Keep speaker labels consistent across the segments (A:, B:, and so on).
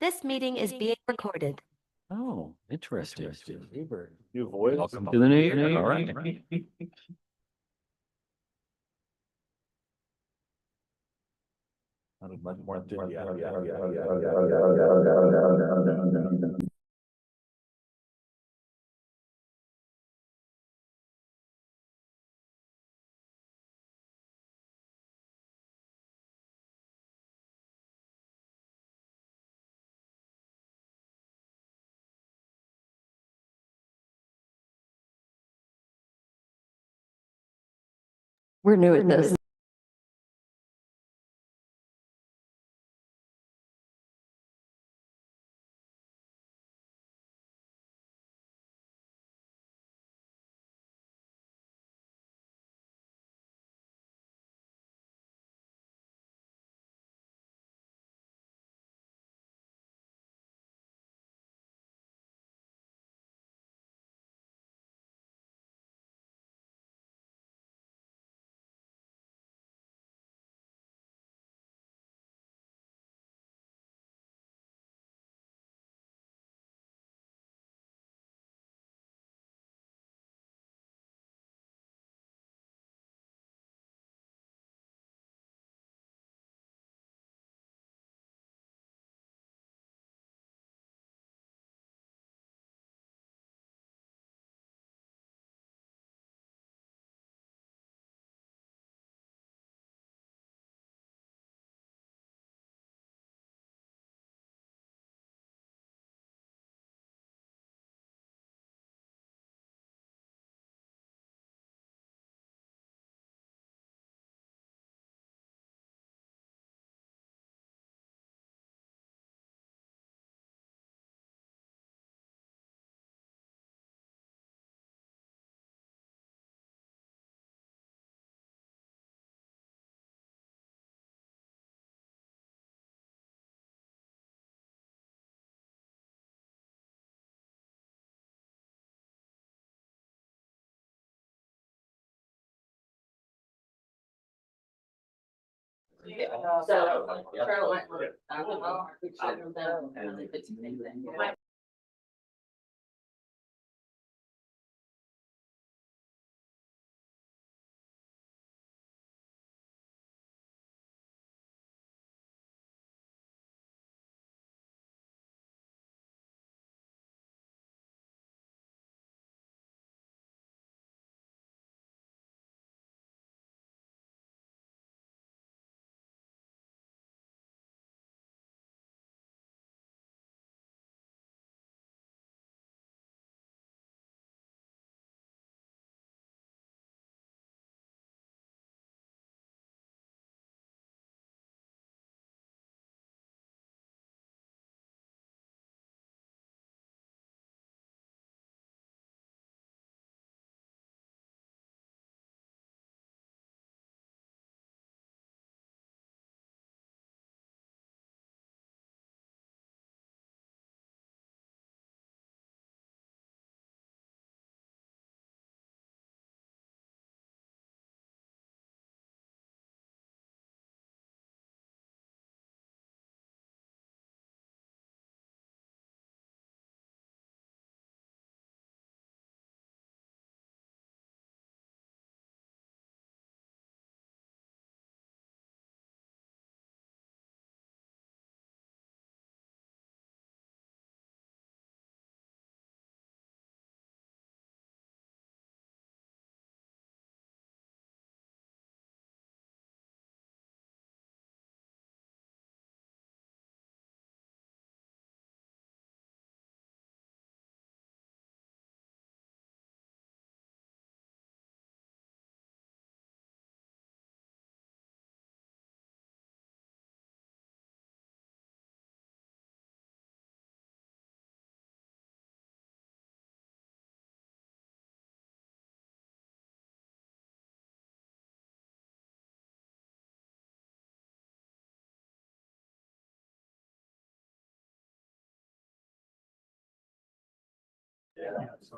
A: This meeting is being recorded.
B: Oh, interesting.
C: New voice.
B: Welcome to the new year. All right.
C: Much more enthusiastic.
D: We're new at this.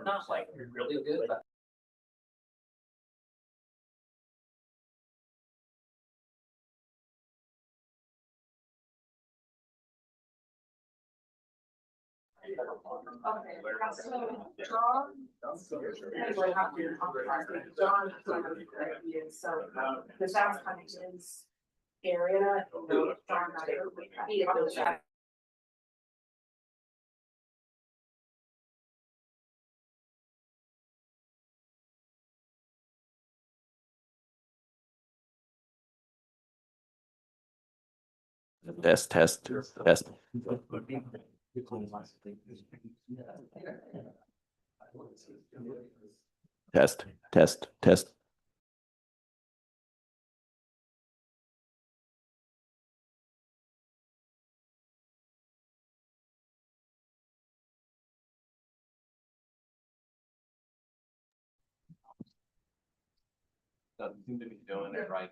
B: Not like really good, but
E: Because that's kind of his area.
F: Test, test, test. Test, test, test.
C: Doesn't seem to be doing it right.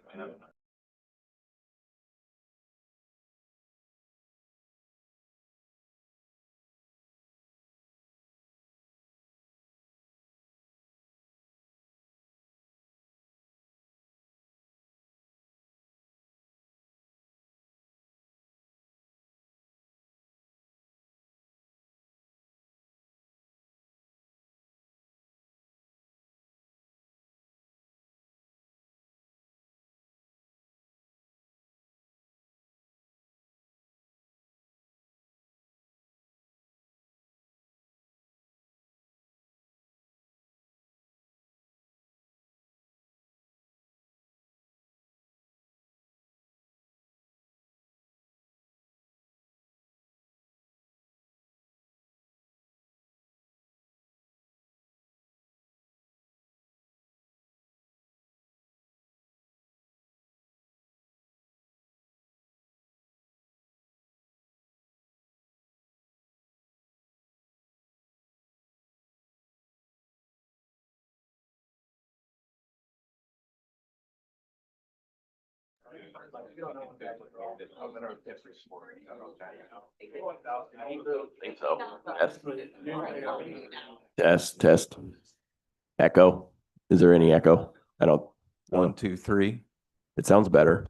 F: Think so. Test, test. Echo. Is there any echo? I don't,
G: 1, 2, 3.
F: it sounds better.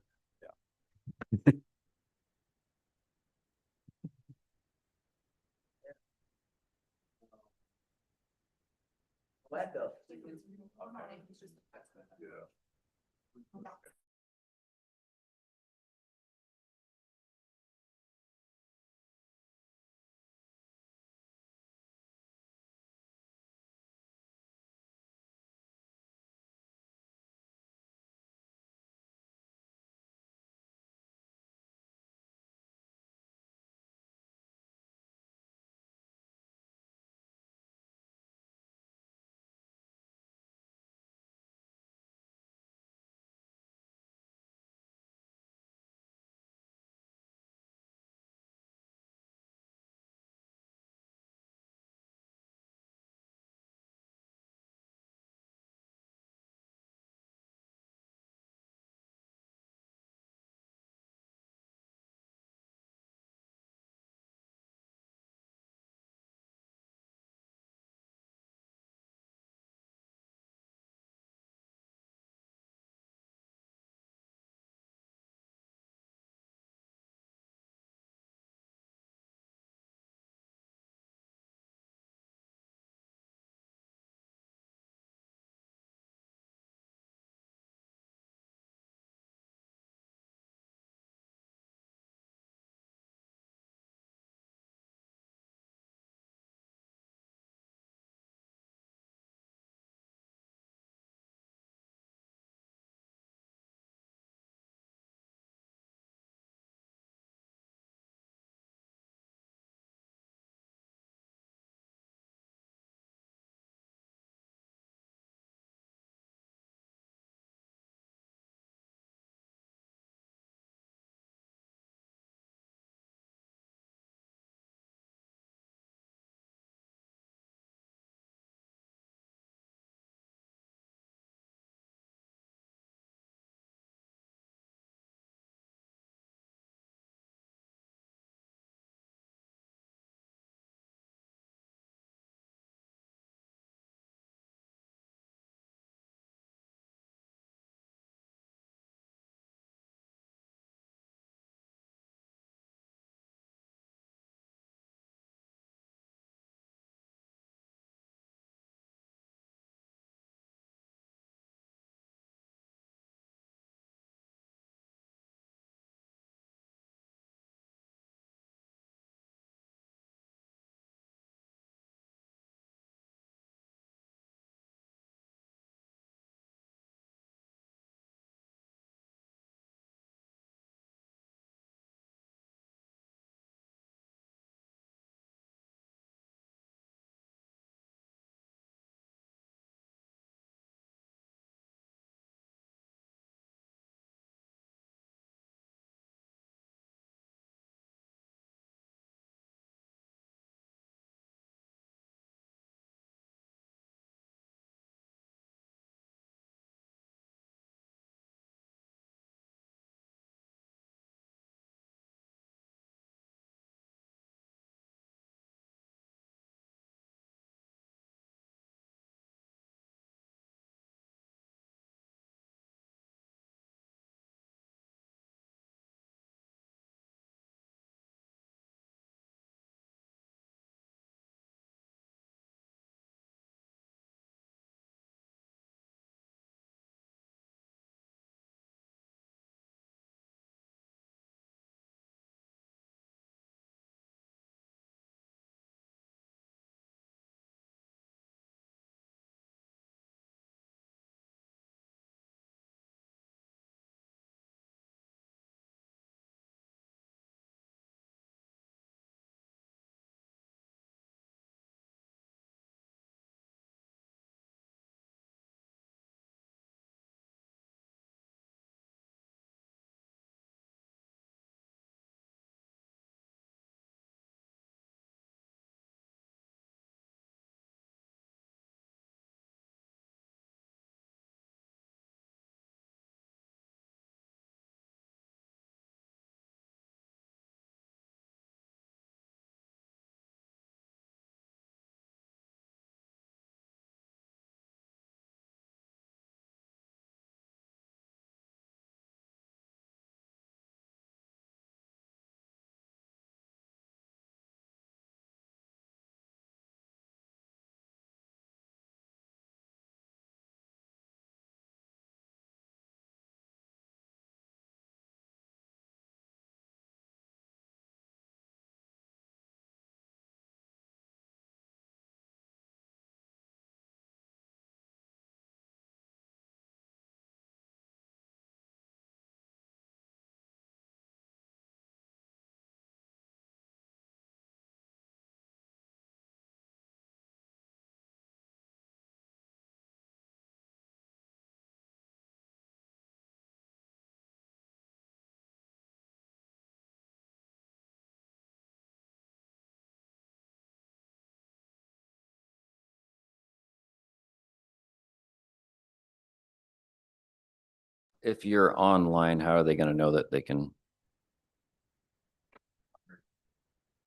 B: if you're online, how are they going to know that they can?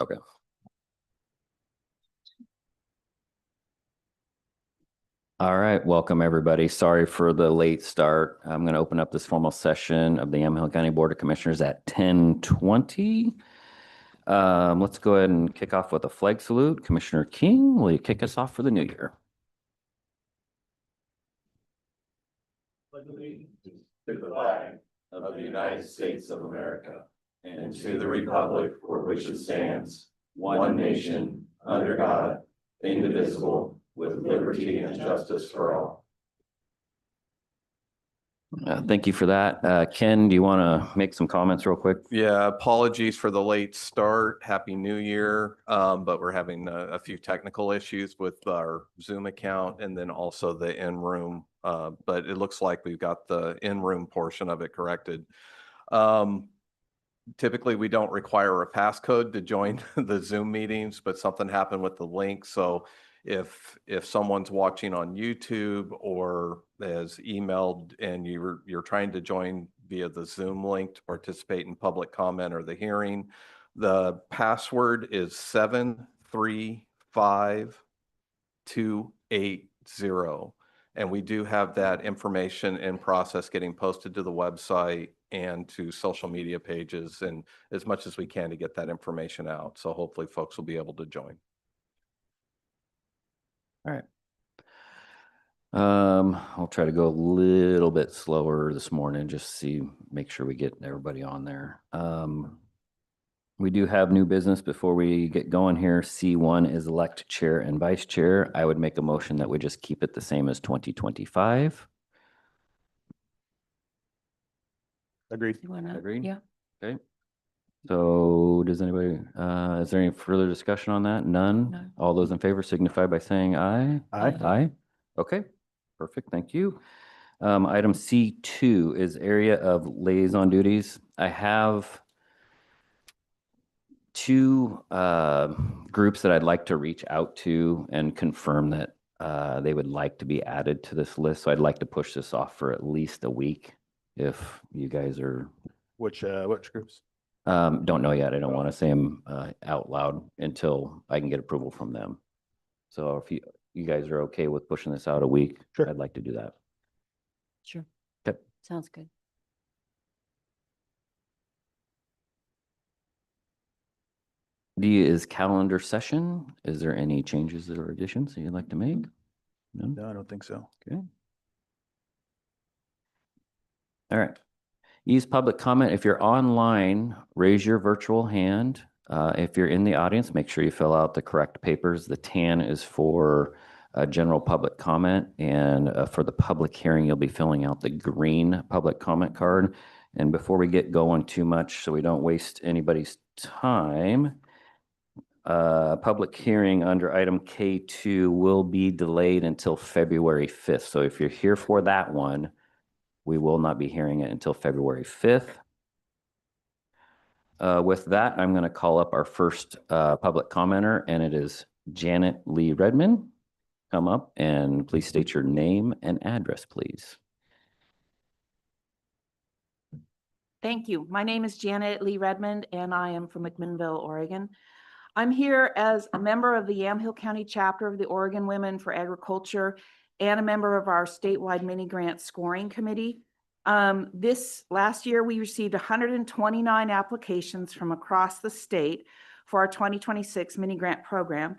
B: Okay. All right, welcome everybody. Sorry for the late start. I'm going to open up this formal session of the Yamhill County Board of Commissioners at 10:20. Let's go ahead and kick off with a flag salute. Commissioner King, will you kick us off for the new year?
F: To the flag of the United States of America and to the republic for which it stands, one nation, under God, indivisible, with liberty and justice for all.
B: Thank you for that. Ken, do you want to make some comments real quick?
G: Yeah, apologies for the late start. Happy New Year. But we're having a few technical issues with our Zoom account and then also the in-room. But it looks like we've got the in-room portion of it corrected. Typically, we don't require a passcode to join the Zoom meetings, but something happened with the link. So if someone's watching on YouTube or has emailed and you're trying to join via the Zoom link to participate in public comment or the hearing, the password is 735280. And we do have that information in process getting posted to the website and to social media pages and as much as we can to get that information out. So hopefully folks will be able to join.
B: All right. I'll try to go a little bit slower this morning, just make sure we get everybody on there. We do have new business before we get going here. C1 is elect chair and vice chair. I would make a motion that we just keep it the same as 2025.
C: Agreed.
D: You wanna?
B: Agreed?
D: Yeah.
B: Okay. So does anybody, is there any further discussion on that? None?
D: No.
B: All those in favor signify by saying aye.
C: Aye.
B: Aye. Okay, perfect. Thank you. Item C2 is area of liaison duties. I have two groups that I'd like to reach out to and confirm that they would like to be added to this list. So I'd like to push this off for at least a week if you guys are,
C: Which groups?
B: don't know yet. I don't want to say them out loud until I can get approval from them. So if you guys are okay with pushing this out a week,
C: Sure.
B: I'd like to do that.
D: Sure.
B: Okay.
D: Sounds good.
B: D is calendar session. Is there any changes or additions that you'd like to make? None?
C: No, I don't think so.
B: Okay. All right. Use public comment. If you're online, raise your virtual hand. If you're in the audience, make sure you fill out the correct papers. The tan is for general public comment, and for the public hearing, you'll be filling out the green public comment card. And before we get going too much, so we don't waste anybody's time, public hearing under item K2 will be delayed until February 5th. So if you're here for that one, we will not be hearing it until February 5th. With that, I'm going to call up our first public commenter, and it is Janet Lee Redmond. Come up and please state your name and address, please.
H: Thank you. My name is Janet Lee Redmond, and I am from McMinnville, Oregon. I'm here as a member of the Yamhill County chapter of the Oregon Women for Agriculture and a member of our statewide mini grant scoring committee. This last year, we received 129 applications from across the state for our 2026 mini grant program.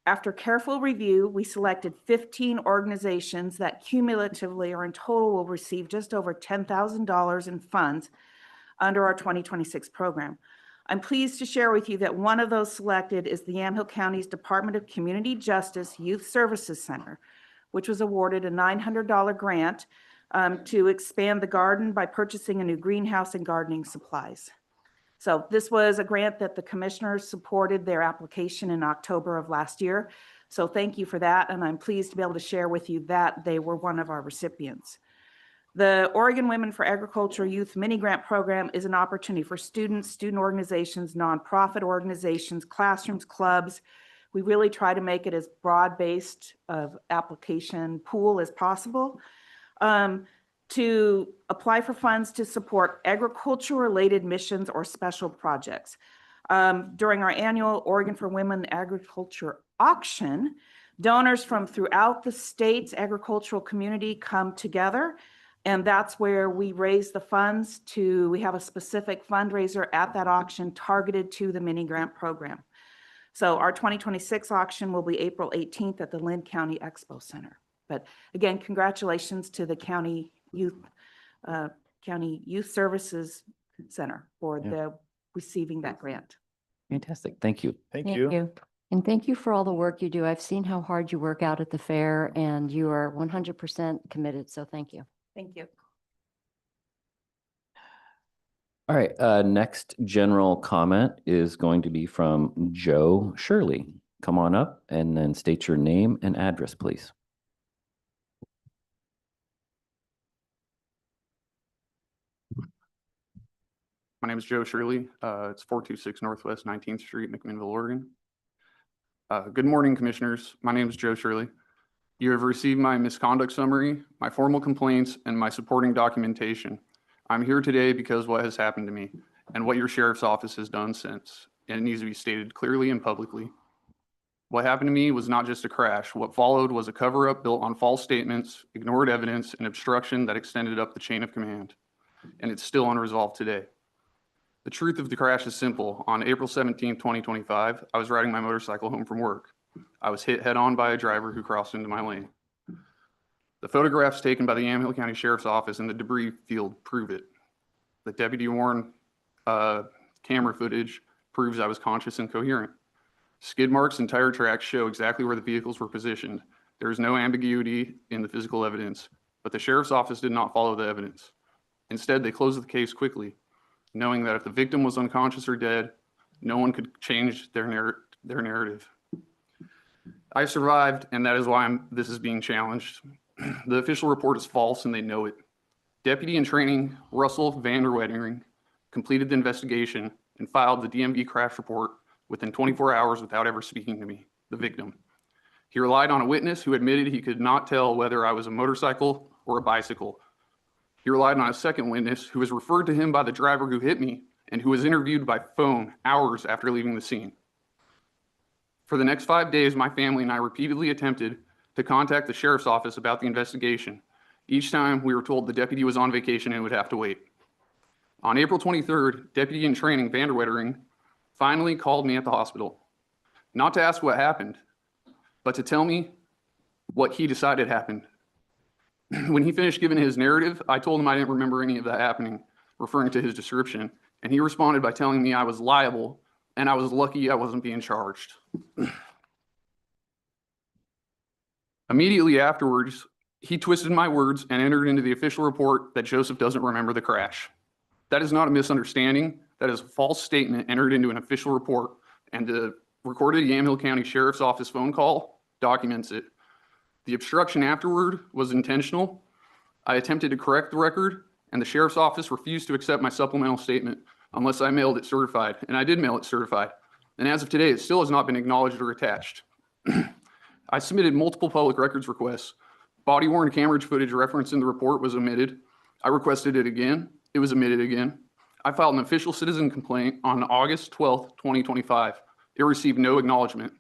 H: After careful review, we selected 15 organizations that cumulatively or in total will receive just over $10,000 in funds under our 2026 program. I'm pleased to share with you that one of those selected is the Yamhill County's Department of Community Justice Youth Services Center, which was awarded a $900 grant to expand the garden by purchasing a new greenhouse and gardening supplies. So this was a grant that the commissioners supported their application in October of last year. So thank you for that. And I'm pleased to be able to share with you that they were one of our recipients. The Oregon Women for Agriculture Youth Mini Grant Program is an opportunity for students, student organizations, nonprofit organizations, classrooms, clubs. We really try to make it as broad-based of application pool as possible. to apply for funds to support agriculture-related missions or special projects. During our annual Oregon for Women Agriculture auction, donors from throughout the state's agricultural community come together, and that's where we raise the funds to, we have a specific fundraiser at that auction targeted to the mini grant program. So our 2026 auction will be April 18th at the Lynn County Expo Center. But again, congratulations to the County Youth Services Center for receiving that grant.
B: Fantastic. Thank you.
C: Thank you.
D: And thank you for all the work you do. I've seen how hard you work out at the fair and you are 100% committed. So thank you.
H: Thank you.
B: All right, next general comment is going to be from Joe Shirley. Come on up and then state your name and address, please.
I: My name is Joe Shirley. It's 426 Northwest 19th Street, McMinnville, Oregon. Good morning, Commissioners. My name is Joe Shirley. You have received my misconduct summary, my formal complaints, and my supporting documentation. I'm here today because what has happened to me and what your sheriff's office has done since, and it needs to be stated clearly and publicly. What happened to me was not just a crash. What followed was a cover-up built on false statements, ignored evidence, and obstruction that extended up the chain of command, and it's still unresolved today. The truth of the crash is simple. On April 17, 2025, I was riding my motorcycle home from work. I was hit head-on by a driver who crossed into my lane. The photographs taken by the Yamhill County Sheriff's Office in the debris field prove it. The deputy worn camera footage proves I was conscious and coherent. Skid marks and tire tracks show exactly where the vehicles were positioned. There is no ambiguity in the physical evidence, but the Sheriff's Office did not follow the evidence. Instead, they closed the case quickly, knowing that if the victim was unconscious or dead, no one could change their narrative. I survived, and that is why this is being challenged. The official report is false, and they know it. Deputy in training Russell Vanderwettering completed the investigation and filed the DMV crash report within 24 hours without ever speaking to me, the victim. He relied on a witness who admitted he could not tell whether I was a motorcycle or a bicycle. He relied on a second witness who was referred to him by the driver who hit me and who was interviewed by phone hours after leaving the scene. For the next 5 days, my family and I repeatedly attempted to contact the sheriff's office about the investigation. Each time we were told the deputy was on vacation and would have to wait. On April 23rd, Deputy in Training Vanderwettering finally called me at the hospital, not to ask what happened, but to tell me what he decided happened. When he finished giving his narrative, I told him I didn't remember any of that happening, referring to his description, and he responded by telling me I was liable and I was lucky I wasn't being charged. Immediately afterwards, he twisted my words and entered into the official report that Joseph doesn't remember the crash. That is not a misunderstanding. That is a false statement entered into an official report, and the recorded Yamhill County Sheriff's Office phone call documents it. The obstruction afterward was intentional. I attempted to correct the record, and the Sheriff's Office refused to accept my supplemental statement unless I mailed it certified, and I did mail it certified. And as of today, it still has not been acknowledged or attached. I submitted multiple public records requests. Body-worn camera footage referenced in the report was omitted. I requested it again. It was omitted again. I filed an official citizen complaint on August 12th, 2025. It received no acknowledgement.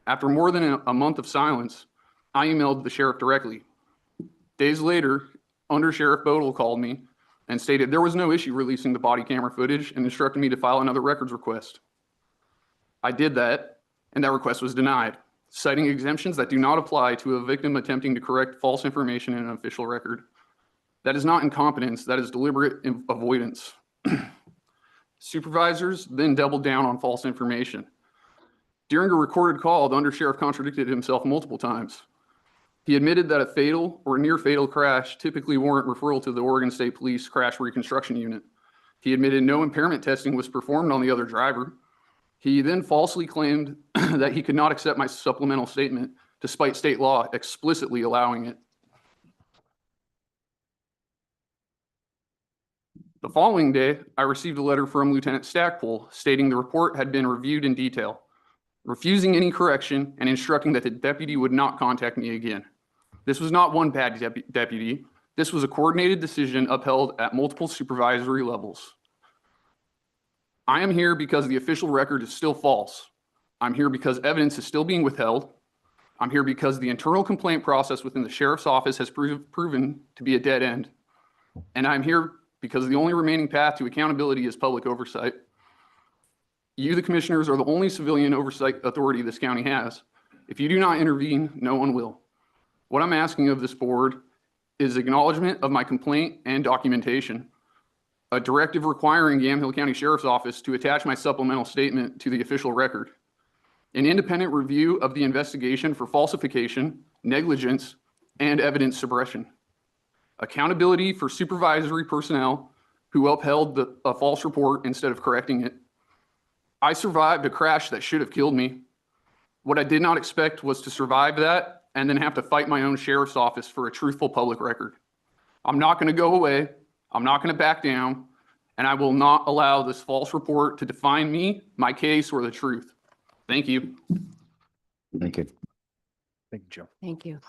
I: After more than a month of silence, I emailed the sheriff directly. Days later, Under Sheriff Bodel called me and stated there was no issue releasing the body camera footage and instructed me to file another records request. I did that, and that request was denied, citing exemptions that do not apply to a victim attempting to correct false information in an official record. That is not incompetence, that is deliberate avoidance. Supervisors then doubled down on false information. During a recorded call, the undersheriff contradicted himself multiple times. He admitted that a fatal or near fatal crash typically warrant referral to the Oregon State Police Crash Reconstruction Unit. He admitted no impairment testing was performed on the other driver. He then falsely claimed that he could not accept my supplemental statement despite state law explicitly allowing it. The following day, I received a letter from Lieutenant Stackpole stating the report had been reviewed in detail, refusing any correction and instructing that the deputy would not contact me again. This was not one bad deputy. This was a coordinated decision upheld at multiple supervisory levels. I am here because the official record is still false. I'm here because evidence is still being withheld. I'm here because the internal complaint process within the sheriff's office has proven to be a dead end. And I'm here because the only remaining path to accountability is public oversight. You, the commissioners, are the only civilian oversight authority this county has. If you do not intervene, no one will. What I'm asking of this board is acknowledgement of my complaint and documentation, a directive requiring Yamhill County Sheriff's Office to attach my supplemental statement to the official record, an independent review of the investigation for falsification, negligence, and evidence suppression, accountability for supervisory personnel who upheld a false report instead of correcting it. I survived a crash that should have killed me. What I did not expect was to survive that and then have to fight my own sheriff's office for a truthful public record. I'm not going to go away. I'm not going to back down, and I will not allow this false report to define me, my case, or the truth. Thank you.
B: Thank you.
C: Thank you, Joe.
D: Thank you.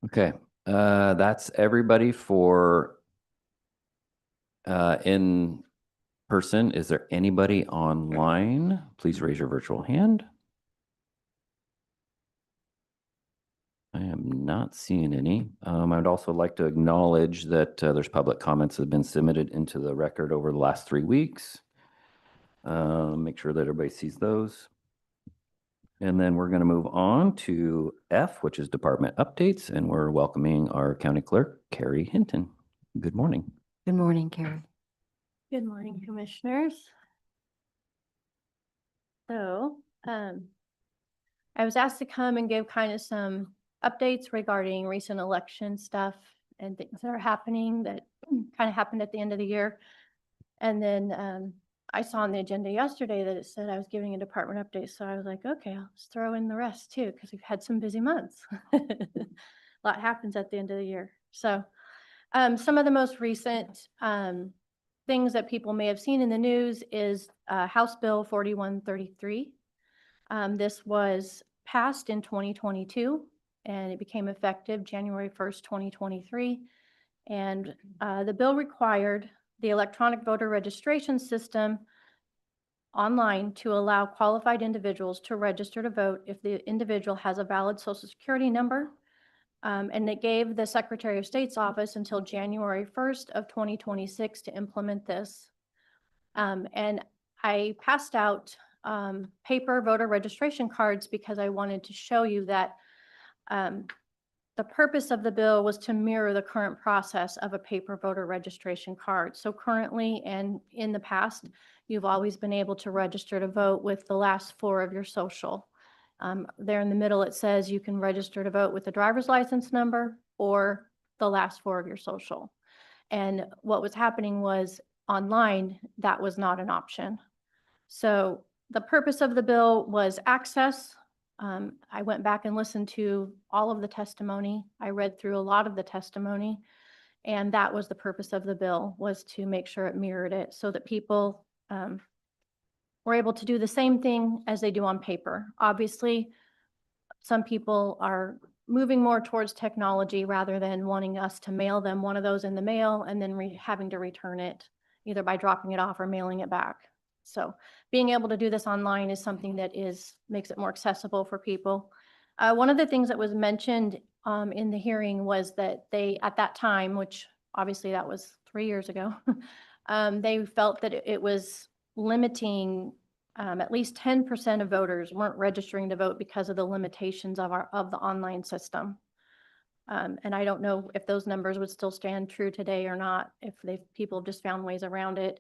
B: Okay, that's everybody for in person. Is there anybody online? Please raise your virtual hand. I am not seeing any. I'd also like to acknowledge that there's public comments that have been submitted into the record over the last 3 weeks. Make sure that everybody sees those. And then we're going to move on to F, which is department updates, and we're welcoming our county clerk, Carrie Hinton. Good morning.
D: Good morning, Carrie.
J: Good morning, commissioners. So, I was asked to come and give kind of some updates regarding recent election stuff and things that are happening that kind of happened at the end of the year. And then I saw on the agenda yesterday that it said I was giving a department update. So I was like, okay, I'll just throw in the rest too, because we've had some busy months. A lot happens at the end of the year. So some of the most recent things that people may have seen in the news is House Bill 4133. This was passed in 2022 and it became effective January 1st, 2023. And the bill required the electronic voter registration system online to allow qualified individuals to register to vote if the individual has a valid Social Security number. And it gave the Secretary of State's office until January 1st of 2026 to implement this. And I passed out paper voter registration cards because I wanted to show you that the purpose of the bill was to mirror the current process of a paper voter registration card. So currently and in the past, you've always been able to register to vote with the last 4 of your social. There in the middle, it says you can register to vote with the driver's license number or the last 4 of your social. And what was happening was online, that was not an option. So the purpose of the bill was access. I went back and listened to all of the testimony. I read through a lot of the testimony, and that was the purpose of the bill, was to make sure it mirrored it so that people were able to do the same thing as they do on paper. Obviously, some people are moving more towards technology rather than wanting us to mail them one of those in the mail and then having to return it either by dropping it off or mailing it back. So being able to do this online is something that makes it more accessible for people. One of the things that was mentioned in the hearing was that they, at that time, which obviously that was 3 years ago, they felt that it was limiting at least 10% of voters weren't registering to vote because of the limitations of the online system. And I don't know if those numbers would still stand true today or not, if people have just found ways around it.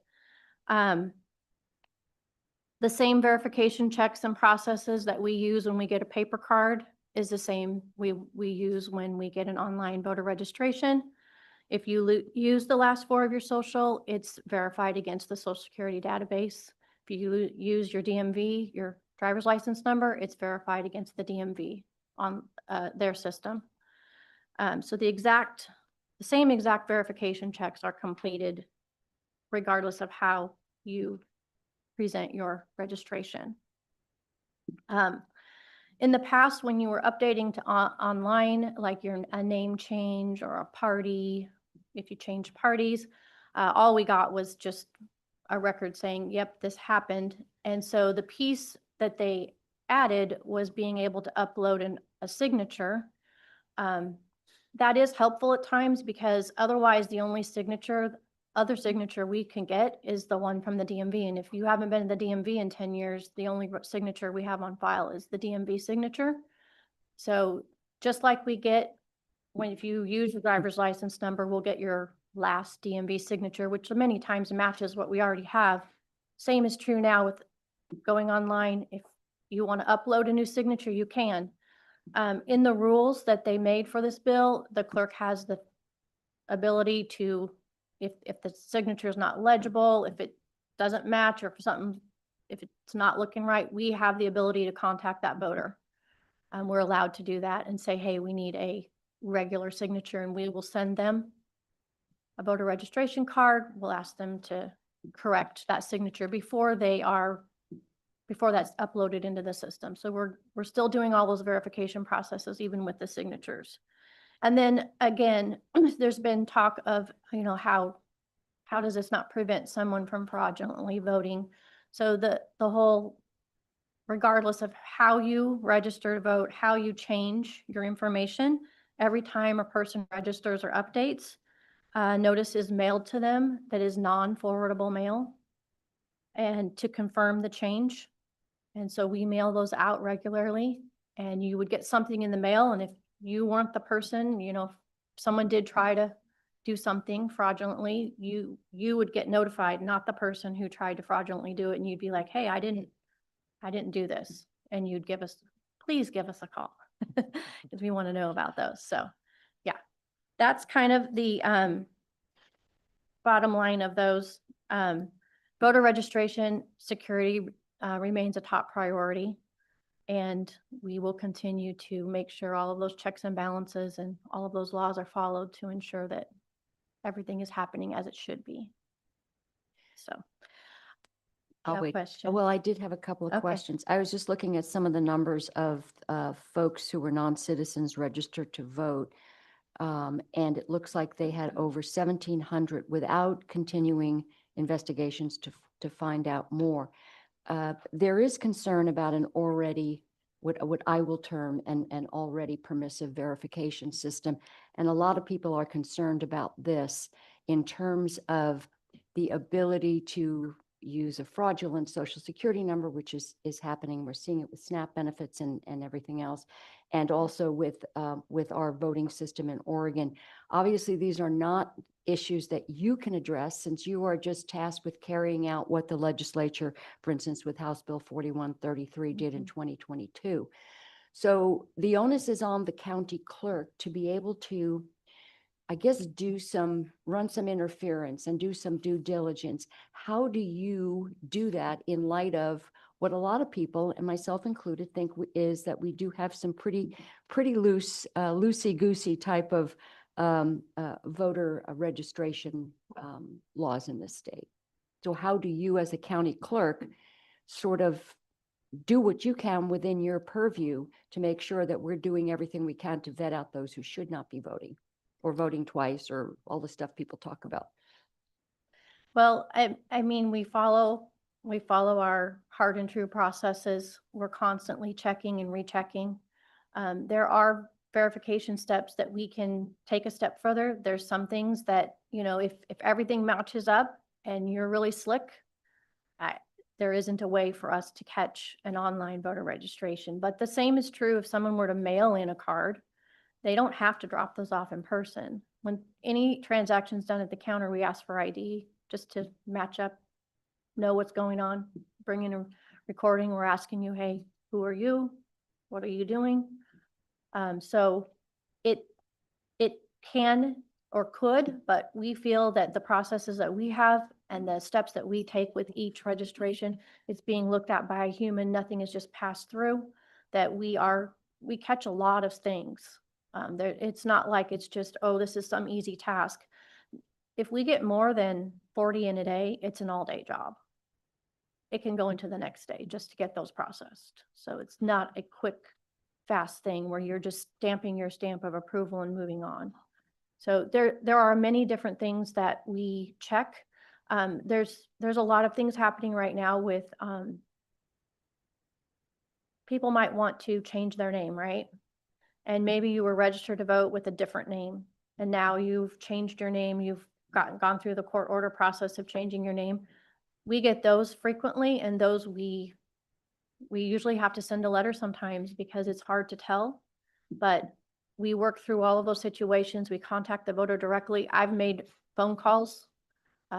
J: The same verification checks and processes that we use when we get a paper card is the same we use when we get an online voter registration. If you use the last 4 of your social, it's verified against the Social Security database. If you use your DMV, your driver's license number, it's verified against the DMV on their system. So the same exact verification checks are completed regardless of how you present your registration. In the past, when you were updating to online, like a name change or a party, if you changed parties, all we got was just a record saying, yep, this happened. And so the piece that they added was being able to upload a signature. That is helpful at times because otherwise the only other signature we can get is the one from the DMV. And if you haven't been to the DMV in 10 years, the only signature we have on file is the DMV signature. So just like we get if you use your driver's license number, we'll get your last DMV signature, which many times matches what we already have. Same is true now with going online. If you want to upload a new signature, you can. In the rules that they made for this bill, the clerk has the ability to, if the signature is not legible, if it doesn't match, or if it's not looking right, we have the ability to contact that voter. We're allowed to do that and say, hey, we need a regular signature, and we will send them a voter registration card. We'll ask them to correct that signature before that's uploaded into the system. So we're still doing all those verification processes, even with the signatures. And then again, there's been talk of, how does this not prevent someone from fraudulently voting? So the whole, regardless of how you register to vote, how you change your information, every time a person registers or updates, notice is mailed to them that is non-forwardable mail, and to confirm the change. And so we mail those out regularly, and you would get something in the mail. And if you weren't the person, if someone did try to do something fraudulently, you would get notified, not the person who tried to fraudulently do it. And you'd be like, hey, I didn't do this. And you'd please give us a call because we want to know about those. So yeah, that's kind of the bottom line of those. Voter registration security remains a top priority, and we will continue to make sure all of those checks and balances and all of those laws are followed to ensure that everything is happening as it should be. So
D: I'll
J: no
D: wait.
J: question.
D: Well, I did have a couple of
J: Okay.
D: questions. I was just looking at some of the numbers of folks who were non-citizens registered to vote. And it looks like they had over 1,700 without continuing investigations to find out more. There is concern about an already, what I will term an already permissive verification system. And a lot of people are concerned about this in terms of the ability to use a fraudulent social security number, which is happening. We're seeing it with SNAP benefits and everything else. And also with our voting system in Oregon. Obviously, these are not issues that you can address since you are just tasked with carrying out what the legislature, for instance, with House Bill 4133 did in 2022. So the onus is on the county clerk to be able to, I guess, run some interference and do some due diligence. How do you do that in light of what a lot of people, and myself included, think is that we do have some pretty loose, loosey-goosey type of voter registration laws in this state? So how do you, as a county clerk, sort of do what you can within your purview to make sure that we're doing everything we can to vet out those who should not be voting, or voting twice, or all the stuff people talk about?
J: Well, I mean, we follow our hard and true processes. We're constantly checking and rechecking. There are verification steps that we can take a step further. There's some things that, if everything matches up and you're really slick, there isn't a way for us to catch an online voter registration. But the same is true if someone were to mail in a card. They don't have to drop those off in person. When any transaction's done at the counter, we ask for ID just to match up, know what's going on, bring in a recording. We're asking you, hey, who are you? What are you doing? So it can or could, but we feel that the processes that we have and the steps that we take with each registration, it's being looked at by a human. Nothing is just passed through, that we catch a lot of things. It's not like it's just, oh, this is some easy task. If we get more than 40 in a day, it's an all-day job. It can go into the next day just to get those processed. So it's not a quick fast thing where you're just stamping your stamp of approval and moving on. So there are many different things that we check. There's a lot of things happening right now with, people might want to change their name, right? And maybe you were registered to vote with a different name, and now you've changed your name, you've gone through the court order process of changing your name. We get those frequently, and those we usually have to send a letter sometimes because it's hard to tell. But we work through all of those situations. We contact the voter directly. I've made phone calls.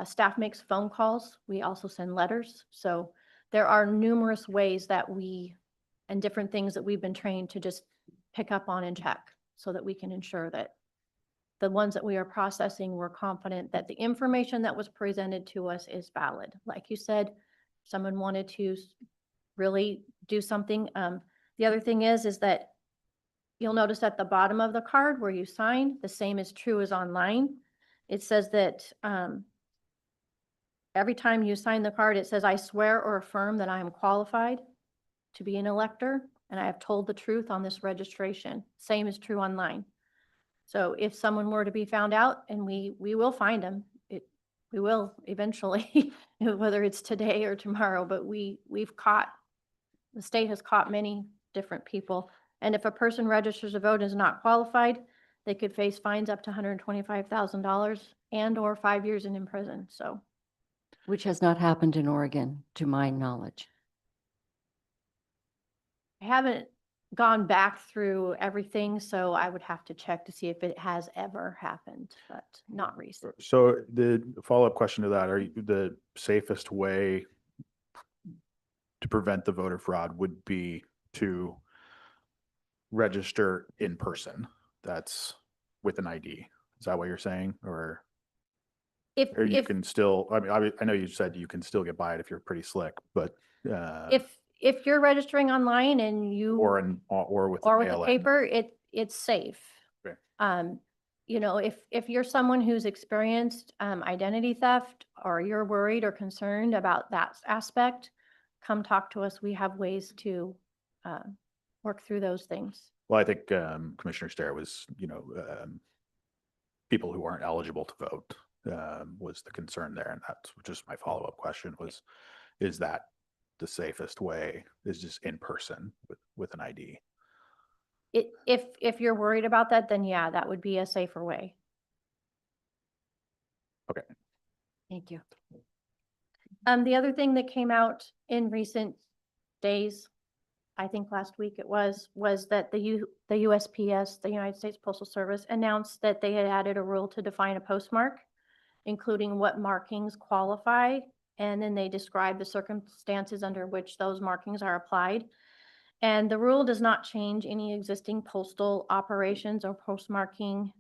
J: Staff makes phone calls. We also send letters. So there are numerous ways that and different things that we've been trained to just pick up on and check so that we can ensure that the ones that we are processing, we're confident that the information that was presented to us is valid. Like you said, someone wanted to really do something. The other thing is that you'll notice at the bottom of the card where you sign, the same is true as online. It says that every time you sign the card, it says, I swear or affirm that I am qualified to be an elector, and I have told the truth on this registration. Same is true online. So if someone were to be found out, and we will find them, we will eventually, whether it's today or tomorrow, but the state has caught many different people. And if a person registers to vote and is not qualified, they could face fines up to $125,000 and or 5 years in prison. So,
D: Which has not happened in Oregon, to my knowledge.
J: I haven't gone back through everything, so I would have to check to see if it has ever happened, but not recent.
C: So the follow-up question to that, the safest way to prevent the voter fraud would be to register in person? That's with an ID. Is that what you're saying? Or you
J: If
C: can still, I know you said you can still get by it if you're pretty slick, but
J: if you're registering online and you
C: or with
J: or with a
C: mail-in.
J: paper, it's safe.
C: Okay.
J: You know, if you're someone who's experienced identity theft, or you're worried or concerned about that aspect, come talk to us. We have ways to work through those things.
C: Well, I think Commissioner Stair was, people who aren't eligible to vote was the concern there. And that's just my follow-up question is that the safest way is just in person with an ID?
J: If you're worried about that, then yeah, that would be a safer way.
C: Okay.
D: Thank you.
J: The other thing that came out in recent days, I think last week it was that the USPS, the United States Postal Service, announced that they had added a rule to define a postmark, including what markings qualify, and then they describe the circumstances under which those markings are applied. And the rule does not change any existing postal operations or postmarking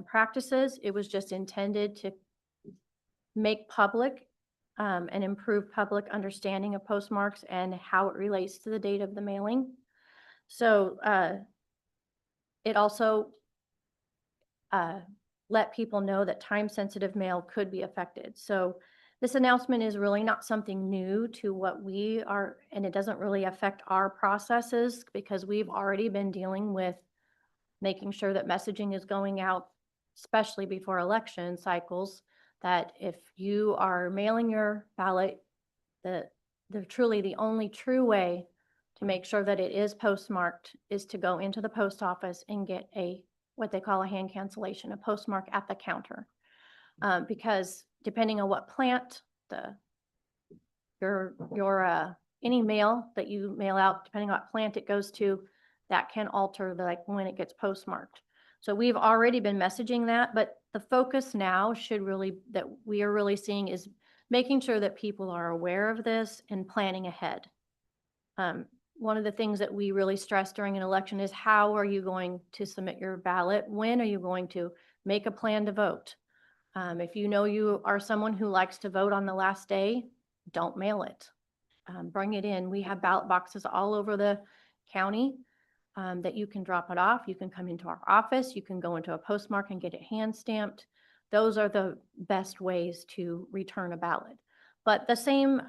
J: practices. It was just intended to make public and improve public understanding of postmarks and how it relates to the date of the mailing. So it also let people know that time-sensitive mail could be affected. So this announcement is really not something new to what we are, and it doesn't really affect our processes because we've already been dealing with making sure that messaging is going out, especially before election cycles, that if you are mailing your ballot, truly the only true way to make sure that it is postmarked is to go into the post office and get what they call a hand cancellation, a postmark at the counter. Because depending on what plant any mail that you mail out, depending on what plant it goes to, that can alter when it gets postmarked. So we've already been messaging that, but the focus now that we are really seeing is making sure that people are aware of this and planning ahead. One of the things that we really stress during an election is how are you going to submit your ballot? When are you going to make a plan to vote? If you know you are someone who likes to vote on the last day, don't mail it. Bring it in. We have ballot boxes all over the county that you can drop it off. You can come into our office. You can go into a postmark and get it hand stamped. Those are the best ways to return a ballot. But the same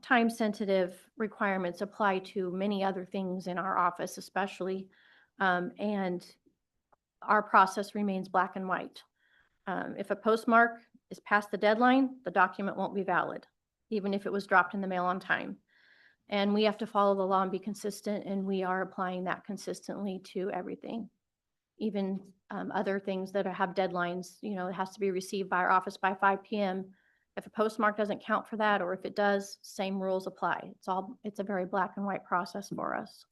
J: time-sensitive requirements apply to many other things in our office, especially And our process remains black and white. If a postmark is past the deadline, the document won't be valid, even if it was dropped in the mail on time. And we have to follow the law and be consistent, and we are applying that consistently to everything. Even other things that have deadlines, you know, it has to be received by our office by 5 p.m. If a postmark doesn't count for that, or if it does, same rules apply. It's a very black and white process for us.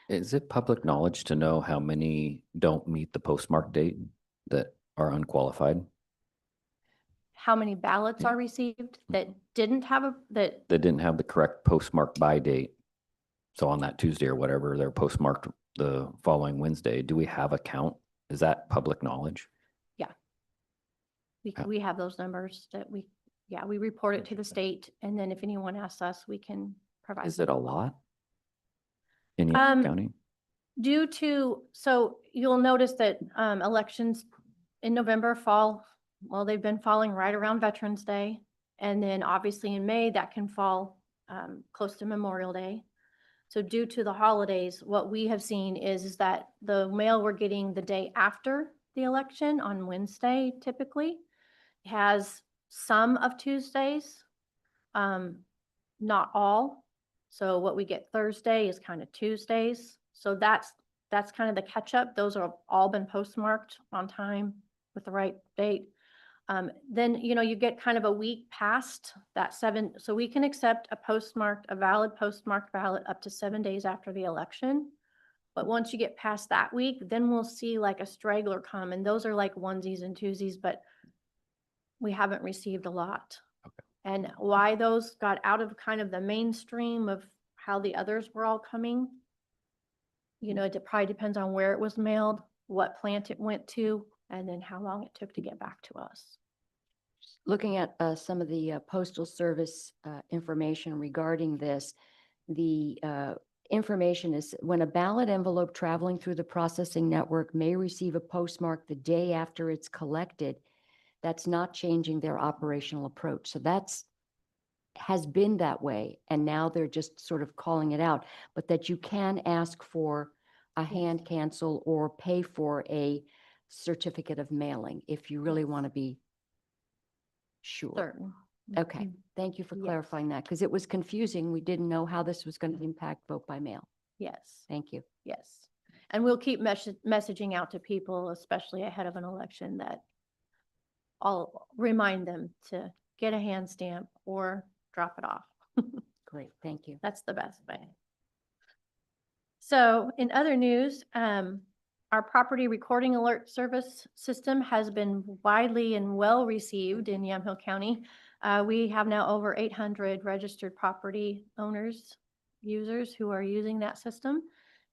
B: Is it public knowledge to know how many don't meet the postmark date that are unqualified?
J: How many ballots are received that didn't have
B: That didn't have the correct postmark by date. So on that Tuesday or whatever, they're postmarked the following Wednesday. Do we have a count? Is that public knowledge?
J: we have those numbers that we report it to the state, and then if anyone asks us, we can provide.
B: Is it a lot in Yamhill County?
J: So you'll notice that elections in November they've been falling right around Veterans Day. And then obviously in May, that can fall close to Memorial Day. So due to the holidays, what we have seen is that the mail we're getting the day after the election on Wednesday typically has some of Tuesdays, not all. So what we get Thursday is kind of Tuesdays. So that's kind of the catch up. Those are all been postmarked on time with the right date. Then, you know, you get kind of a week past that 7. So we can accept a valid postmarked ballot up to 7 days after the election. But once you get past that week, then we'll see like a straggler come, and those are like onesies and twosies, but we haven't received a lot.
B: Okay.
J: And why those got out of kind of the mainstream of how the others were all coming, you know, it probably depends on where it was mailed, what plant it went to, and then how long it took to get back to us.
D: Looking at some of the Postal Service information regarding this, the information is when a ballot envelope traveling through the processing network may receive a postmark the day after it's collected, that's not changing their operational approach. So has been that way, and now they're just sort of calling it out, but that you can ask for a hand cancel or pay for a certificate of mailing if you really want to be sure.
J: Certain.
D: Okay, thank you for
J: Yes.
D: clarifying that, because it was confusing. We didn't know how this was going to impact vote by mail.
J: Yes.
D: Thank you.
J: Yes. And we'll keep messaging out to people, especially ahead of an election, that I'll remind them to get a hand stamp or drop it off.
D: Great, thank you.
J: That's the best way. So in other news, our property recording alert service system has been widely and well received in Yamhill County. We have now over 800 registered property owners, users who are using that system,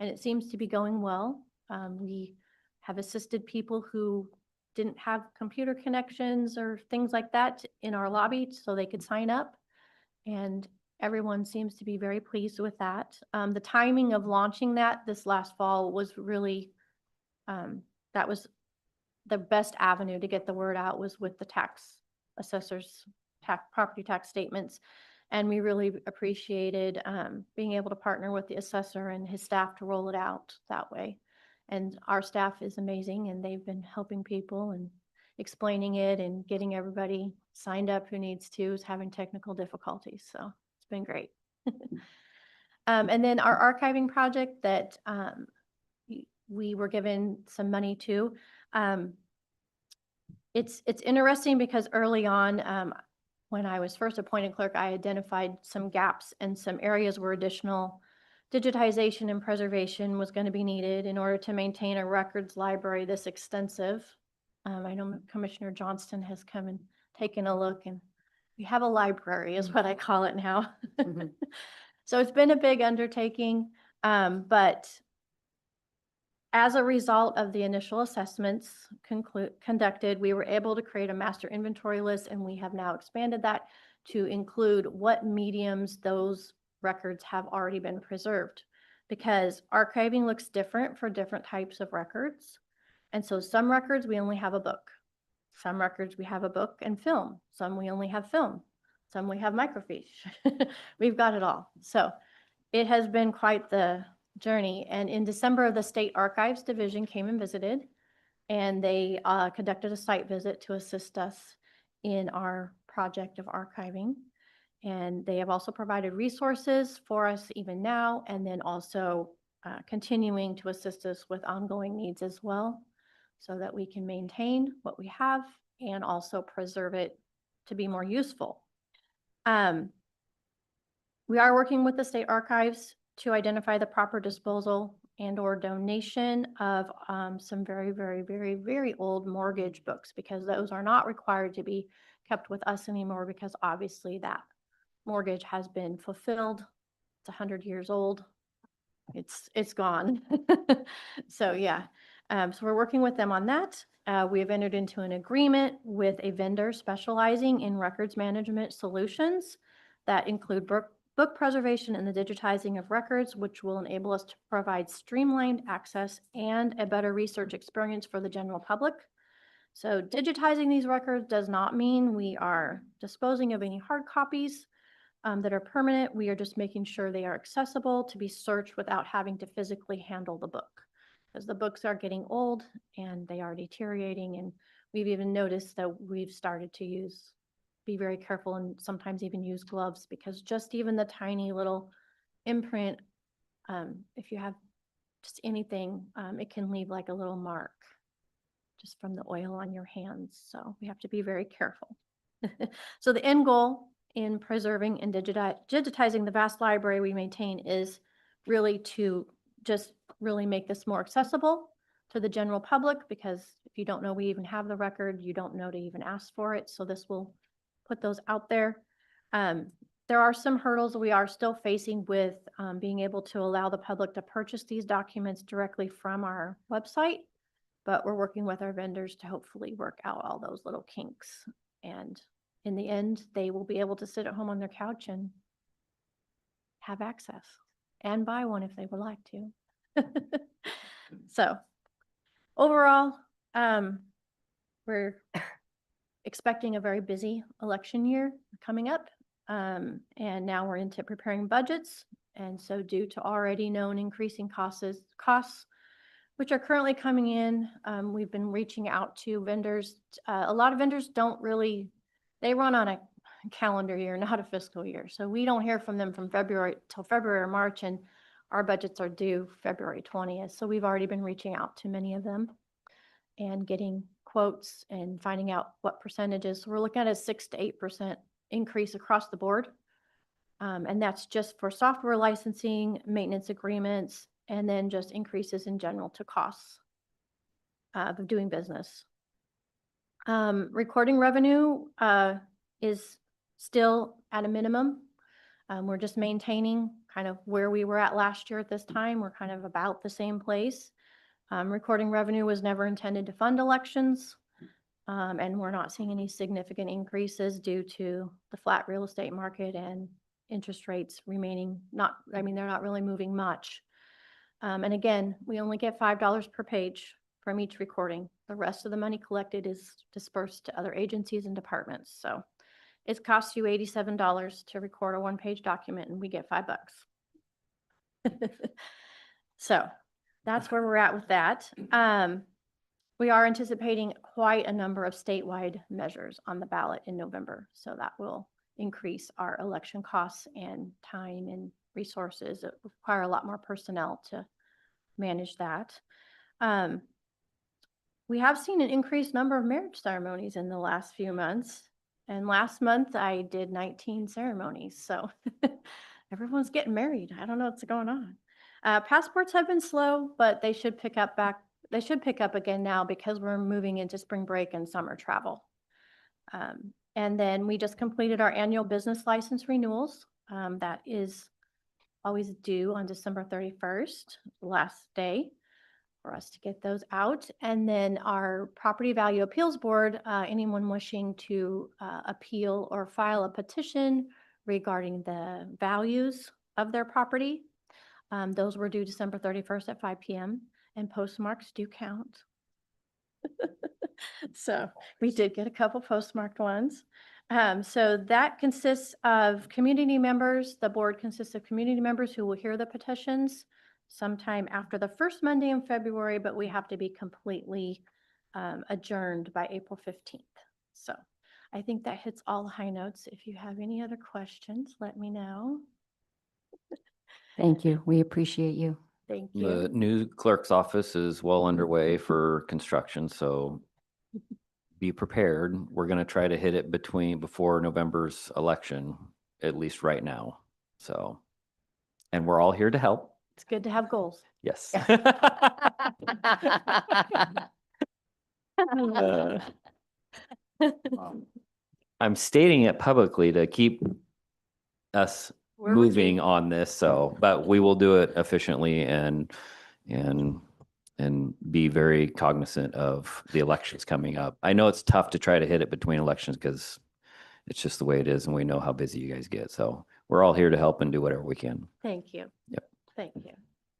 J: and it seems to be going well. We have assisted people who didn't have computer connections or things like that in our lobby so they could sign up, and everyone seems to be very pleased with that. The timing of launching that this last fall was really, that was the best avenue to get the word out, was with the tax assessors, property tax statements. And we really appreciated being able to partner with the assessor and his staff to roll it out that way. And our staff is amazing, and they've been helping people and explaining it and getting everybody signed up who needs to, is having technical difficulties. So it's been great. And then our archiving project that we were given some money to. It's interesting because early on, when I was first appointed clerk, I identified some gaps and some areas where additional digitization and preservation was going to be needed in order to maintain a records library this extensive. I know Commissioner Johnston has come and taken a look, and we have a library is what I call it now.
D: Mhm.
J: So it's been a big undertaking, but as a result of the initial assessments conducted, we were able to create a master inventory list, and we have now expanded that to include what mediums those records have already been preserved, because archiving looks different for different types of records. And so some records we only have a book. Some records we have a book and film. Some we only have film. Some we have microfiche. We've got it all. So it has been quite the journey. And in December, the State Archives Division came and visited, and they conducted a site visit to assist us in our project of archiving. And they have also provided resources for us even now, and then also continuing to assist us with ongoing needs as well, so that we can maintain what we have and also preserve it to be more useful. We are working with the state archives to identify the proper disposal and or donation of some very, very, very, very old mortgage books, because those are not required to be kept with us anymore, because obviously that mortgage has been fulfilled. It's 100 years old. It's gone. So yeah, so we're working with them on that. We have entered into an agreement with a vendor specializing in records management solutions that include book preservation and the digitizing of records, which will enable us to provide streamlined access and a better research experience for the general public. So digitizing these records does not mean we are disposing of any hard copies that are permanent. We are just making sure they are accessible to be searched without having to physically handle the book, because the books are getting old and they are deteriorating. And we've even noticed that we've started to be very careful and sometimes even use gloves, because just even the tiny little imprint, if you have just anything, it can leave like a little mark just from the oil on your hands. So we have to be very careful. So the end goal in preserving and digitizing the vast library we maintain is really to just really make this more accessible to the general public, because if you don't know we even have the record, you don't know to even ask for it. So this will put those out there. There are some hurdles we are still facing with being able to allow the public to purchase these documents directly from our website, but we're working with our vendors to hopefully work out all those little kinks. And in the end, they will be able to sit at home on their couch and have access and buy one if they would like to. So overall, we're expecting a very busy election year coming up. And now we're into preparing budgets. And so due to already known increasing costs, which are currently coming in, we've been reaching out to vendors. A lot of vendors don't really, they run on a calendar year, not a fiscal year. So we don't hear from them from February till February or March, and our budgets are due February 20th. So we've already been reaching out to many of them and getting quotes and finding out what percentages. So we're looking at a 6 to 8% increase across the board. And that's just for software licensing, maintenance agreements, and then just increases in general to costs of doing business. Recording revenue is still at a minimum. We're just maintaining kind of where we were at last year at this time. We're kind of about the same place. Recording revenue was never intended to fund elections, and we're not seeing any significant increases due to the flat real estate market and interest rates remaining they're not really moving much. And again, we only get $5 per page from each recording. The rest of the money collected is dispersed to other agencies and departments. So it costs you $87 to record a one-page document, and we get $5. So that's where we're at with that. We are anticipating quite a number of statewide measures on the ballot in November. So that will increase our election costs and time and resources. It will require a lot more personnel to manage that. We have seen an increased number of marriage ceremonies in the last few months. And last month I did 19 ceremonies. So everyone's getting married. I don't know what's going on. Passports have been slow, but they should pick up again now, because we're moving into spring break and summer travel. And then we just completed our annual business license renewals. That is always due on December 31st, last day for us to get those out. And then our Property Value Appeals Board, anyone wishing to appeal or file a petition regarding the values of their property, those were due December 31st at 5 p.m. and postmarks do count. So we did get a couple postmarked ones. So that consists of community members. The board consists of community members who will hear the petitions. sometime after the first Monday in February, but we have to be completely adjourned by April 15th. So I think that hits all the high notes. If you have any other questions, let me know.
D: Thank you. We appreciate you.
J: Thank
B: The
J: you.
B: new clerk's office is well underway for construction, so be prepared. We're going to try to hit it before November's election, at least right now. So, and we're all here to help.
J: It's good to have goals.
B: Yes. I'm stating it publicly to keep us
J: We're with you.
B: moving on this, so, but we will do it efficiently and be very cognizant of the elections coming up. I know it's tough to try to hit it between elections because it's just the way it is and we know how busy you guys get. So we're all here to help and do whatever we can.
J: Thank you.
B: Yep.
J: Thank you.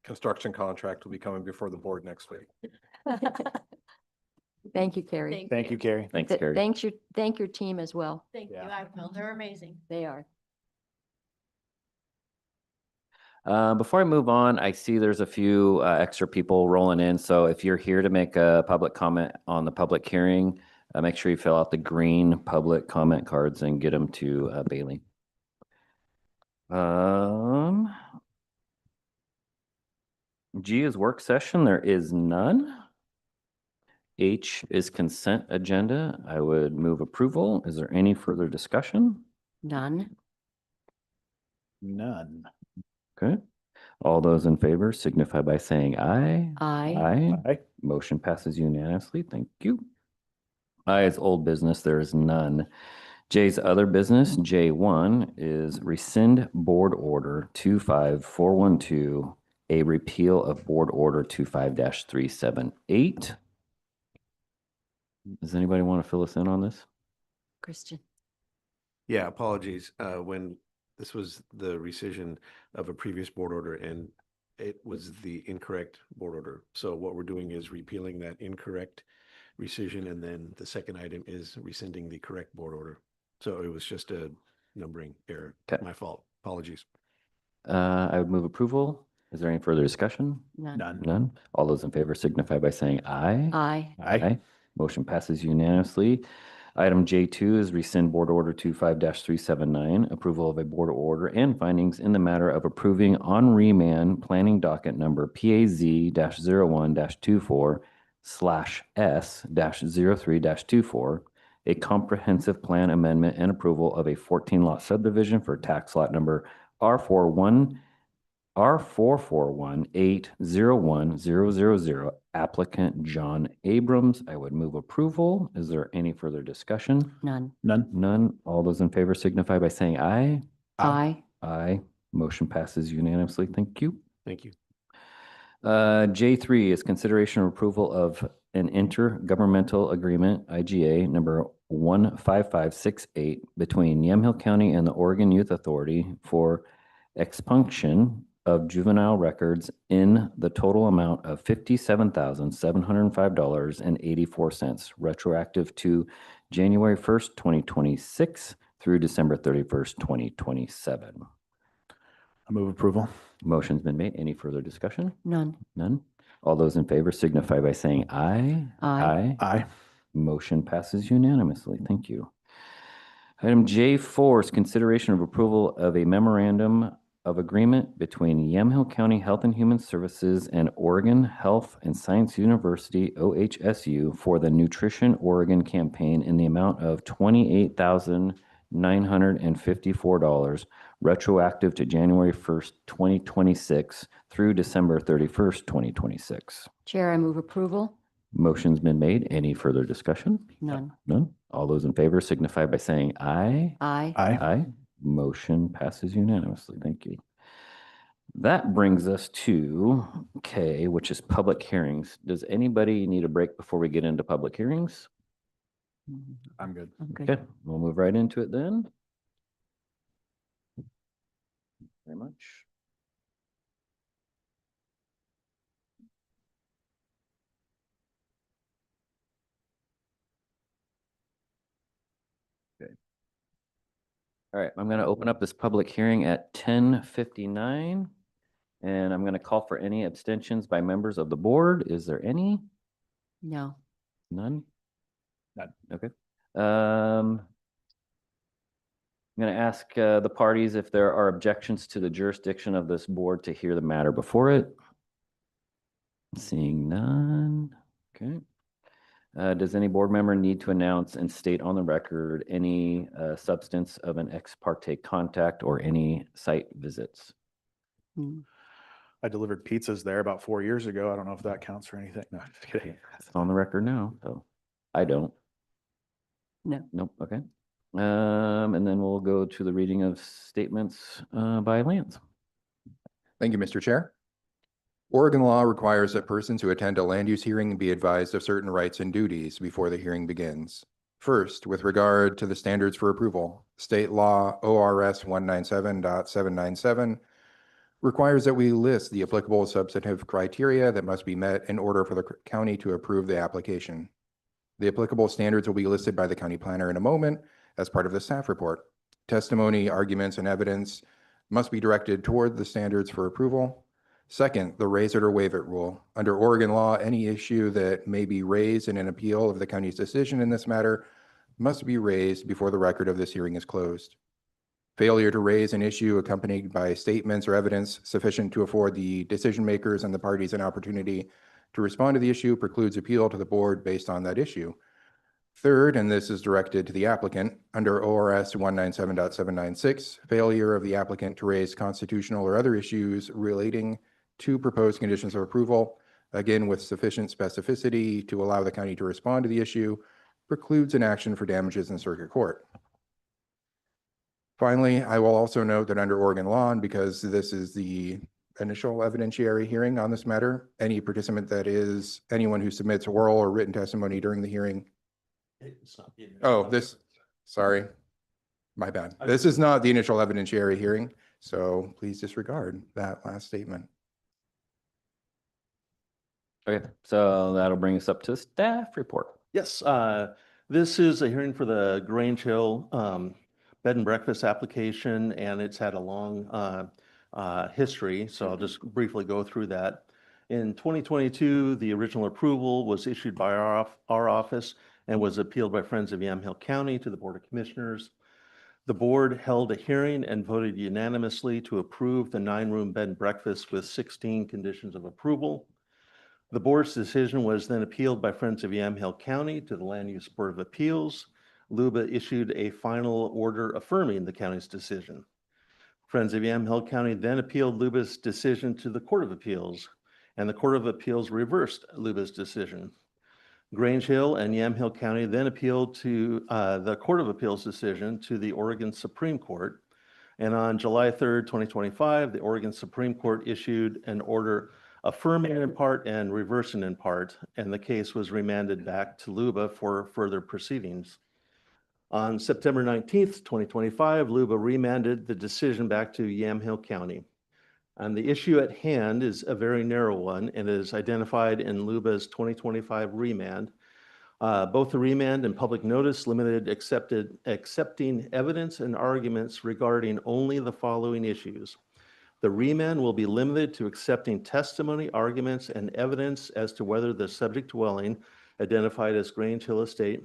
G: Construction contract will be coming before the board next week.
D: Thank you, Carrie.
C: Thank you, Carrie.
B: Thanks,
D: Th-
B: Gary.
D: Thank your team as well.
J: Thank you.
C: Yeah.
J: I will. They're amazing.
D: They are.
B: Before I move on, I see there's a few extra people rolling in. So if you're here to make a public comment on the public hearing, make sure you fill out the green public comment cards and get them to Bailey. G is work session. There is none. H is consent agenda. I would move approval. Is there any further discussion?
D: None.
C: None.
B: Okay. All those in favor signify by saying aye.
D: Aye.
B: Aye.
C: Aye.
B: Motion passes unanimously. Thank you. I is old business. There is none. J's other business. J1 is rescind board order 25412, a repeal of board order 25-378. Does anybody want to fill us in on this?
D: Christian.
K: Yeah, apologies. When this was the rescission of a previous board order and it was the incorrect board order. So what we're doing is repealing that incorrect rescission, and then the second item is rescinding the correct board order. So it was just a numbering error.
B: Okay.
K: My fault. Apologies.
B: I would move approval. Is there any further discussion?
D: None.
C: None.
B: None. All those in favor signify by saying aye.
D: Aye.
C: Aye.
B: Motion passes unanimously. Item J2 is rescind board order 25-379, approval of a board order and findings in the matter of approving on remand planning docket number PAZ-01-24/S-03-24, a comprehensive plan amendment and approval of a 14-lot subdivision for tax lot number R44180100, applicant John Abrams. I would move approval. Is there any further discussion?
D: None.
C: None.
B: None. All those in favor signify by saying aye.
D: Aye.
B: Aye. Motion passes unanimously. Thank you.
K: Thank you.
B: J3 is consideration of approval of an intergovernmental agreement, IGA, number 15568, between Yamhill County and the Oregon Youth Authority for expunction of juvenile records in the total amount of $57,705.84, retroactive to January 1st, 2026 through December 31st, 2027.
C: I move approval.
B: Motion's been made. Any further discussion?
D: None.
B: None. All those in favor signify by saying aye.
D: Aye.
C: Aye.
B: Motion passes unanimously. Thank you. Item J4 is consideration of approval of a memorandum of agreement between Yamhill County Health and Human Services and Oregon Health and Science University, OHSU, for the Nutrition Oregon campaign in the amount of $28,954, retroactive to January 1st, 2026 through December 31st, 2026.
D: Chair, I move approval.
B: Motion's been made. Any further discussion?
D: None.
B: None. All those in favor signify by saying aye.
D: Aye.
C: Aye.
B: Aye. Motion passes unanimously. Thank you. That brings us to K, which is public hearings. Does anybody need a break before we get into public hearings?
C: I'm good.
D: I'm good.
B: Okay, we'll move right into it then. Very much. Okay. All right, I'm going to open up this public hearing at 10:59. And I'm going to call for any abstentions by members of the board. Is there any?
D: No.
B: None?
C: None.
B: Okay. I'm going to ask the parties if there are objections to the jurisdiction of this board to hear the matter before it. Seeing none. Okay. Does any board member need to announce and state on the record any substance of an ex parte contact or any site visits?
D: Mm.
C: I delivered pizzas there about 4 years ago. I don't know if that counts for anything. No, just kidding.
B: It's on the record now, so I don't.
D: No.
B: Nope. Okay. And then we'll go to the reading of statements by Lance.
L: Thank you, Mr. Chair. Oregon law requires that persons who attend a land use hearing be advised of certain rights and duties before the hearing begins. First, with regard to the standards for approval, state law ORS 197.797 requires that we list the applicable substantive criteria that must be met in order for the county to approve the application. The applicable standards will be listed by the county planner in a moment as part of the staff report. Testimony, arguments, and evidence must be directed toward the standards for approval. Second, the raise it or waive it rule. Under Oregon law, any issue that may be raised in an appeal of the county's decision in this matter must be raised before the record of this hearing is closed. Failure to raise an issue accompanied by statements or evidence sufficient to afford the decision makers and the parties an opportunity to respond to the issue precludes appeal to the board based on that issue. Third, and this is directed to the applicant, under ORS 197.796, failure of the applicant to raise constitutional or other issues relating to proposed conditions of approval, again with sufficient specificity to allow the county to respond to the issue, precludes an action for damages in circuit court. Finally, I will also note that under Oregon law, and because this is the initial evidentiary hearing on this matter, any participant that is anyone who submits oral or written testimony during the hearing. Sorry, my bad. This is not the initial evidentiary hearing, so please disregard that last statement.
B: Okay, so that'll bring us up to staff report.
M: Yes, this is a hearing for the Grange Hill bed and breakfast application, and it's had a long history, so I'll just briefly go through that. In 2022, the original approval was issued by our office and was appealed by Friends of Yamhill County to the Board of Commissioners. The board held a hearing and voted unanimously to approve the 9-room bed and breakfast with 16 conditions of approval. The board's decision was then appealed by Friends of Yamhill County to the Land Use Board of Appeals. LUBA issued a final order affirming the county's decision. Friends of Yamhill County then appealed LUBA's decision to the Court of Appeals, and the Court of Appeals reversed LUBA's decision. Grange Hill and Yamhill County then appealed to the Court of Appeals decision to the Oregon Supreme Court. And on July 3rd, 2025, the Oregon Supreme Court issued an order affirming in part and reversing in part, and the case was remanded back to LUBA for further proceedings. On September 19th, 2025, LUBA remanded the decision back to Yamhill County. And the issue at hand is a very narrow one and is identified in LUBA's 2025 remand. Both the remand and public notice limited accepting evidence and arguments regarding only the following issues. The remand will be limited to accepting testimony, arguments, and evidence as to whether the subject dwelling, identified as Grange Hill Estate,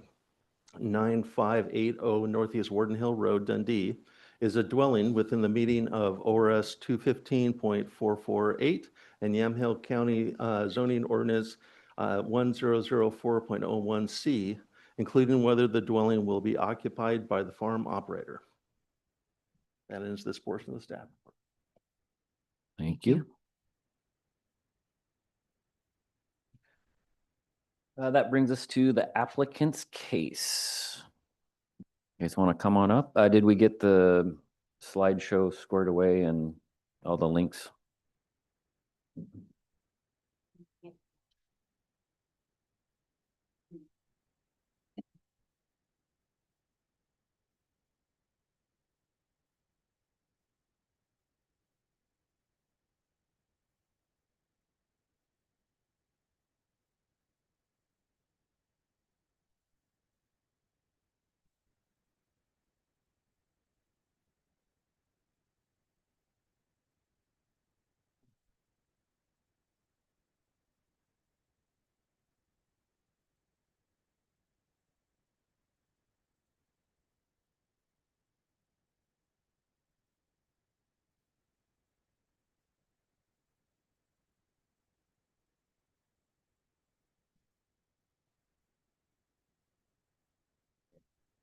M: 9580 Northeast Warden Hill Road, Dundee, is a dwelling within the meaning of ORS 215.448 and Yamhill County Zoning Ordinance 1004.01C, including whether the dwelling will be occupied by the farm operator. That ends this portion of the staff report.
B: Thank you. That brings us to the applicant's case. You guys want to come on up? Did we get the slideshow squared away and all the links?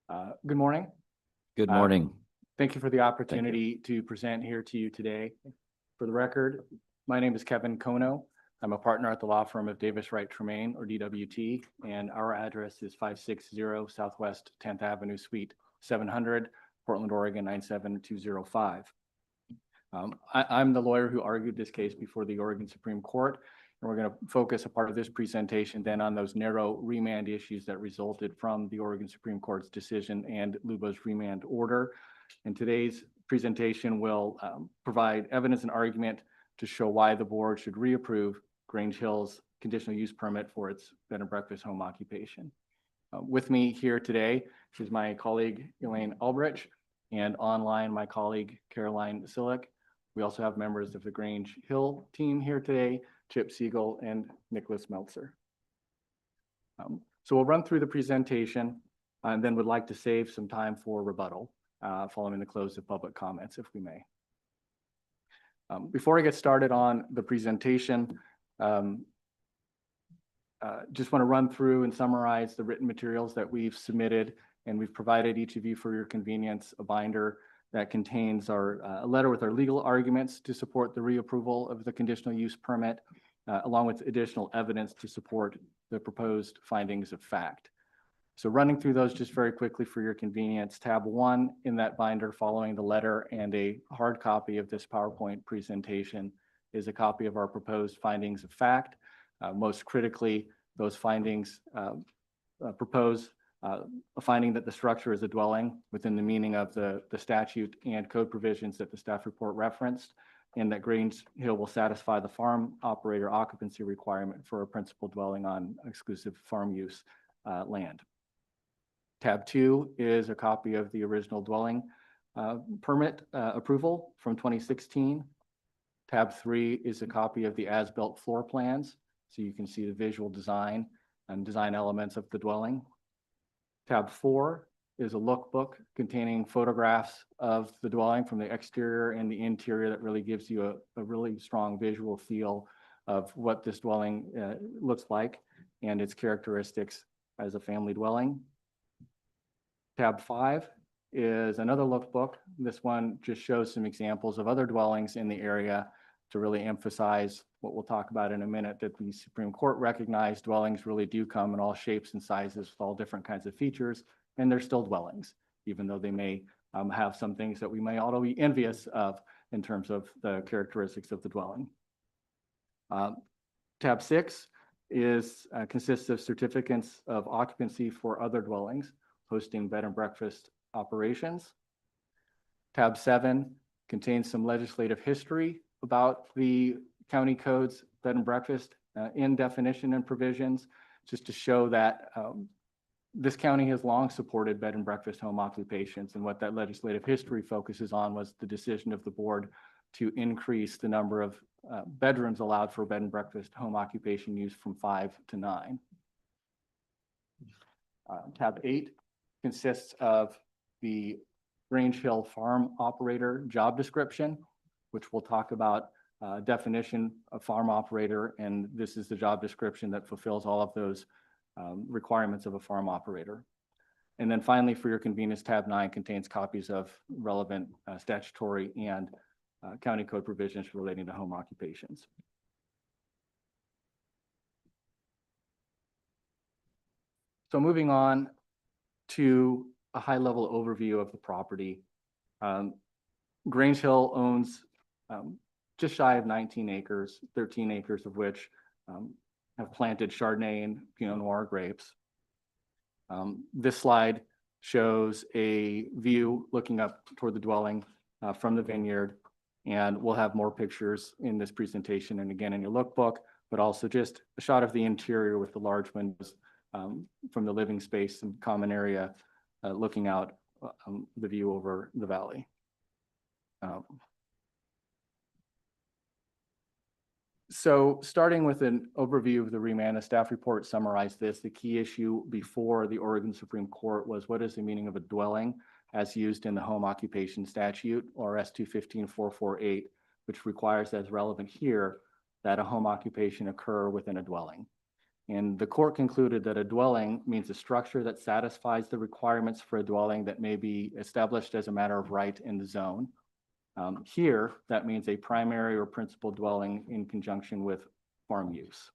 N: Good morning.
B: Good
N: Uh,
B: morning.
N: Thank you for the opportunity to present here to you today. For the record, my name is Kevin Kono. I'm a partner at the law firm of Davis Wright Tremaine, or DWT, and our address is 560 Southwest 10th Avenue Suite 700, Portland, Oregon 97205. I'm the lawyer who argued this case before the Oregon Supreme Court, and we're going to focus a part of this presentation then on those narrow remand issues that resulted from the Oregon Supreme Court's decision and LUBO's remand order. And today's presentation will provide evidence and argument to show why the board should reapprove Grange Hill's conditional use permit for its bed and breakfast home occupation. With me here today is my colleague Elaine Albrecht, and online my colleague Caroline Silic. We also have members of the Grange Hill team here today, Chip Siegel and Nicholas Meltzer. So we'll run through the presentation and then would like to save some time for rebuttal following the close of public comments, if we may. Before I get started on the presentation, just want to run through and summarize the written materials that we've submitted, and we've provided each of you for your convenience a binder that contains a letter with our legal arguments to support the reapproval of the conditional use permit, along with additional evidence to support the proposed findings of fact. So running through those just very quickly for your convenience, tab 1 in that binder following the letter and a hard copy of this PowerPoint presentation is a copy of our proposed findings of fact. Most critically, those findings propose a finding that the structure is a dwelling within the meaning of the statute and code provisions that the staff report referenced, and that Grange Hill will satisfy the farm operator occupancy requirement for a principal dwelling on exclusive farm use land. Tab 2 is a copy of the original dwelling permit approval from 2016. Tab 3 is a copy of the as-built floor plans, so you can see the visual design and design elements of the dwelling. Tab 4 is a lookbook containing photographs of the dwelling from the exterior and the interior that really gives you a really strong visual feel of what this dwelling looks like and its characteristics as a family dwelling. Tab 5 is another lookbook. This one just shows some examples of other dwellings in the area to really emphasize what we'll talk about in a minute, that the Supreme Court recognized dwellings really do come in all shapes and sizes with all different kinds of features, and they're still dwellings, even though they may have some things that we may all be envious of in terms of the characteristics of the dwelling. Tab 6 consists of certificates of occupancy for other dwellings hosting bed and breakfast operations. Tab 7 contains some legislative history about the county code's bed and breakfast in definition and provisions, just to show that this county has long supported bed and breakfast home occupations, and what that legislative history focuses on was the decision of the board to increase the number of bedrooms allowed for bed and breakfast home occupation use from 5 to 9. Tab 8 consists of the Grange Hill farm operator job description, which we'll talk about definition of farm operator, and this is the job description that fulfills all of those requirements of a farm operator. And then finally, for your convenience, tab 9 contains copies of relevant statutory and county code provisions relating to home occupations. So moving on to a high-level overview of the property. Grange Hill owns just shy of 19 acres, 13 acres of which have planted Chardonnay and Pinot Noir grapes. This slide shows a view looking up toward the dwelling from the vineyard, and we'll have more pictures in this presentation and again in your lookbook, but also just a shot of the interior with the large windows from the living space and common area looking out the view over the valley. So starting with an overview of the remand, the staff report summarized this. The key issue before the Oregon Supreme Court was, what is the meaning of a dwelling as used in the home occupation statute, or S-215-448, which requires, as relevant here, that a home occupation occur within a dwelling. And the court concluded that a dwelling means a structure that satisfies the requirements for a dwelling that may be established as a matter of right in the zone. Here, that means a primary or principal dwelling in conjunction with farm use.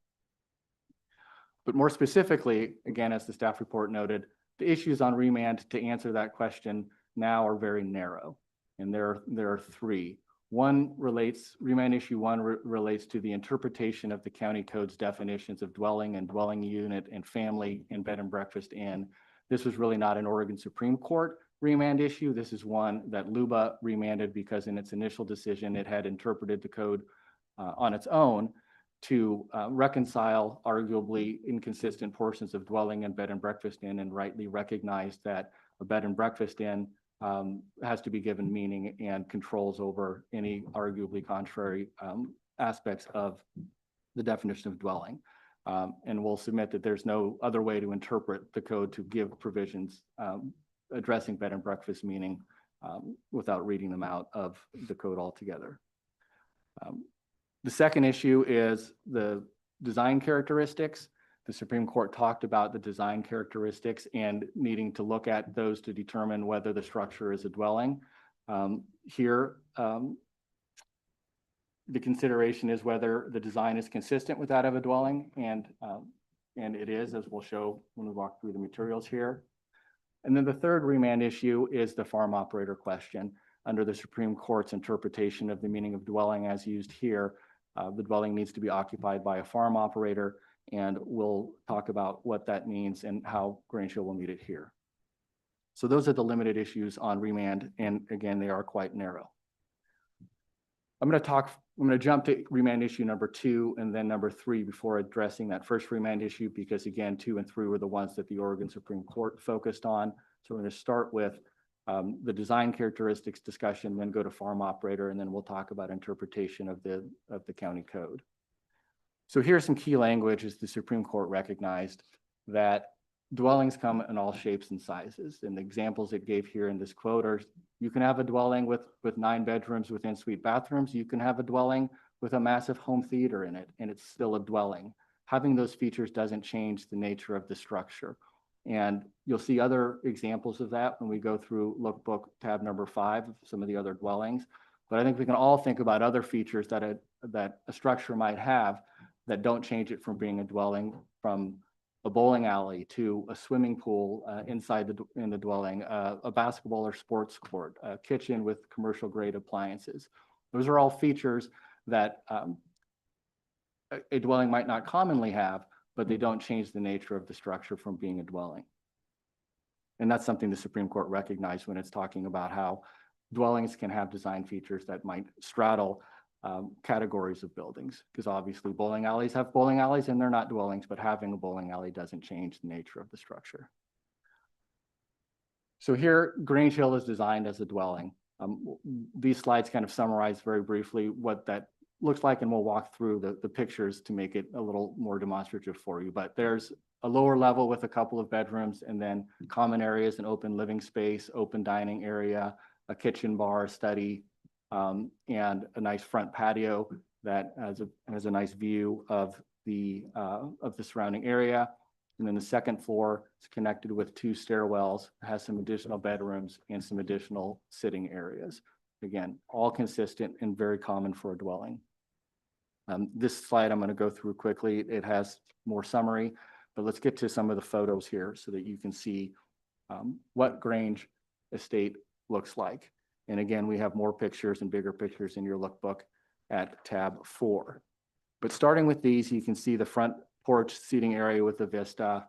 N: But more specifically, again, as the staff report noted, the issues on remand to answer that question now are very narrow. And there are three. Remand issue one relates to the interpretation of the county code's definitions of dwelling and dwelling unit and family and bed and breakfast inn. This was really not an Oregon Supreme Court remand issue. This is one that LUBA remanded because in its initial decision, it had interpreted the code on its own to reconcile arguably inconsistent portions of dwelling and bed and breakfast inn, and rightly recognized that a bed and breakfast inn has to be given meaning and controls over any arguably contrary aspects of the definition of dwelling. And we'll submit that there's no other way to interpret the code to give provisions addressing bed and breakfast meaning without reading them out of the code altogether. The second issue is the design characteristics. The Supreme Court talked about the design characteristics and needing to look at those to determine whether the structure is a dwelling. Here, the consideration is whether the design is consistent with that of a dwelling, and it is, as we'll show when we walk through the materials here. And then the third remand issue is the farm operator question. Under the Supreme Court's interpretation of the meaning of dwelling as used here, the dwelling needs to be occupied by a farm operator, and we'll talk about what that means and how Grange Hill will meet it here. So those are the limited issues on remand, and again, they are quite narrow. I'm going to jump to remand issue number 2 and then number 3 before addressing that first remand issue, because again, 2 and 3 were the ones that the Oregon Supreme Court focused on. So we're going to start with the design characteristics discussion, then go to farm operator, and then we'll talk about interpretation of the county code. So here's some key language as the Supreme Court recognized that dwellings come in all shapes and sizes. And the examples it gave here in this quote are, you can have a dwelling with 9 bedrooms with en-suite bathrooms. You can have a dwelling with a massive home theater in it, and it's still a dwelling. Having those features doesn't change the nature of the structure. And you'll see other examples of that when we go through lookbook tab number 5 of some of the other dwellings. But I think we can all think about other features that a structure might have that don't change it from being a dwelling, from a bowling alley to a swimming pool in the dwelling, a basketball or sports court, a kitchen with commercial grade appliances. Those are all features that a dwelling might not commonly have, but they don't change the nature of the structure from being a dwelling. And that's something the Supreme Court recognized when it's talking about how dwellings can have design features that might straddle categories of buildings, because obviously bowling alleys have bowling alleys and they're not dwellings, but having a bowling alley doesn't change the nature of the structure. So here, Grange Hill is designed as a dwelling. These slides kind of summarize very briefly what that looks like, and we'll walk through the pictures to make it a little more demonstrative for you. But there's a lower level with a couple of bedrooms, and then common areas, an open living space, open dining area, a kitchen, bar, study, and a nice front patio that has a nice view of the surrounding area. And then the second floor is connected with 2 stairwells, has some additional bedrooms and some additional sitting areas. Again, all consistent and very common for a dwelling. This slide I'm going to go through quickly. It has more summary, but let's get to some of the photos here so that you can see what Grange Estate looks like. And again, we have more pictures and bigger pictures in your lookbook at tab 4. But starting with these, you can see the front porch seating area with the vista,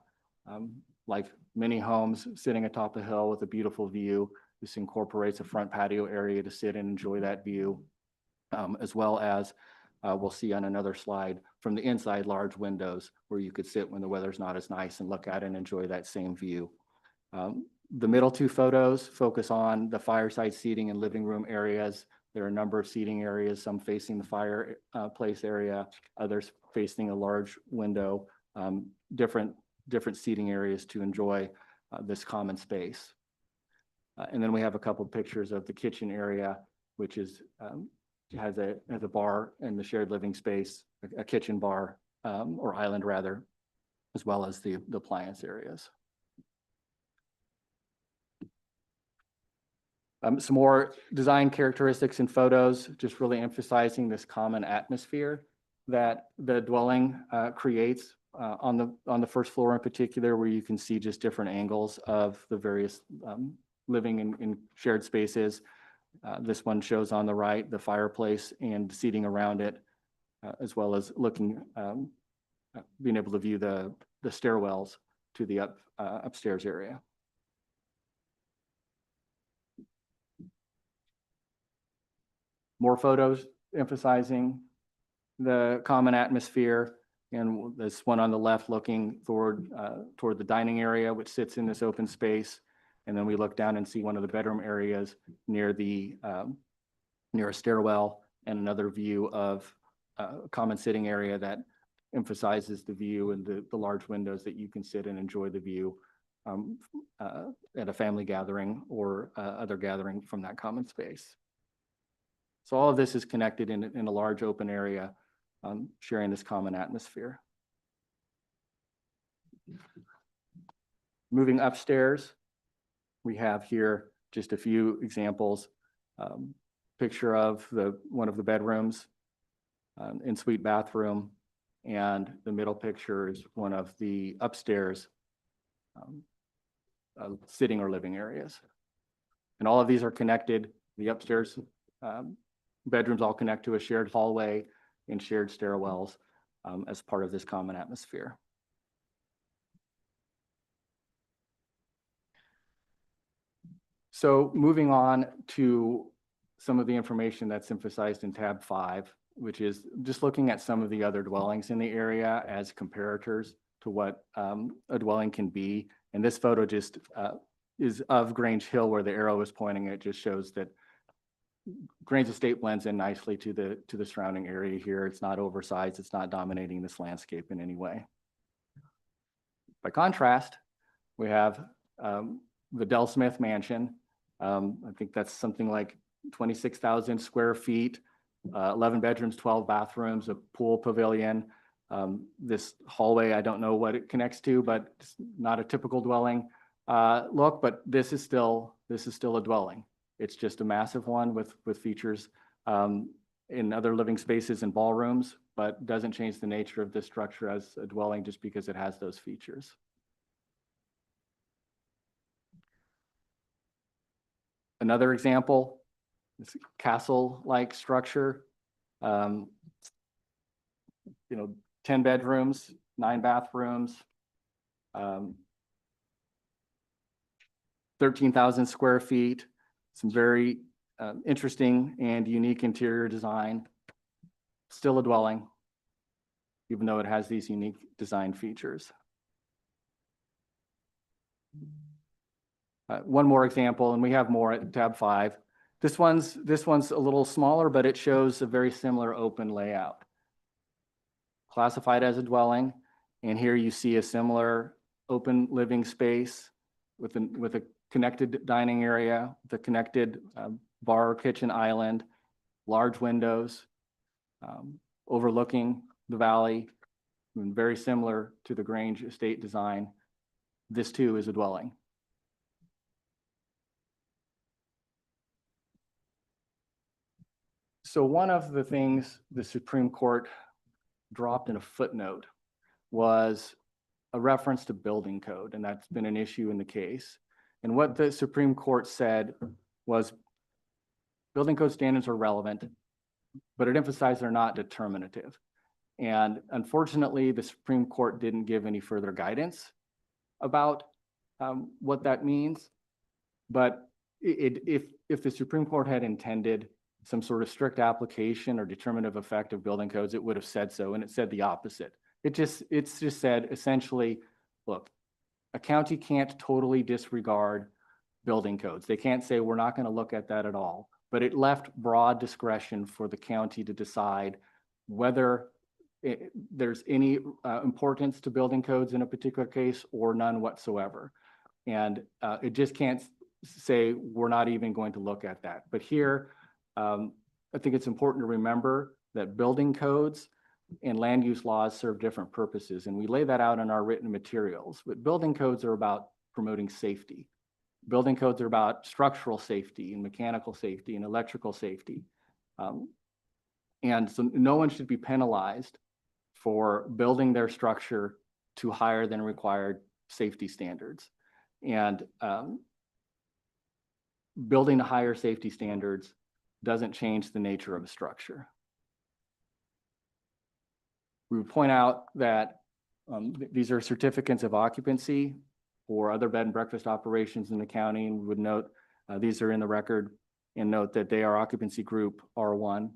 N: like many homes sitting atop the hill with a beautiful view. This incorporates a front patio area to sit and enjoy that view, as well as we'll see on another slide from the inside, large windows where you could sit when the weather's not as nice and look at and enjoy that same view. The middle 2 photos focus on the fireside seating and living room areas. There are a number of seating areas, some facing the fireplace area, others facing a large window, different seating areas to enjoy this common space. And then we have a couple of pictures of the kitchen area, which is has a bar in the shared living space, a kitchen bar or island rather, as well as the appliance areas. Some more design characteristics and photos, just really emphasizing this common atmosphere that the dwelling creates on the first floor in particular, where you can see just different angles of the various living in shared spaces. This one shows on the right the fireplace and seating around it, as well as looking, being able to view the stairwells to the upstairs area. More photos emphasizing the common atmosphere, and this one on the left looking toward the dining area, which sits in this open space. And then we look down and see one of the bedroom areas near a stairwell, and another view of a common sitting area that emphasizes the view and the large windows that you can sit and enjoy the view at a family gathering or other gathering from that common space. So all of this is connected in a large open area, sharing this common atmosphere. Moving upstairs, we have here just a few examples. Picture of one of the bedrooms, en-suite bathroom, and the middle picture is one of the upstairs sitting or living areas. And all of these are connected. The upstairs bedrooms all connect to a shared hallway and shared stairwells as part of this common atmosphere. So moving on to some of the information that's emphasized in tab 5, which is just looking at some of the other dwellings in the area as comparators to what a dwelling can be. And this photo just is of Grange Hill, where the arrow is pointing. It just shows that Grange Estate blends in nicely to the surrounding area here. It's not oversized. It's not dominating this landscape in any way. By contrast, we have the Del Smith Mansion. I think that's something like 26,000 square feet, 11 bedrooms, 12 bathrooms, a pool pavilion. This hallway, I don't know what it connects to, but it's not a typical dwelling look, but this is still a dwelling. It's just a massive one with features in other living spaces and ballrooms, but doesn't change the nature of this structure as a dwelling just because it has those features. Another example, this castle-like structure, 10 bedrooms, 9 bathrooms, 13,000 square feet, some very interesting and unique interior design. Still a dwelling, even though it has these unique design features. One more example, and we have more at tab 5. This one's a little smaller, but it shows a very similar open layout. Classified as a dwelling, and here you see a similar open living space with a connected dining area, the connected bar or kitchen island, large windows, overlooking the valley, and very similar to the Grange Estate design. This too is a dwelling. So one of the things the Supreme Court dropped in a footnote was a reference to building code, and that's been an issue in the case. And what the Supreme Court said was building code standards are relevant, but it emphasized they're not determinative. And unfortunately, the Supreme Court didn't give any further guidance about what that means. But if the Supreme Court had intended some sort of strict application or determinative effect of building codes, it would have said so, and it said the opposite. It's just said essentially, look, a county can't totally disregard building codes. They can't say we're not going to look at that at all, but it left broad discretion for the county to decide whether there's any importance to building codes in a particular case or none whatsoever. And it just can't say we're not even going to look at that. But here, I think it's important to remember that building codes and land use laws serve different purposes, and we lay that out in our written materials. But building codes are about promoting safety. Building codes are about structural safety and mechanical safety and electrical safety. And so no one should be penalized for building their structure to higher than required safety standards. And building to higher safety standards doesn't change the nature of a structure. We would point out that these are certificates of occupancy for other bed and breakfast operations in the county, and we would note these are in the record, and note that they are occupancy group R1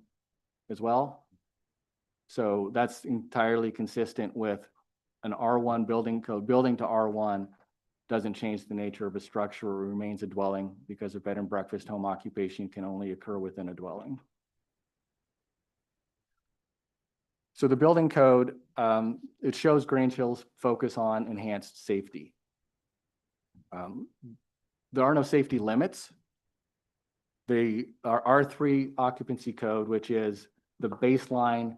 N: as well. So that's entirely consistent with an R1 building code. Building to R1 doesn't change the nature of a structure or remains a dwelling, because a bed and breakfast home occupation can only occur within a dwelling. So the building code, it shows Grange Hill's focus on enhanced safety. There are no safety limits. Our R3 occupancy code, which is the baseline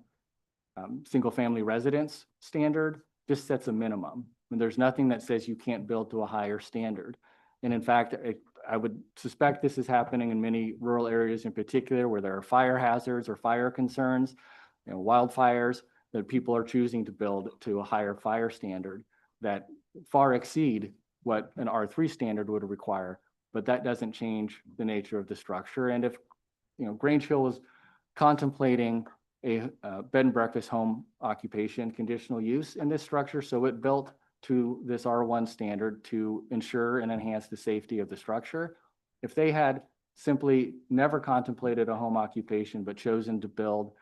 N: single-family residence standard, just sets a minimum. And there's nothing that says you can't build to a higher standard. And in fact, I would suspect this is happening in many rural areas in particular, where there are fire hazards or fire concerns, wildfires, that people are choosing to build to a higher fire standard that far exceed what an R3 standard would require, but that doesn't change the nature of the structure. And if Grange Hill was contemplating a bed and breakfast home occupation conditional use in this structure, so it built to this R1 standard to ensure and enhance the safety of the structure. If they had simply never contemplated a home occupation, but chosen to build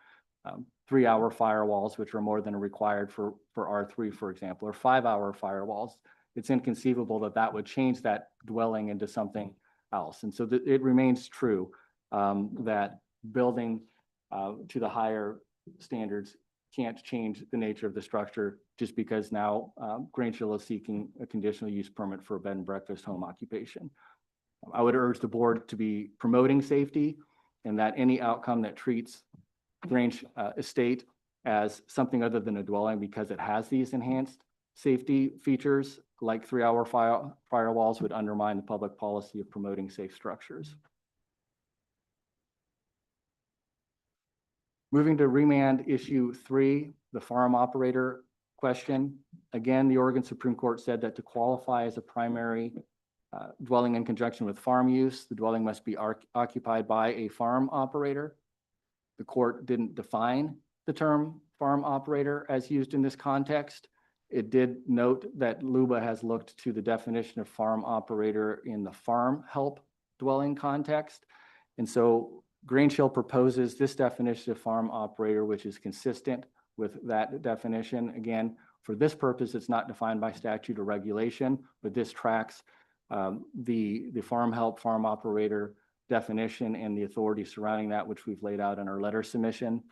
N: 3-hour firewalls, which are more than required for R3, for example, or 5-hour firewalls, it's inconceivable that that would change that dwelling into something else. And so it remains true that building to the higher standards can't change the nature of the structure just because now Grange Hill is seeking a conditional use permit for a bed and breakfast home occupation. I would urge the board to be promoting safety, and that any outcome that treats Grange Estate as something other than a dwelling because it has these enhanced safety features like 3-hour firewalls would undermine the public policy of promoting safe structures. Moving to remand issue 3, the farm operator question. Again, the Oregon Supreme Court said that to qualify as a primary dwelling in conjunction with farm use, the dwelling must be occupied by a farm operator. The court didn't define the term farm operator as used in this context. It did note that LUBA has looked to the definition of farm operator in the farm help dwelling context. And so Grange Hill proposes this definition of farm operator, which is consistent with that definition. Again, for this purpose, it's not defined by statute or regulation, but this tracks the farm help, farm operator definition and the authority surrounding that, which we've laid out in our letter submission.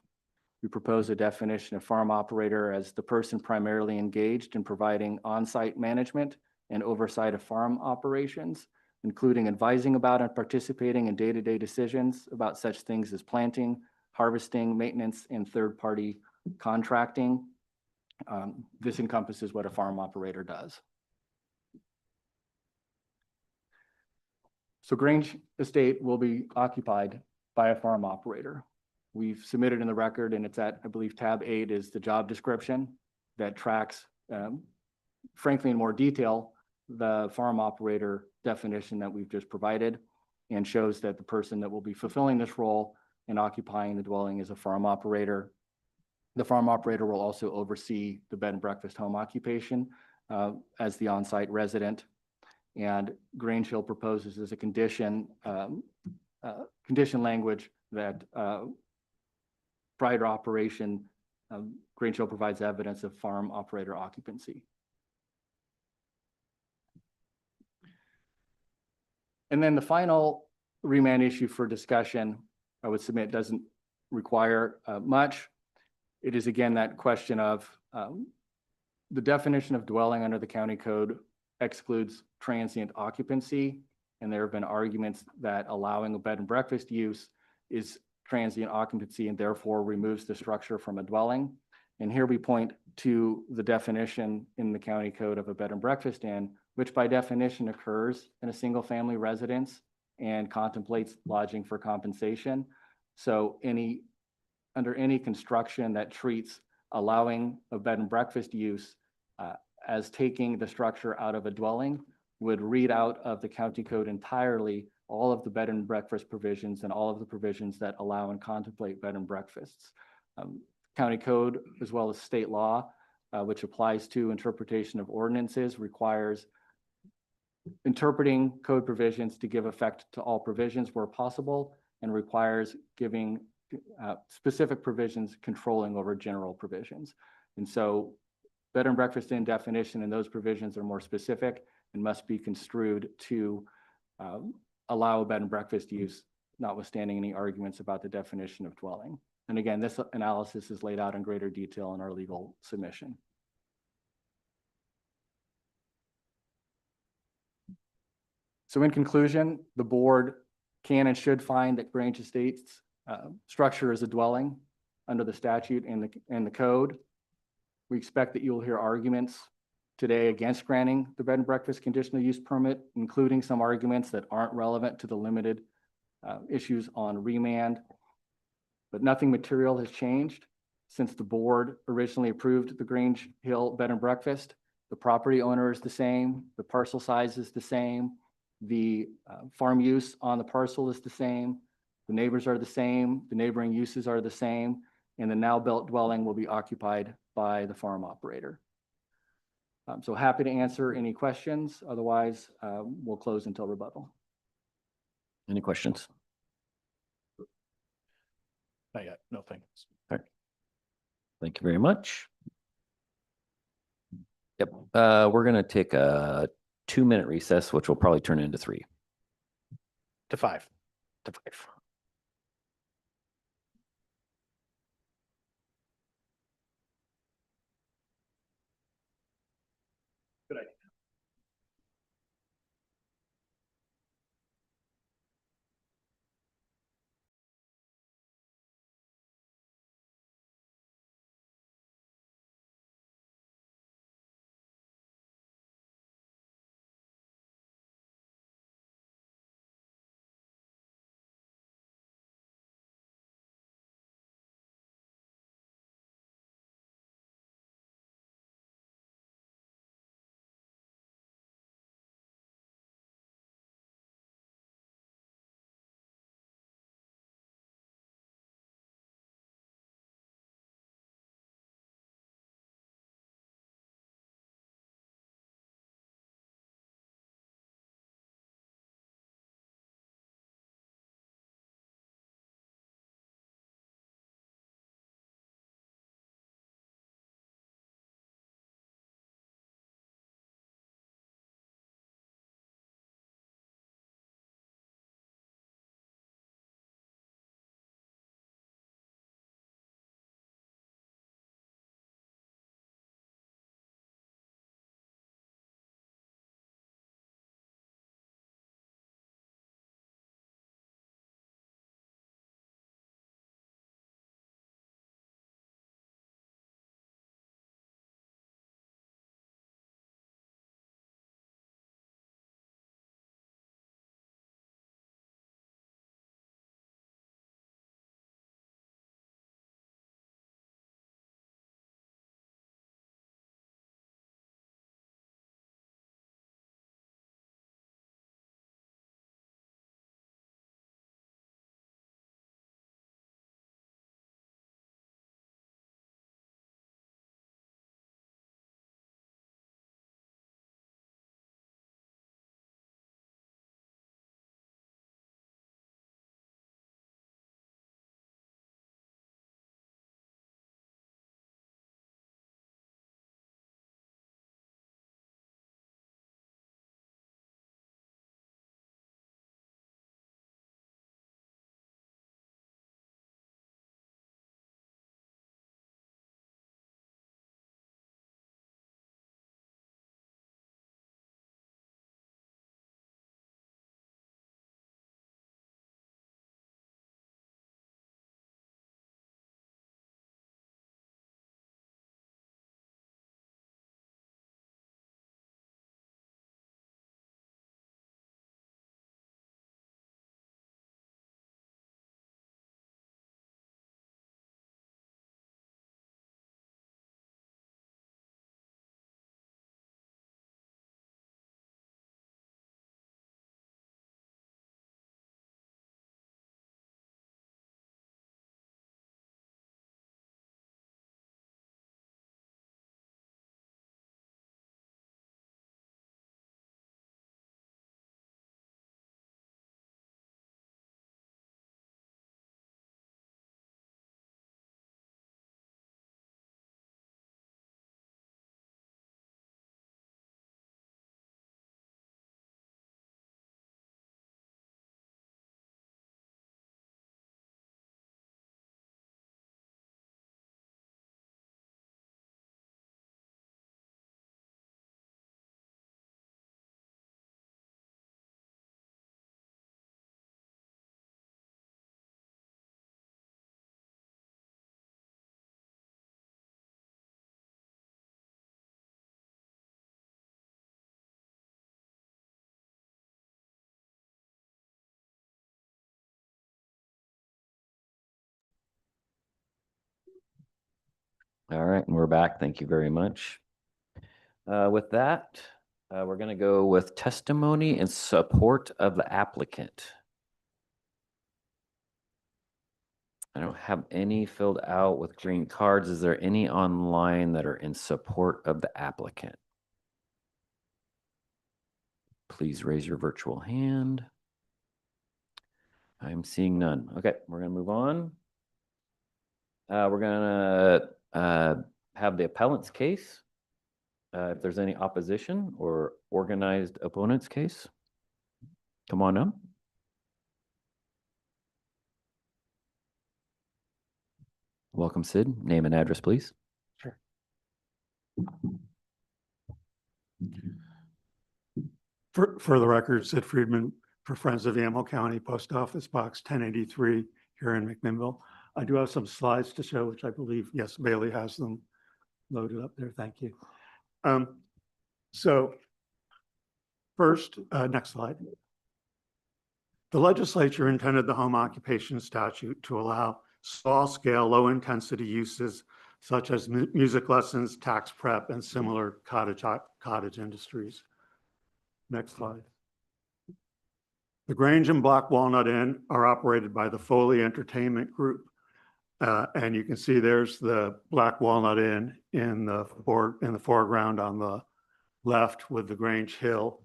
N: We propose a definition of farm operator as the person primarily engaged in providing on-site management and oversight of farm operations, including advising about and participating in day-to-day decisions about such things as planting, harvesting, maintenance, and third-party contracting. This encompasses what a farm operator does. So Grange Estate will be occupied by a farm operator. We've submitted in the record, and it's at, I believe, tab 8 is the job description that tracks, frankly, in more detail, the farm operator definition that we've just provided, and shows that the person that will be fulfilling this role and occupying the dwelling is a farm operator. The farm operator will also oversee the bed and breakfast home occupation as the on-site resident. And Grange Hill proposes as a condition language that prior to operation, Grange Hill provides evidence of farm operator occupancy. And then the final remand issue for discussion, I would submit, doesn't require much. It is, again, that question of the definition of dwelling under the county code excludes transient occupancy, and there have been arguments that allowing a bed and breakfast use is transient occupancy and therefore removes the structure from a dwelling. And here we point to the definition in the county code of a bed and breakfast inn, which by definition occurs in a single family residence and contemplates lodging for compensation. So under any construction that treats allowing a bed and breakfast use as taking the structure out of a dwelling would read out of the county code entirely all of the bed and breakfast provisions and all of the provisions that allow and contemplate bed and breakfasts. County code, as well as state law, which applies to interpretation of ordinances, requires interpreting code provisions to give effect to all provisions where possible, and requires giving specific provisions controlling over general provisions. And so bed and breakfast inn definition and those provisions are more specific and must be construed to allow bed and breakfast use, notwithstanding any arguments about the definition of dwelling. And again, this analysis is laid out in greater detail in our legal submission. So in conclusion, the board can and should find that Grange Estates structure is a dwelling under the statute and the code. We expect that you will hear arguments today against granting the bed and breakfast conditional use permit, including some arguments that aren't relevant to the limited issues on remand. But nothing material has changed since the board originally approved the Grange Hill Bed and Breakfast. The property owner is the same, the parcel size is the same, the farm use on the parcel is the same, the neighbors are the same, the neighboring uses are the same, and the now built dwelling will be occupied by the farm operator. So happy to answer any questions. Otherwise, we'll close until rebuttal.
B: Any questions?
C: Not yet. No, thanks.
B: All right. Thank you very much. Yep. We're going to take a 2-minute recess, which will probably turn into 3.
C: To 5.
B: To 5.
C: Good idea.
B: All right, and we're back. Thank you very much. With that, we're going to go with testimony in support of the applicant. I don't have any filled out with green cards. Is there any online that are in support of the applicant? Please raise your virtual hand. I'm seeing none. Okay, we're going to move on. We're going to have the appellant's case. If there's any opposition or organized opponent's case, come on up. Welcome, Sid. Name and address, please.
O: Sure. For the record, Sid Friedman for Friends of Yamhill County, Post Office Box 1083 here in McMinnville. I do have some slides to show, which I believe, yes, Bailey has them loaded up there. Thank you. So first, next slide. The legislature intended the home occupation statute to allow small-scale, low-intensity uses such as music lessons, tax prep, and similar cottage industries. Next slide. The Grange and Black Walnut Inn are operated by the Foley Entertainment Group. And you can see there's the Black Walnut Inn in the foreground on the left with the Grange Hill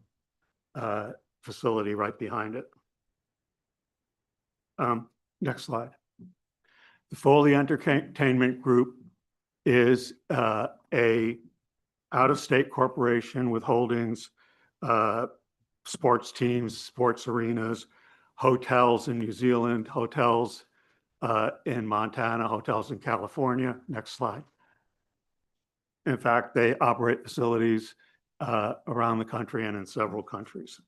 O: facility right behind it. Next slide. The Foley Entertainment Group is a out-of-state corporation with holdings, sports teams, sports arenas, hotels in New Zealand, hotels in Montana, hotels in California. Next slide. In fact, they operate facilities around the country and in several countries.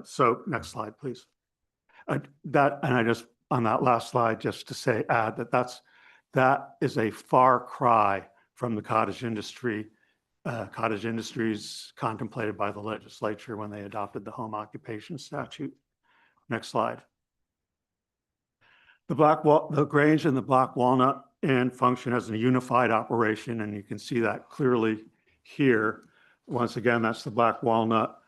O: So next slide, please. On that last slide, just to add that is a far cry from the cottage industries contemplated by the legislature when they adopted the home occupation statute. Next slide. The Grange and the Black Walnut Inn function as a unified operation, and you can see that clearly here. Once again, that's the Black Walnut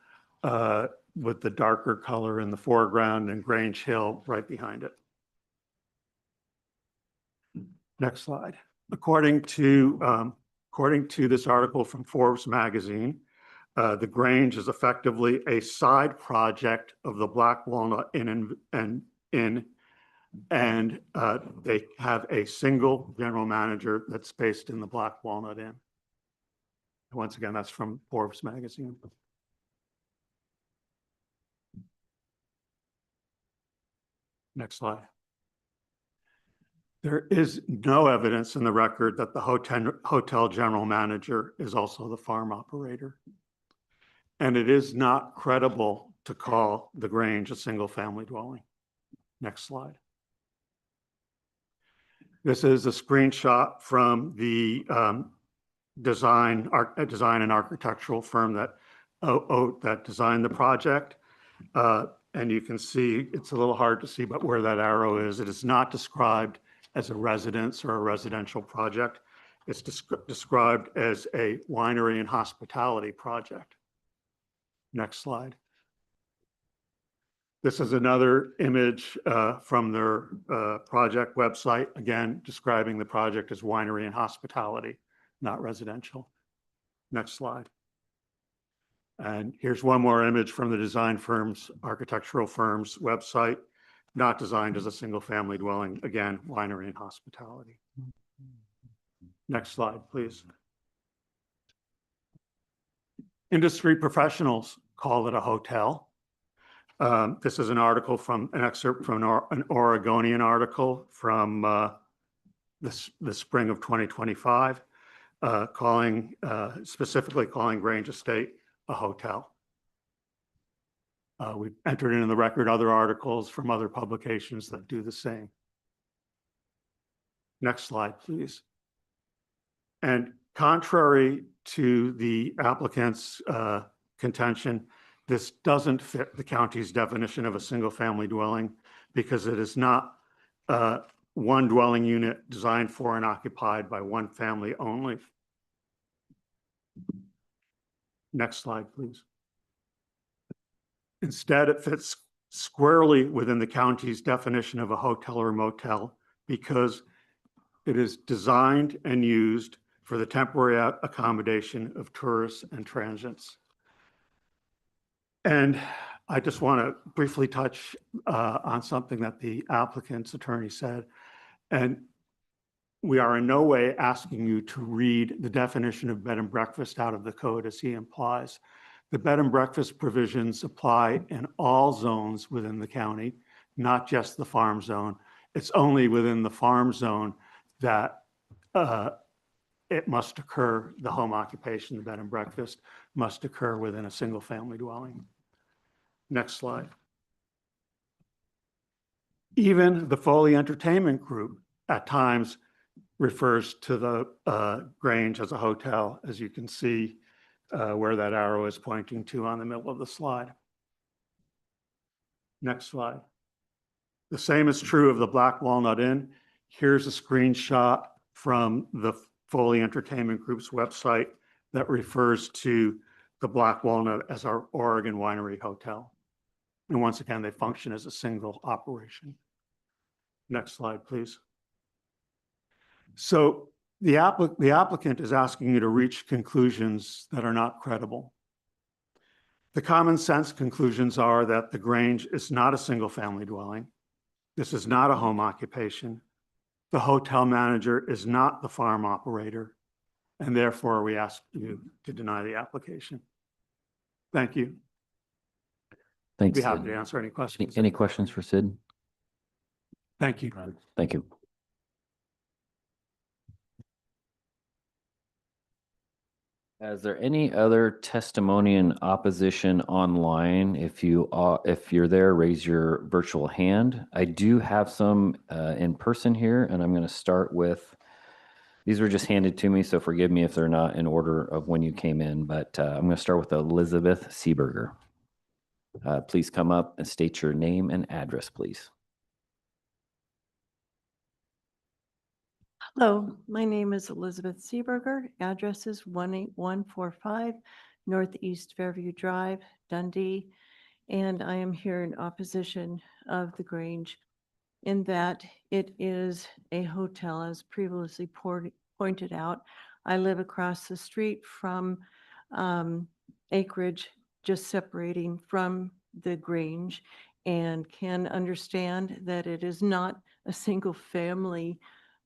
O: with the darker color in the foreground and Grange Hill right behind it. Next slide. According to this article from Forbes magazine, the Grange is effectively a side project of the Black Walnut Inn and they have a single general manager that's based in the Black Walnut Inn. Once again, that's from Forbes magazine. Next slide. There is no evidence in the record that the hotel general manager is also the farm operator. And it is not credible to call the Grange a single family dwelling. Next slide. This is a screenshot from the design and architectural firm that designed the project. And you can see, it's a little hard to see, but where that arrow is, it is not described as a residence or a residential project. It's described as a winery and hospitality project. Next slide. This is another image from their project website, again, describing the project as winery and hospitality, not residential. Next slide. And here's one more image from the design firm's, architectural firm's website, not designed as a single family dwelling, again, winery and hospitality. Next slide, please. Industry professionals call it a hotel. This is an article from an excerpt from an Oregonian article from the spring of 2025, specifically calling Grange Estate a hotel. We've entered in the record other articles from other publications that do the same. Next slide, please. And contrary to the applicant's contention, this doesn't fit the county's definition of a single family dwelling because it is not one dwelling unit designed for and occupied by one family only. Next slide, please. Instead, it fits squarely within the county's definition of a hotel or motel because it is designed and used for the temporary accommodation of tourists and transients. And I just want to briefly touch on something that the applicant's attorney said. And we are in no way asking you to read the definition of bed and breakfast out of the code as he implies. The bed and breakfast provisions apply in all zones within the county, not just the farm zone. It's only within the farm zone that it must occur, the home occupation, the bed and breakfast must occur within a single family dwelling. Next slide. Even the Foley Entertainment Group at times refers to the Grange as a hotel, as you can see where that arrow is pointing to on the middle of the slide. Next slide. The same is true of the Black Walnut Inn. Here's a screenshot from the Foley Entertainment Group's website that refers to the Black Walnut as our Oregon Winery Hotel. And once again, they function as a single operation. Next slide, please. So the applicant is asking you to reach conclusions that are not credible. The common sense conclusions are that the Grange is not a single family dwelling. This is not a home occupation. The hotel manager is not the farm operator, and therefore we ask you to deny the application. Thank you.
B: Thanks.
O: Be happy
B: Sid.
O: to answer any questions.
B: Any questions for Sid?
O: Thank you.
B: Thank you. Is there any other testimony in opposition online? If you're there, raise your virtual hand. I do have some in person here, and I'm going to start with, these were just handed to me, so forgive me if they're not in order of when you came in, but I'm going to start with Elizabeth Seeberger. Please come up and state your name and address, please.
P: Hello, my name is Elizabeth Seeberger. Address is 18145 Northeast Fairview Drive, Dundee. And I am here in opposition of the Grange in that it is a hotel, as previously pointed out. I live across the street from acreage just separating from the Grange and can understand that it is not a single family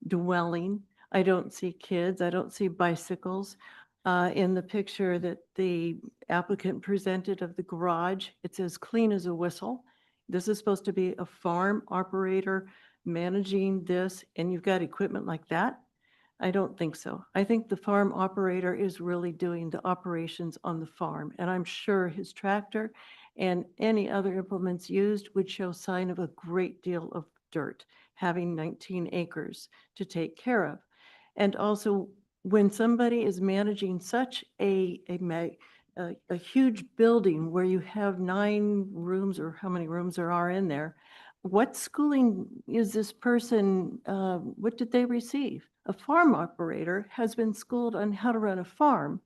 P: dwelling. I don't see kids. I don't see bicycles. In the picture that the applicant presented of the garage, it's as clean as a whistle. This is supposed to be a farm operator managing this, and you've got equipment like that? I don't think so. I think the farm operator is really doing the operations on the farm, and I'm sure his tractor and any other implements used would show sign of a great deal of dirt, having 19 acres to take care of. And also, when somebody is managing such a huge building where you have 9 rooms, or how many rooms there are in there, what schooling is this person, what did they receive? A farm operator has been schooled on how to run a farm.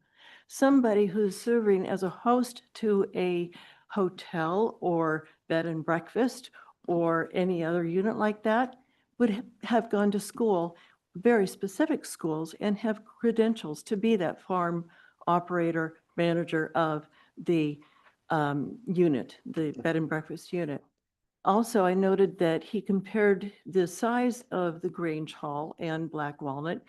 P: Somebody who's serving as a host to a hotel or bed and breakfast or any other unit like that would have gone to school, very specific schools, and have credentials to be that farm operator, manager of the unit, the bed and breakfast unit. Also, I noted that he compared the size of the Grange Hall and Black Walnut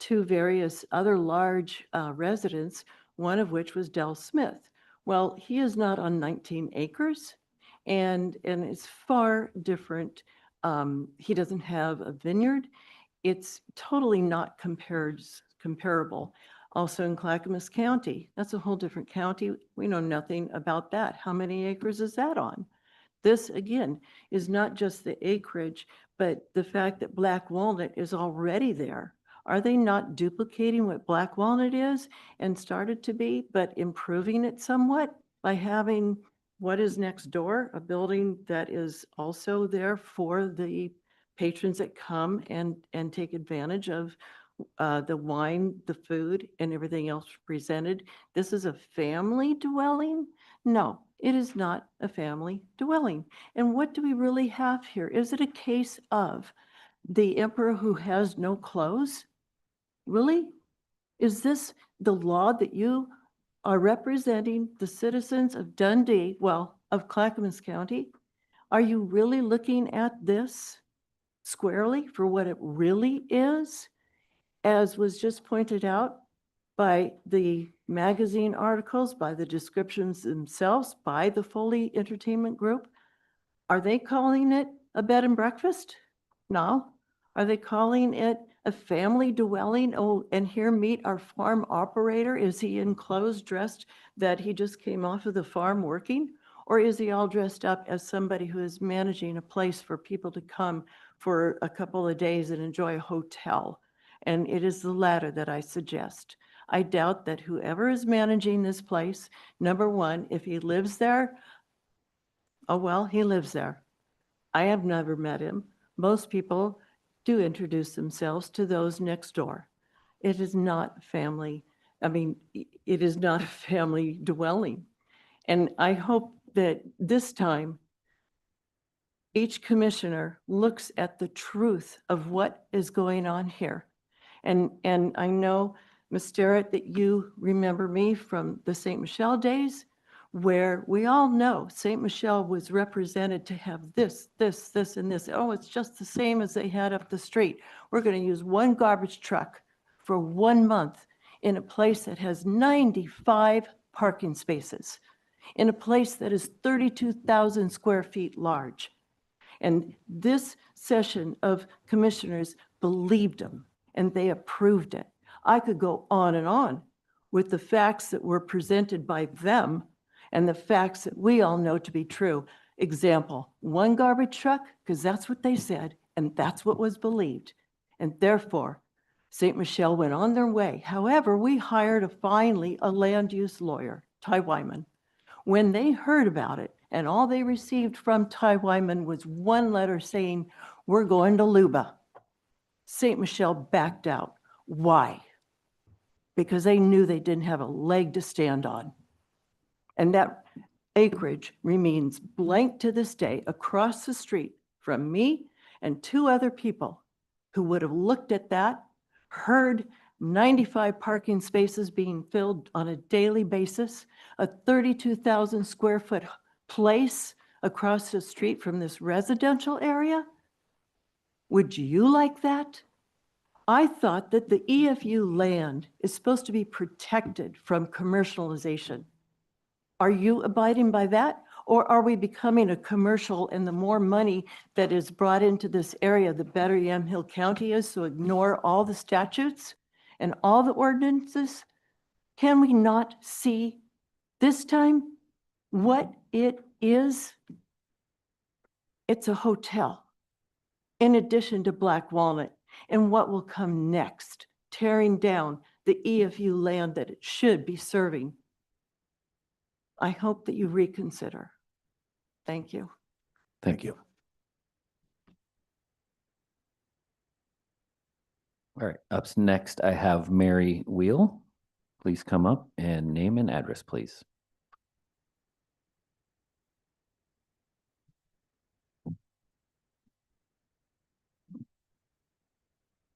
P: to various other large residents, one of which was Del Smith. Well, he is not on 19 acres, and it's far different. He doesn't have a vineyard. It's totally not comparable. Also in Clackamas County, that's a whole different county. We know nothing about that. How many acres is that on? This, again, is not just the acreage, but the fact that Black Walnut is already there. Are they not duplicating what Black Walnut is and started to be, but improving it somewhat by having what is next door, a building that is also there for the patrons that come and take advantage of the wine, the food, and everything else presented. This is a family dwelling? No, it is not a family dwelling. And what do we really have here? Is it a case of the emperor who has no clothes? Really? Is this the law that you are representing the citizens of Dundee, well, of Clackamas County? Are you really looking at this squarely for what it really is? As was just pointed out by the magazine articles, by the descriptions themselves, by the Foley Entertainment Group, are they calling it a bed and breakfast? No. Are they calling it a family dwelling? Oh, and here meet our farm operator. Is he in clothes dressed that he just came off of the farm working? Or is he all dressed up as somebody who is managing a place for people to come for a couple of days and enjoy a hotel? And it is the latter that I suggest. I doubt that whoever is managing this place, number one, if he lives there, oh, well, he lives there. I have never met him. Most people do introduce themselves to those next door. It is not family. I mean, it is not a family dwelling. And I hope that this time, each commissioner looks at the truth of what is going on here. And I know, Ms. Starrett, that you remember me from the St. Michel days, where we all know St. Michel was represented to have this, and this. Oh, it's just the same as they had up the street. We're going to use one garbage truck for 1 month in a place that has 95 parking spaces, in a place that is 32,000 square feet large. And this session of commissioners believed them, and they approved it. I could go on and on with the facts that were presented by them and the facts that we all know to be true. Example, one garbage truck, because that's what they said, and that's what was believed. And therefore, St. Michel went on their way. However, we hired finally a land use lawyer, Ty Wyman. When they heard about it, and all they received from Ty Wyman was one letter saying, we're going to Luba, St. Michel backed out. Why? Because they knew they didn't have a leg to stand on. And that acreage remains blank to this day across the street from me and 2 other people who would have looked at that, heard 95 parking spaces being filled on a daily basis, a 32,000 square foot place across the street from this residential area. Would you like that? I thought that the EFU land is supposed to be protected from commercialization. Are you abiding by that? Or are we becoming a commercial, and the more money that is brought into this area, the better Yamhill County is, so ignore all the statutes and all the ordinances? Can we not see this time what it is? It's a hotel in addition to Black Walnut. And what will come next, tearing down the EFU land that it should be serving. I hope that you reconsider. Thank you.
B: Thank you. All right, up next, I have Mary Wheel. Please come up and name and address, please.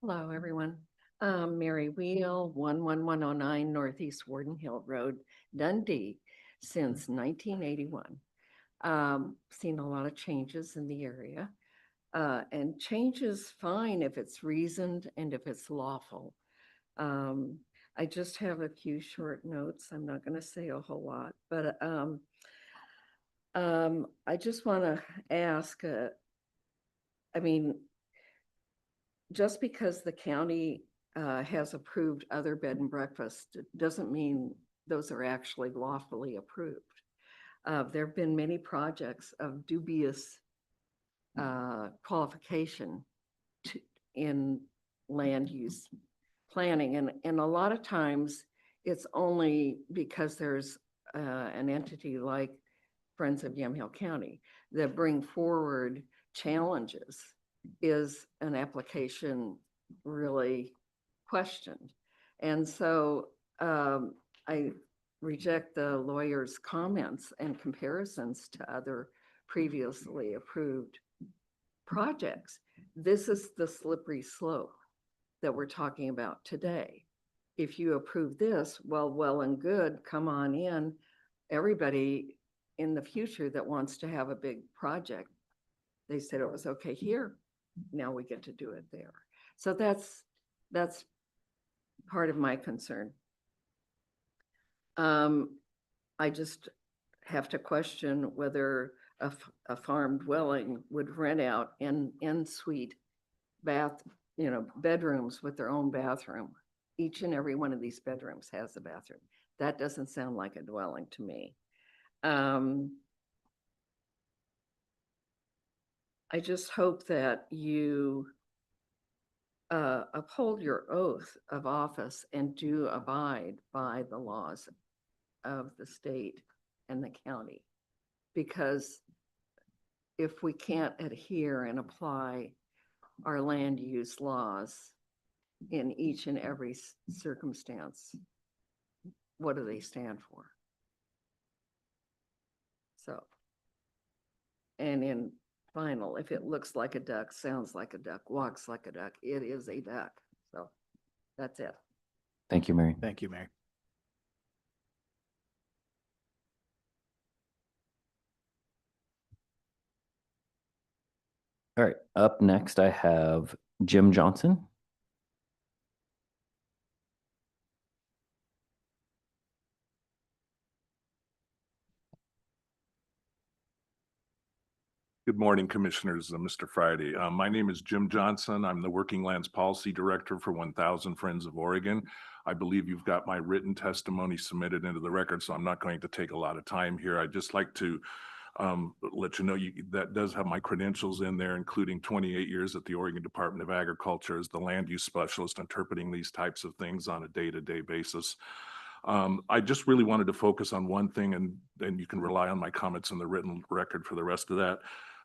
Q: Hello, everyone. Mary Wheel, 11109 Northeast Warden Hill Road, Dundee, since 1981. Seen a lot of changes in the area, and change is fine if it's reasoned and if it's lawful. I just have a few short notes. I'm not going to say a whole lot, but I just want to ask, I mean, just because the county has approved other bed and breakfasts doesn't mean those are actually lawfully approved. There have been many projects of dubious qualification in land use planning. And a lot of times it's only because there's an entity like Friends of Yamhill County that bring forward challenges is an application really questioned? And so I reject the lawyer's comments and comparisons to other previously approved projects. This is the slippery slope that we're talking about today. If you approve this, well and good, come on in. Everybody in the future that wants to have a big project, they said it was okay here. Now we get to do it there. So that's part of my concern. I just have to question whether a farm dwelling would rent out en suite bedrooms with their own bathroom. Each and every one of these bedrooms has a bathroom. That doesn't sound like a dwelling to me. I just hope that you uphold your oath of office and do abide by the laws of the state and the county. Because if we can't adhere and apply our land use laws in each and every circumstance, what do they stand for? So, and in final, if it looks like a duck, sounds like a duck, walks like a duck, it is a duck. So that's it.
B: Thank you, Mary.
C: Thank you, Mary.
B: All right, up next, I have Jim Johnson.
R: Good morning, Commissioners, Mr. Friday. My name is Jim Johnson. I'm the Working Lands Policy Director for 1000 Friends of Oregon. I believe you've got my written testimony submitted into the record, so I'm not going to take a lot of time here. I'd just like to let you know that does have my credentials in there, including 28 years at the Oregon Department of Agriculture as the land use specialist, interpreting these types of things on a day-to-day basis. I just really wanted to focus on one thing, and then you can rely on my comments in the written record for the rest of that.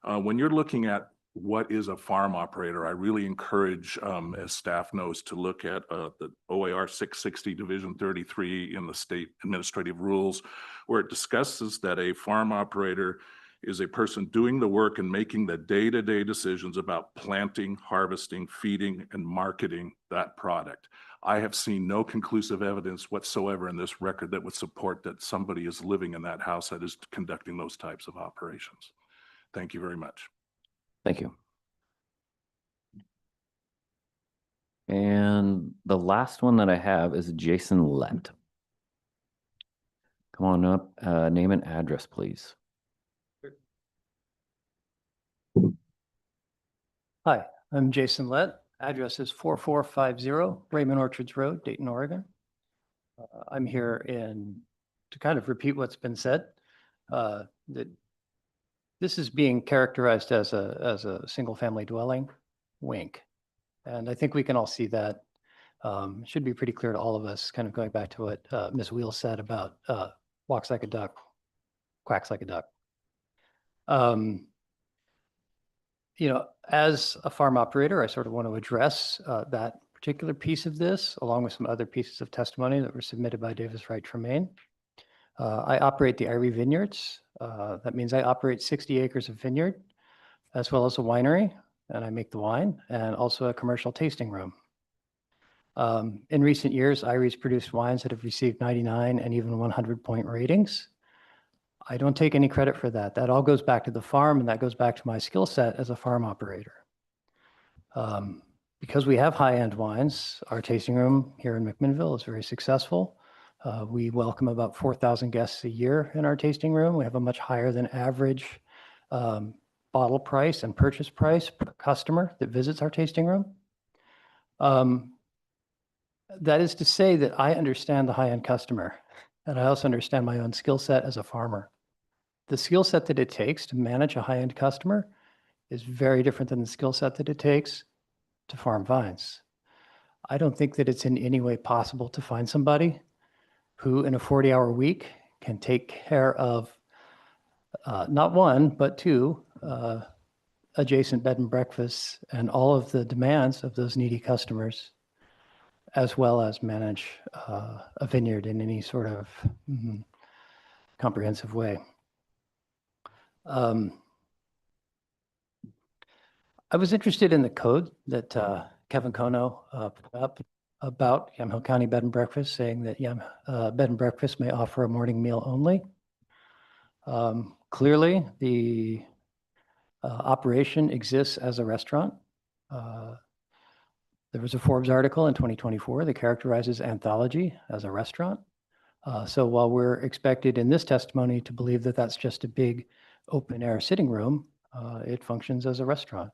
R: When you're looking at what is a farm operator, I really encourage, as staff knows, to look at the OAR 660 Division 33 in the state administrative rules, where it discusses that a farm operator is a person doing the work and making the day-to-day decisions about planting, harvesting, feeding, and marketing that product. I have seen no conclusive evidence whatsoever in this record that would support that somebody is living in that house that is conducting those types of operations. Thank you very much.
B: Thank you. And the last one that I have is Jason Lett. Come on up, name and address, please.
S: Hi, I'm Jason Lett. Address is 4450 Raymond Orchards Road, Dayton, Oregon. I'm here to kind of repeat what's been said, that this is being characterized as a single family dwelling, wink. And I think we can all see that. Should be pretty clear to all of us, kind of going back to what Ms. Wheel said about walks like a duck, quacks like a duck. As a farm operator, I sort of want to address that particular piece of this, along with some other pieces of testimony that were submitted by Davis Wright Tremaine. I operate the Irie Vineyards. That means I operate 60 acres of vineyard, as well as a winery, and I make the wine, and also a commercial tasting room. In recent years, Irie's produced wines that have received 99 and even 100-point ratings. I don't take any credit for that. That all goes back to the farm, and that goes back to my skill set as a farm operator. Because we have high-end wines, our tasting room here in McMinnville is very successful. We welcome about 4,000 guests a year in our tasting room. We have a much higher than average bottle price and purchase price per customer that visits our tasting room. That is to say that I understand the high-end customer, and I also understand my own skill set as a farmer. The skill set that it takes to manage a high-end customer is very different than the skill set that it takes to farm vines. I don't think that it's in any way possible to find somebody who in a 40-hour week can take care of not one, but two adjacent bed and breakfasts and all of the demands of those needy customers, as well as manage a vineyard in any sort of comprehensive way. I was interested in the code that Kevin Kono put up about Yamhill County Bed and Breakfast, saying that bed and breakfast may offer a morning meal only. Clearly, the operation exists as a restaurant. There was a Forbes article in 2024 that characterizes Anthology as a restaurant. So while we're expected in this testimony to believe that that's just a big open air sitting room, it functions as a restaurant.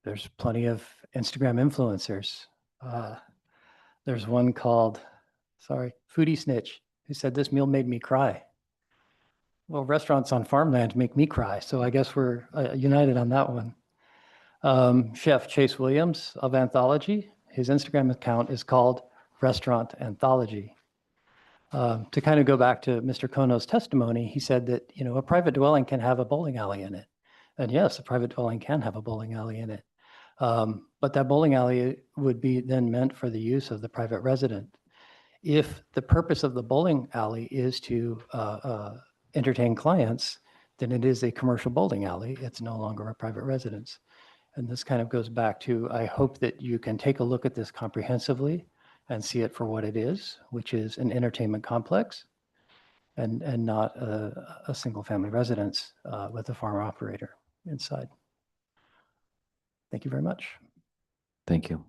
S: There's plenty of Instagram influencers. There's one called, Foodie Snitch, who said this meal made me cry. Well, restaurants on farmland make me cry, so I guess we're united on that one. Chef Chase Williams of Anthology, his Instagram account is called Restaurant Anthology. To kind of go back to Mr. Kono's testimony, he said that, a private dwelling can have a bowling alley in it. And yes, a private dwelling can have a bowling alley in it. But that bowling alley would be then meant for the use of the private resident. If the purpose of the bowling alley is to entertain clients, then it is a commercial bowling alley. It's no longer a private residence. And this kind of goes back to, I hope that you can take a look at this comprehensively and see it for what it is, which is an entertainment complex and not a single family residence with a farm operator inside. Thank you very much.
B: Thank you.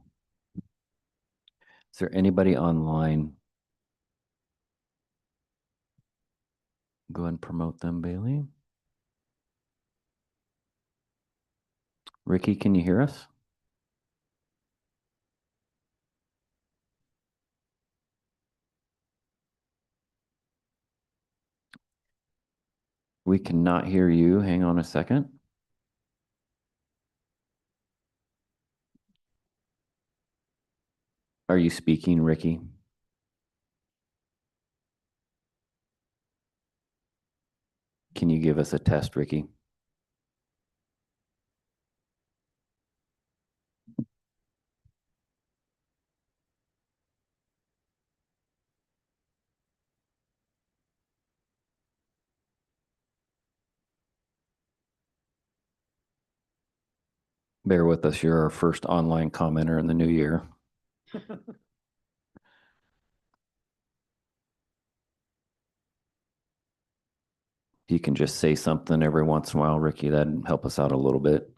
B: Is there anybody online? Go ahead and promote them, Bailey. Ricky, can you hear us? We cannot hear you. Hang on a second. Are you speaking, Ricky? Can you give us a test, Ricky? Bear with us. You're our first online commenter in the new year. You can just say something every once in a while, Ricky. That'd help us out a little bit.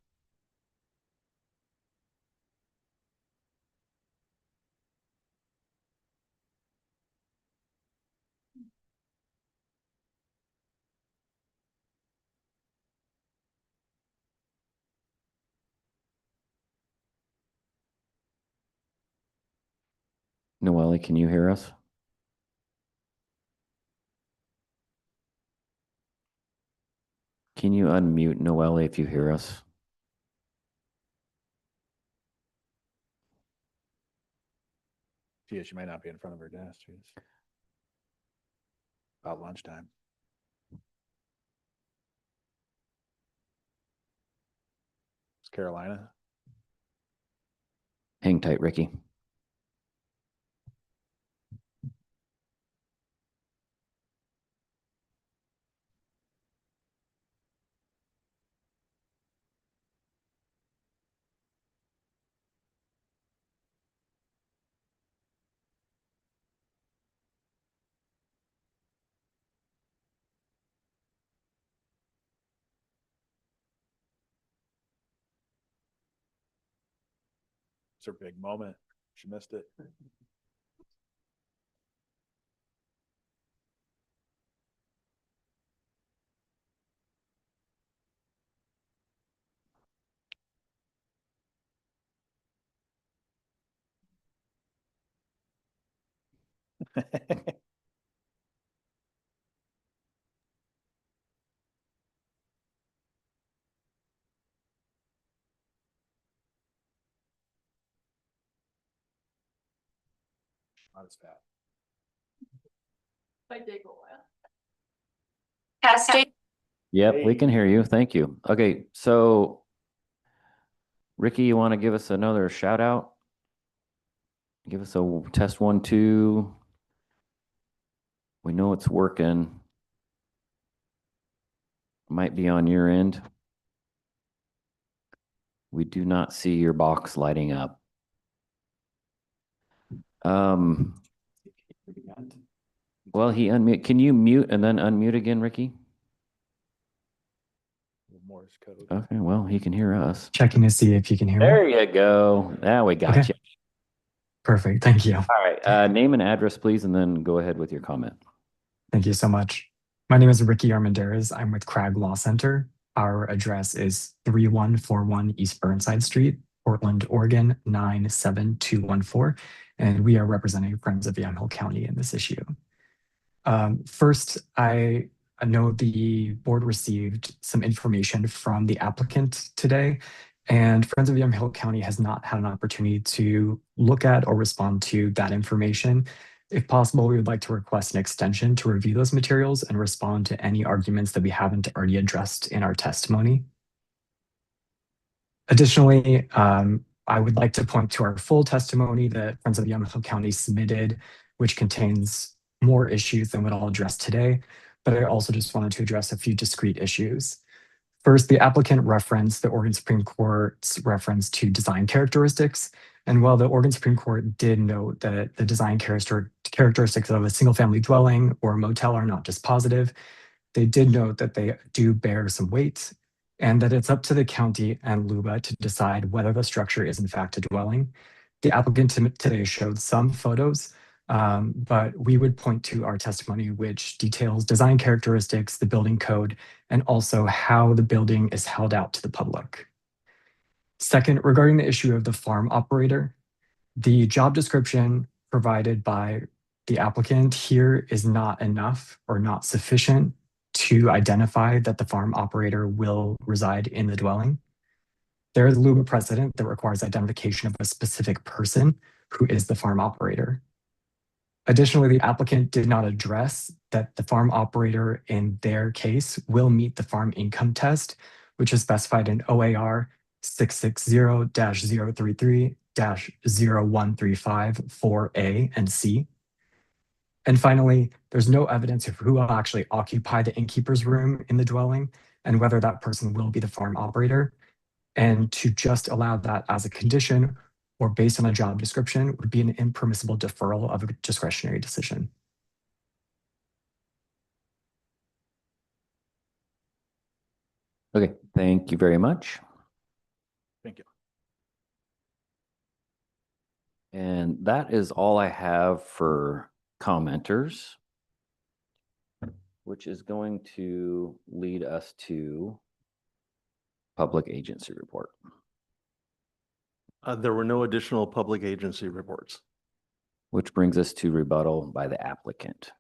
B: Noelle, can you hear us? Can you unmute Noelle if you hear us?
C: She might not be in front of her desk. She's about lunchtime. It's Carolina.
B: Hang tight, Ricky.
C: It's her big moment. She missed it. Not as fat.
E: Might take a while.
A: Testing.
B: Yep, we can hear you. Thank you. Okay, so Ricky, you want to give us another shout out? Give us a test 1, 2. We know it's working. Might be on your end. We do not see your box lighting up. Well, he unmute. Can you mute and then unmute again, Ricky?
C: Morse code.
B: Okay, well, he can hear us.
T: Checking to see if you can hear me.
B: There you go. Now we got
T: Okay.
B: you.
T: Perfect. Thank you.
B: All right. Name and address, please, and then go ahead with your comment.
T: Thank you so much. My name is Ricky Armendariz. I'm with Cragg Law Center. Our address is 3141 East Burnside Street, Portland, Oregon, 97214. And we are representing Friends of Yamhill County in this issue. First, I know the board received some information from the applicant today, and Friends of Yamhill County has not had an opportunity to look at or respond to that information. If possible, we would like to request an extension to review those materials and respond to any arguments that we haven't already addressed in our testimony. Additionally, I would like to point to our full testimony that Friends of Yamhill County submitted, which contains more issues than what I'll address today, but I also just wanted to address a few discrete issues. First, the applicant referenced the Oregon Supreme Court's reference to design characteristics. And while the Oregon Supreme Court did note that the design characteristics of a single-family dwelling or a motel are not just positive, they did note that they do bear some weight and that it's up to the county and LUBA to decide whether the structure is in fact a dwelling. The applicant today showed some photos, but we would point to our testimony, which details design characteristics, the building code, and also how the building is held out to the public. Second, regarding the issue of the farm operator, the job description provided by the applicant here is not enough or not sufficient to identify that the farm operator will reside in the dwelling. There is a LUBA precedent that requires identification of a specific person who is the farm operator. Additionally, the applicant did not address that the farm operator in their case will meet the farm income test, which is specified in OAR 660-033-0135 4A and C. And finally, there's no evidence of who will actually occupy the innkeeper's room in the dwelling and whether that person will be the farm operator. And to just allow that as a condition or based on a job description would be an impermissible deferral of a discretionary decision.
B: Okay, thank you very much.
C: Thank you.
B: And that is all I have for commenters, which is going to lead us to public agency report.
M: There were no additional public agency reports.
B: Which brings us to rebuttal by the applicant.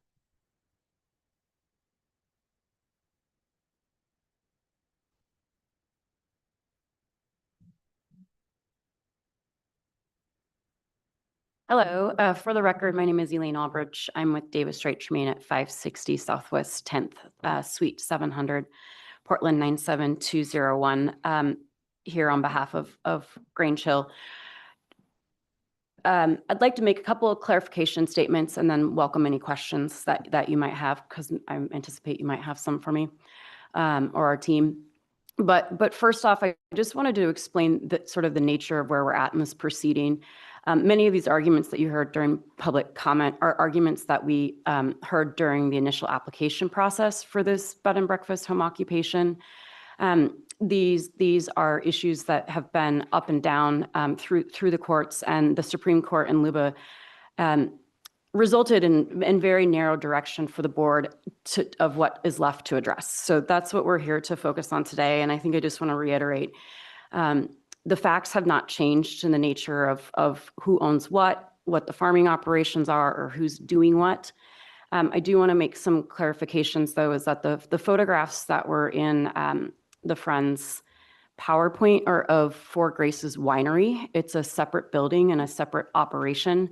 U: Hello, for the record, my name is Elaine Albridge. I'm with Davis Strait Tremaine at 560 Southwest 10th, Suite 700, Portland 97201, here on behalf of Grange Hill. I'd like to make a couple of clarification statements and then welcome any questions that you might have, because I anticipate you might have some for me or our team. But first off, I just wanted to explain sort of the nature of where we're at in this proceeding. Many of these arguments that you heard during public comment are arguments that we heard during the initial application process for this bed and breakfast home occupation. These are issues that have been up and down through the courts, and the Supreme Court and LUBA resulted in very narrow direction for the board of what is left to address. So that's what we're here to focus on today. And I think I just want to reiterate, the facts have not changed in the nature of who owns what the farming operations are, or who's doing what. I do want to make some clarifications, though, is that the photographs that were in the Friends PowerPoint are of Four Graces Winery. It's a separate building and a separate operation.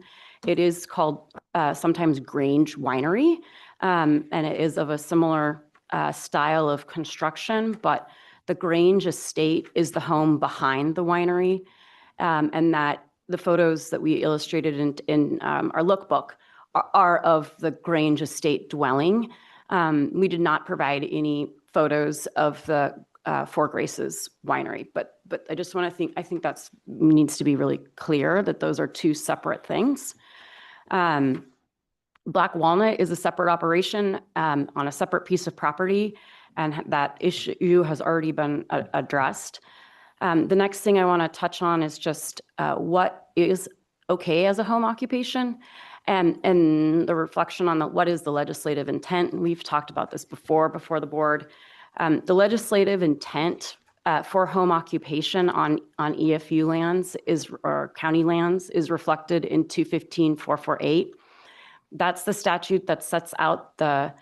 U: It is called sometimes Grange Winery, and it is of a similar style of construction, but the Grange Estate is the home behind the winery. And that the photos that we illustrated in our lookbook are of the Grange Estate dwelling. We did not provide any photos of the Four Graces Winery, but I just want to I think that's needs to be really clear that those are two separate things. Black Walnut is a separate operation on a separate piece of property, and that issue has already been addressed. The next thing I want to touch on is just what is okay as a home occupation, and the reflection on what is the legislative intent. And we've talked about this before the board. The legislative intent for home occupation on EFU lands or county lands is reflected in 215-448. That's the statute that sets out the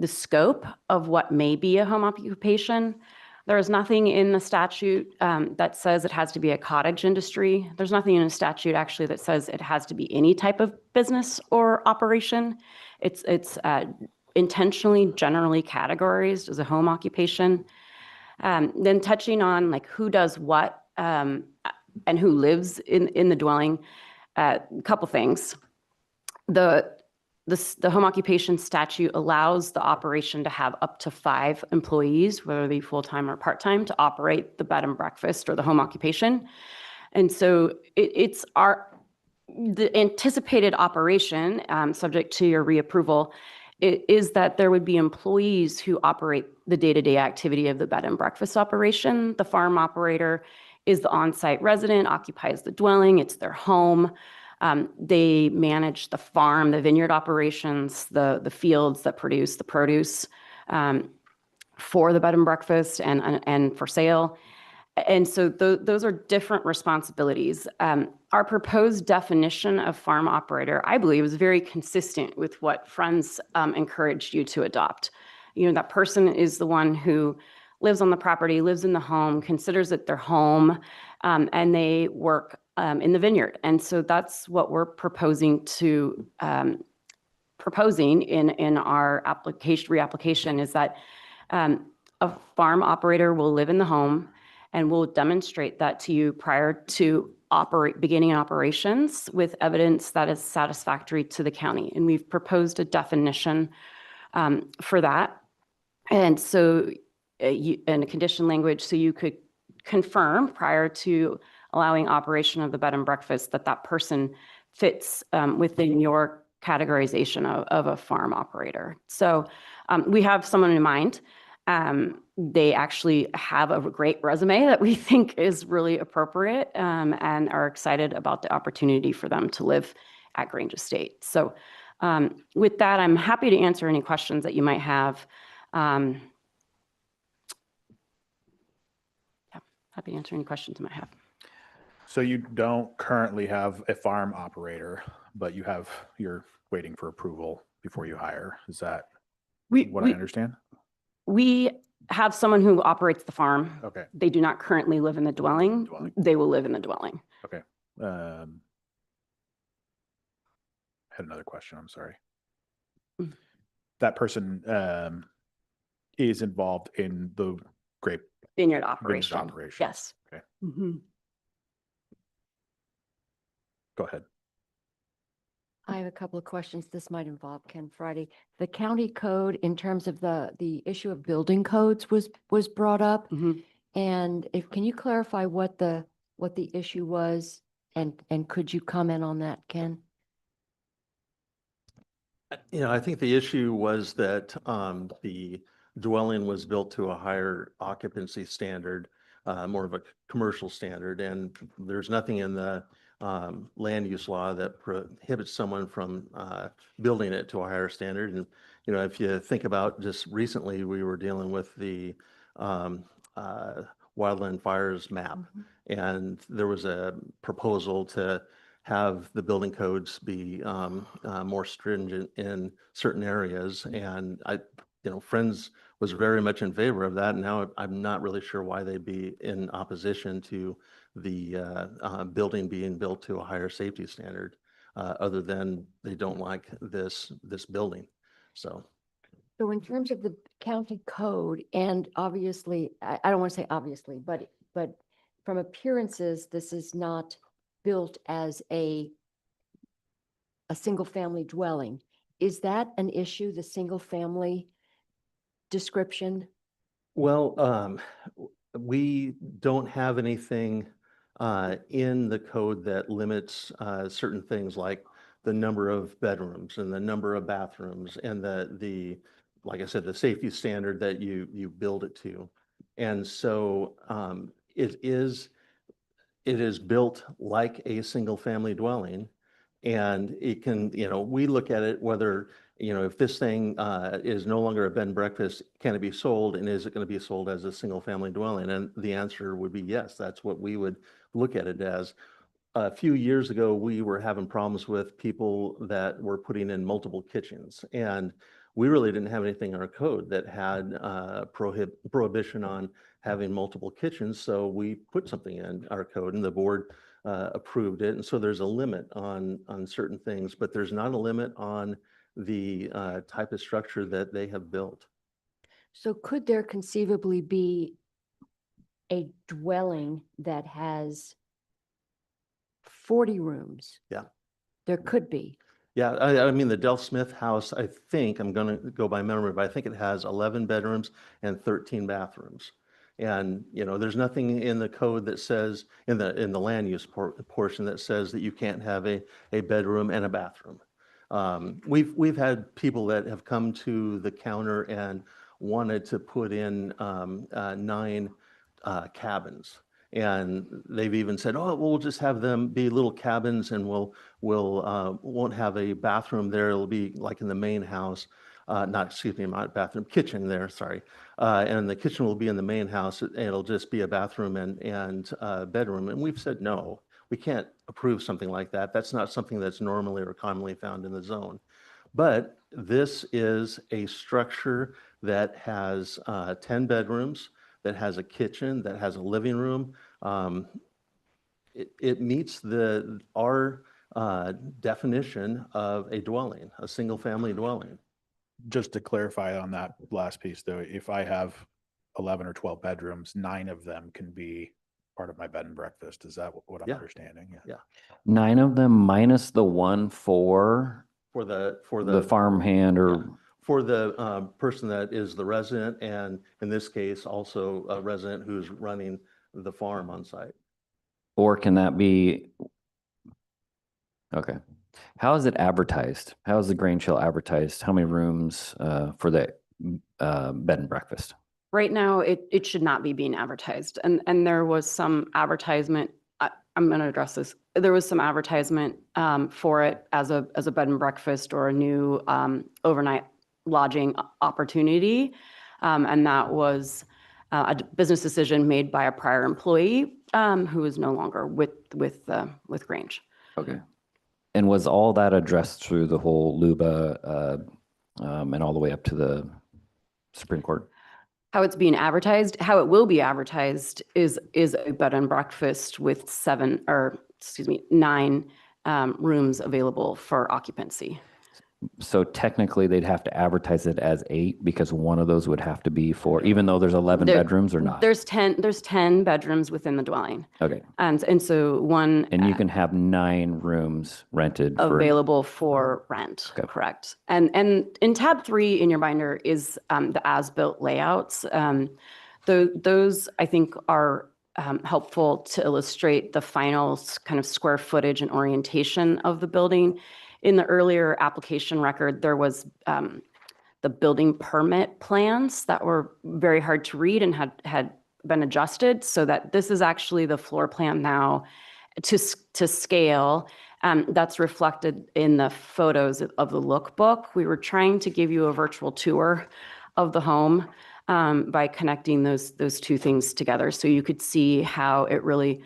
U: scope of what may be a home occupation. There is nothing in the statute that says it has to be a cottage industry. There's nothing in the statute actually that says it has to be any type of business or operation. It's intentionally generally categorized as a home occupation. Then touching on like who does what and who lives in the dwelling, a couple things. The home occupation statute allows the operation to have up to 5 employees, whether they be full-time or part-time, to operate the bed and breakfast or the home occupation. And so the anticipated operation, subject to your reapproval, is that there would be employees who operate the day-to-day activity of the bed and breakfast operation. The farm operator is the on-site resident, occupies the dwelling, it's their home. They manage the farm, the vineyard operations, the fields that produce the produce for the bed and breakfast and for sale. And so those are different responsibilities. Our proposed definition of farm operator, I believe, is very consistent with what Friends encouraged you to adopt. You know, that person is the one who lives on the property, lives in the home, considers it their home, and they work in the vineyard. And so that's what we're proposing in our reapplication is that a farm operator will live in the home and will demonstrate that to you prior to beginning operations with evidence that is satisfactory to the county. And we've proposed a definition for that. And so in a condition language, so you could confirm prior to allowing operation of the bed and breakfast that person fits within your categorization of a farm operator. So we have someone in mind. They actually have a great resume that we think is really appropriate and are excited about the opportunity for them to live at Grange Estate. So with that, I'm happy to answer any questions that you might have. Happy to answer any questions you might have.
C: So you don't currently have a farm operator, but you're waiting for approval before you hire. Is that what I understand?
U: We have someone who operates the farm.
C: Okay.
U: They do not currently live in the dwelling. They will live in the dwelling.
C: Okay. I had another question. I'm sorry. That person is involved in the grape
U: vineyard operation. Yes.
C: Okay.
U: Mm-hmm.
C: Go ahead.
D: I have a couple of questions. This might involve Ken Friday. The county code in terms of the issue of building codes was brought up.
U: Mm-hmm.
D: And can you clarify what the issue was and could you comment on that, Ken?
M: You know, I think the issue was that the dwelling was built to a higher occupancy standard, more of a commercial standard, and there's nothing in the land use law that prohibits someone from building it to a higher standard. And, you know, if you think about just recently, we were dealing with the wildland fires map, and there was a proposal to have the building codes be more stringent in certain areas. And Friends was very much in favor of that. And now I'm not really sure why they'd be in opposition to the building being built to a higher safety standard, other than they don't like this building. So.
D: So in terms of the county code, and obviously, I don't want to say obviously, but from appearances, this is not built as a single-family dwelling. Is that an issue, the single-family description?
M: Well, we don't have anything in the code that limits certain things like the number of bedrooms and the number of bathrooms and like I said, the safety standard that you build it to. And so it is built like a single family dwelling. And it can, we look at it whether, if this thing is no longer a bed and breakfast, can it be sold? And is it going to be sold as a single family dwelling? And the answer would be yes. That's what we would look at it as. A few years ago, we were having problems with people that were putting in multiple kitchens. And we really didn't have anything in our code that had prohibition on having multiple kitchens. So we put something in our code and the board approved it. And so there's a limit on certain things, but there's not a limit on the type of structure that they have built.
D: So could there conceivably be a dwelling that has 40 rooms?
M: Yeah.
D: There could be.
M: Yeah, I mean, the Del Smith house, I think, I'm going to go by memory, but I think it has 11 bedrooms and 13 bathrooms. And, there's nothing in the code that says, in the land use portion that says that you can't have a bedroom and a bathroom. We've had people that have come to the counter and wanted to put in 9 cabins. And they've even said, oh, we'll just have them be little cabins and we'll won't have a bathroom there. It'll be like in the main house, not bathroom, kitchen there, sorry. And the kitchen will be in the main house. It'll just be a bathroom and bedroom. And we've said, no, we can't approve something like that. That's not something that's normally or commonly found in the zone. But this is a structure that has 10 bedrooms, that has a kitchen, that has a living room. It meets our definition of a dwelling, a single family dwelling.
C: Just to clarify on that last piece though, if I have 11 or 12 bedrooms, 9 of them can be part of my bed and breakfast. Is that what I'm understanding?
M: Yeah.
B: 9 of them minus the one for
M: the
B: farmhand or
M: for the person that is the resident, and in this case, also a resident who's running the farm on site.
B: Or can that be, okay. How is it advertised? How is the Grange Hill advertised? How many rooms for the bed and breakfast?
U: Right now, it should not be being advertised. And there was some advertisement, I'm going to address this. There was some advertisement for it as a bed and breakfast or a new overnight lodging opportunity. And that was a business decision made by a prior employee who is no longer with Grange.
B: Okay. And was all that addressed through the whole LUBA and all the way up to the Supreme Court?
U: How it's being advertised, how it will be advertised is a bed and breakfast with 9 rooms available for occupancy.
B: So technically they'd have to advertise it as 8 because one of those would have to be for, even though there's 11 bedrooms or not?
U: There's 10 bedrooms within the dwelling.
B: Okay.
U: And so one.
B: And you can have 9 rooms rented
U: available for rent,
B: okay.
U: Correct. And in tab 3 in your binder is the as-built layouts. Those I think are helpful to illustrate the final kind of square footage and orientation of the building. In the earlier application record, there was the building permit plans that were very hard to read and had been adjusted so that this is actually the floor plan now to scale. That's reflected in the photos of the lookbook. We were trying to give you a virtual tour of the home by connecting those 2 things together so you could see how it really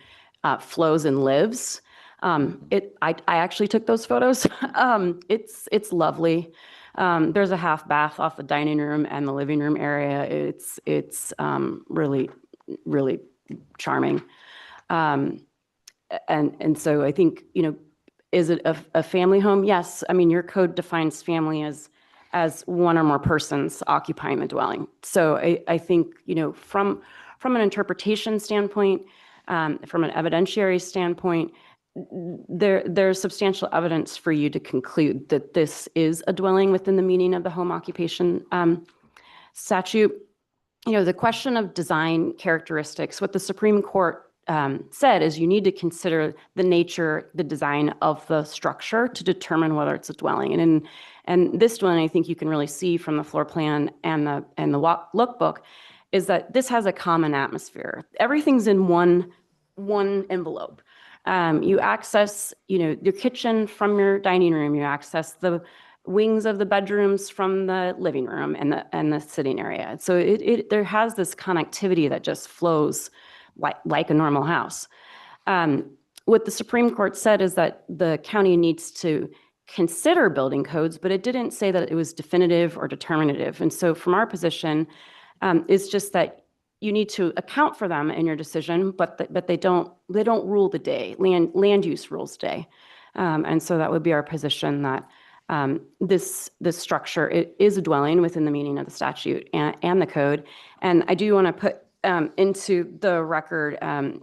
U: flows and lives. I actually took those photos. It's lovely. There's a half bath off the dining room and the living room area. It's really, really charming. And so I think, is it a family home? Yes. I mean, your code defines family as as one or more persons occupying the dwelling. So I think, from an interpretation standpoint, from an evidentiary standpoint, there's substantial evidence for you to conclude that this is a dwelling within the meaning of the home occupation statute. The question of design characteristics, what the Supreme Court said is you need to consider the nature, the design of the structure to determine whether it's a dwelling. And this dwelling, I think you can really see from the floor plan and the lookbook, is that this has a common atmosphere. Everything's in one envelope. You access, your kitchen from your dining room. You access the wings of the bedrooms from the living room and the sitting area. So there has this connectivity that just flows like a normal house. What the Supreme Court said is that the county needs to consider building codes, but it didn't say that it was definitive or determinative. And so from our position, it's just that you need to account for them in your decision, but they don't rule the day. Land use rules the day. And so that would be our position, that this structure is a dwelling within the meaning of the statute and the code. And I do want to put into the record,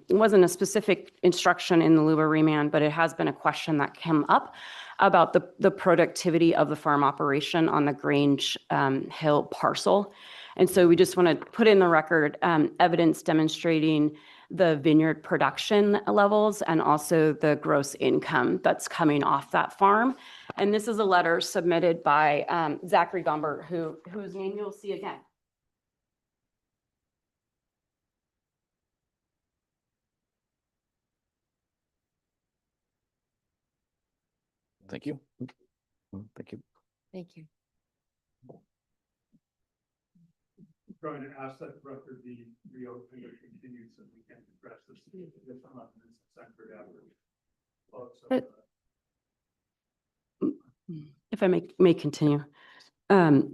U: it wasn't a specific instruction in the LUBA remand, but it has been a question that came up about the productivity of the farm operation on the Grange Hill parcel. And so we just want to put in the record evidence demonstrating the vineyard production levels and also the gross income that's coming off that farm. And this is a letter submitted by Zachary Gumbert, whose name you'll see again.
B: Thank you. Thank you.
D: Thank you.
O: Trying to ask that record be reopened or continued so we can address this.
U: If I may continue.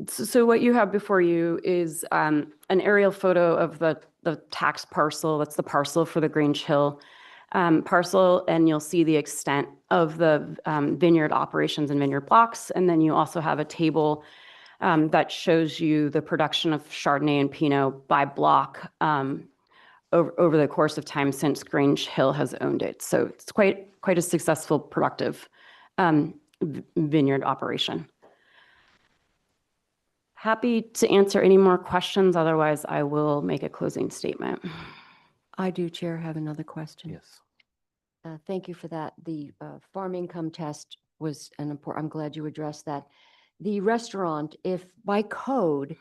U: So what you have before you is an aerial photo of the tax parcel. That's the parcel for the Grange Hill parcel, and you'll see the extent of the vineyard operations and vineyard blocks. And then you also have a table that shows you the production of Chardonnay and Pinot by block over the course of time since Grange Hill has owned it. So it's quite a successful, productive vineyard operation. Happy to answer any more questions. Otherwise, I will make a closing statement.
D: I do, Chair, have another question.
B: Yes.
D: Thank you for that. The farm income test was an important, I'm glad you addressed that. The restaurant, if by code,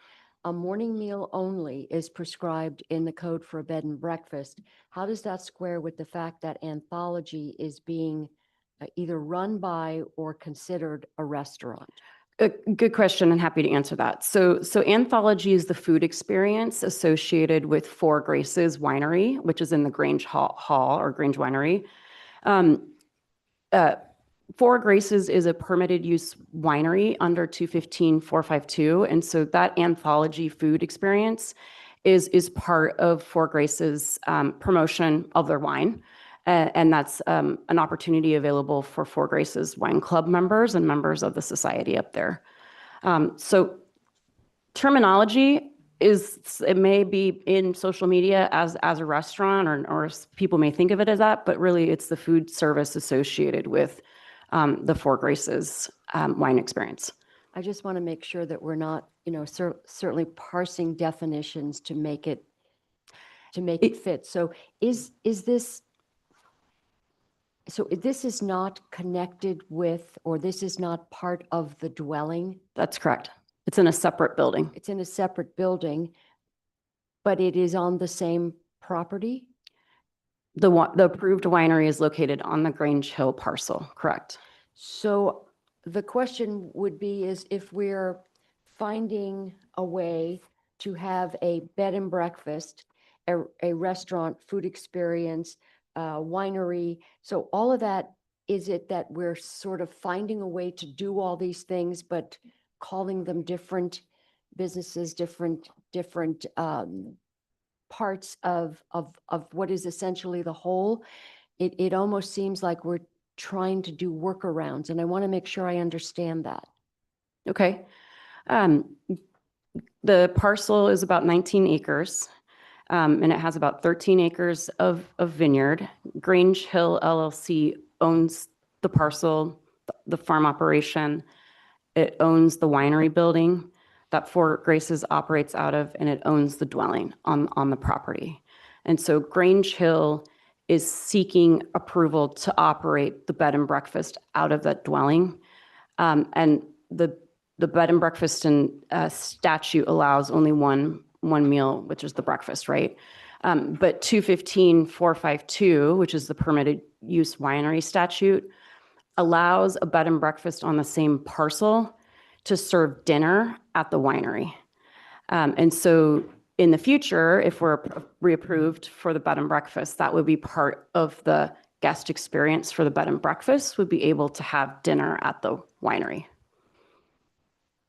D: a morning meal only is prescribed in the code for a bed and breakfast, how does that square with the fact that Anthology is being either run by or considered a restaurant?
U: Good question, and happy to answer that. So Anthology is the food experience associated with Four Graces Winery, which is in the Grange Hall or Grange Winery. Four Graces is a permitted use winery under 215-452, and so that Anthology food experience is part of Four Graces' promotion of their wine. And that's an opportunity available for Four Graces Wine Club members and members of the society up there. So terminology it may be in social media as a restaurant, or people may think of it as that, but really it's the food service associated with the Four Graces wine experience.
D: I just want to make sure that we're not, certainly parsing definitions to make it fit. So this is not connected with, or this is not part of the dwelling?
U: That's correct. It's in a separate building.
D: It's in a separate building, but it is on the same property?
U: The approved winery is located on the Grange Hill parcel, correct?
D: So the question would be is if we're finding a way to have a bed and breakfast, a restaurant, food experience, winery. So all of that, is it that we're sort of finding a way to do all these things, but calling them different businesses, different parts of what is essentially the whole? It almost seems like we're trying to do workarounds, and I want to make sure I understand that.
U: Okay. The parcel is about 19 acres, and it has about 13 acres of vineyard. Grange Hill LLC owns the parcel, the farm operation. It owns the winery building that Four Graces operates out of, and it owns the dwelling on the property. And so Grange Hill is seeking approval to operate the bed and breakfast out of that dwelling. And the bed and breakfast and statute allows only one meal, which is the breakfast, right? But 215-452, which is the permitted use winery statute, allows a bed and breakfast on the same parcel to serve dinner at the winery. And so in the future, if we're reapproved for the bed and breakfast, that would be part of the guest experience for the bed and breakfast, would be able to have dinner at the winery.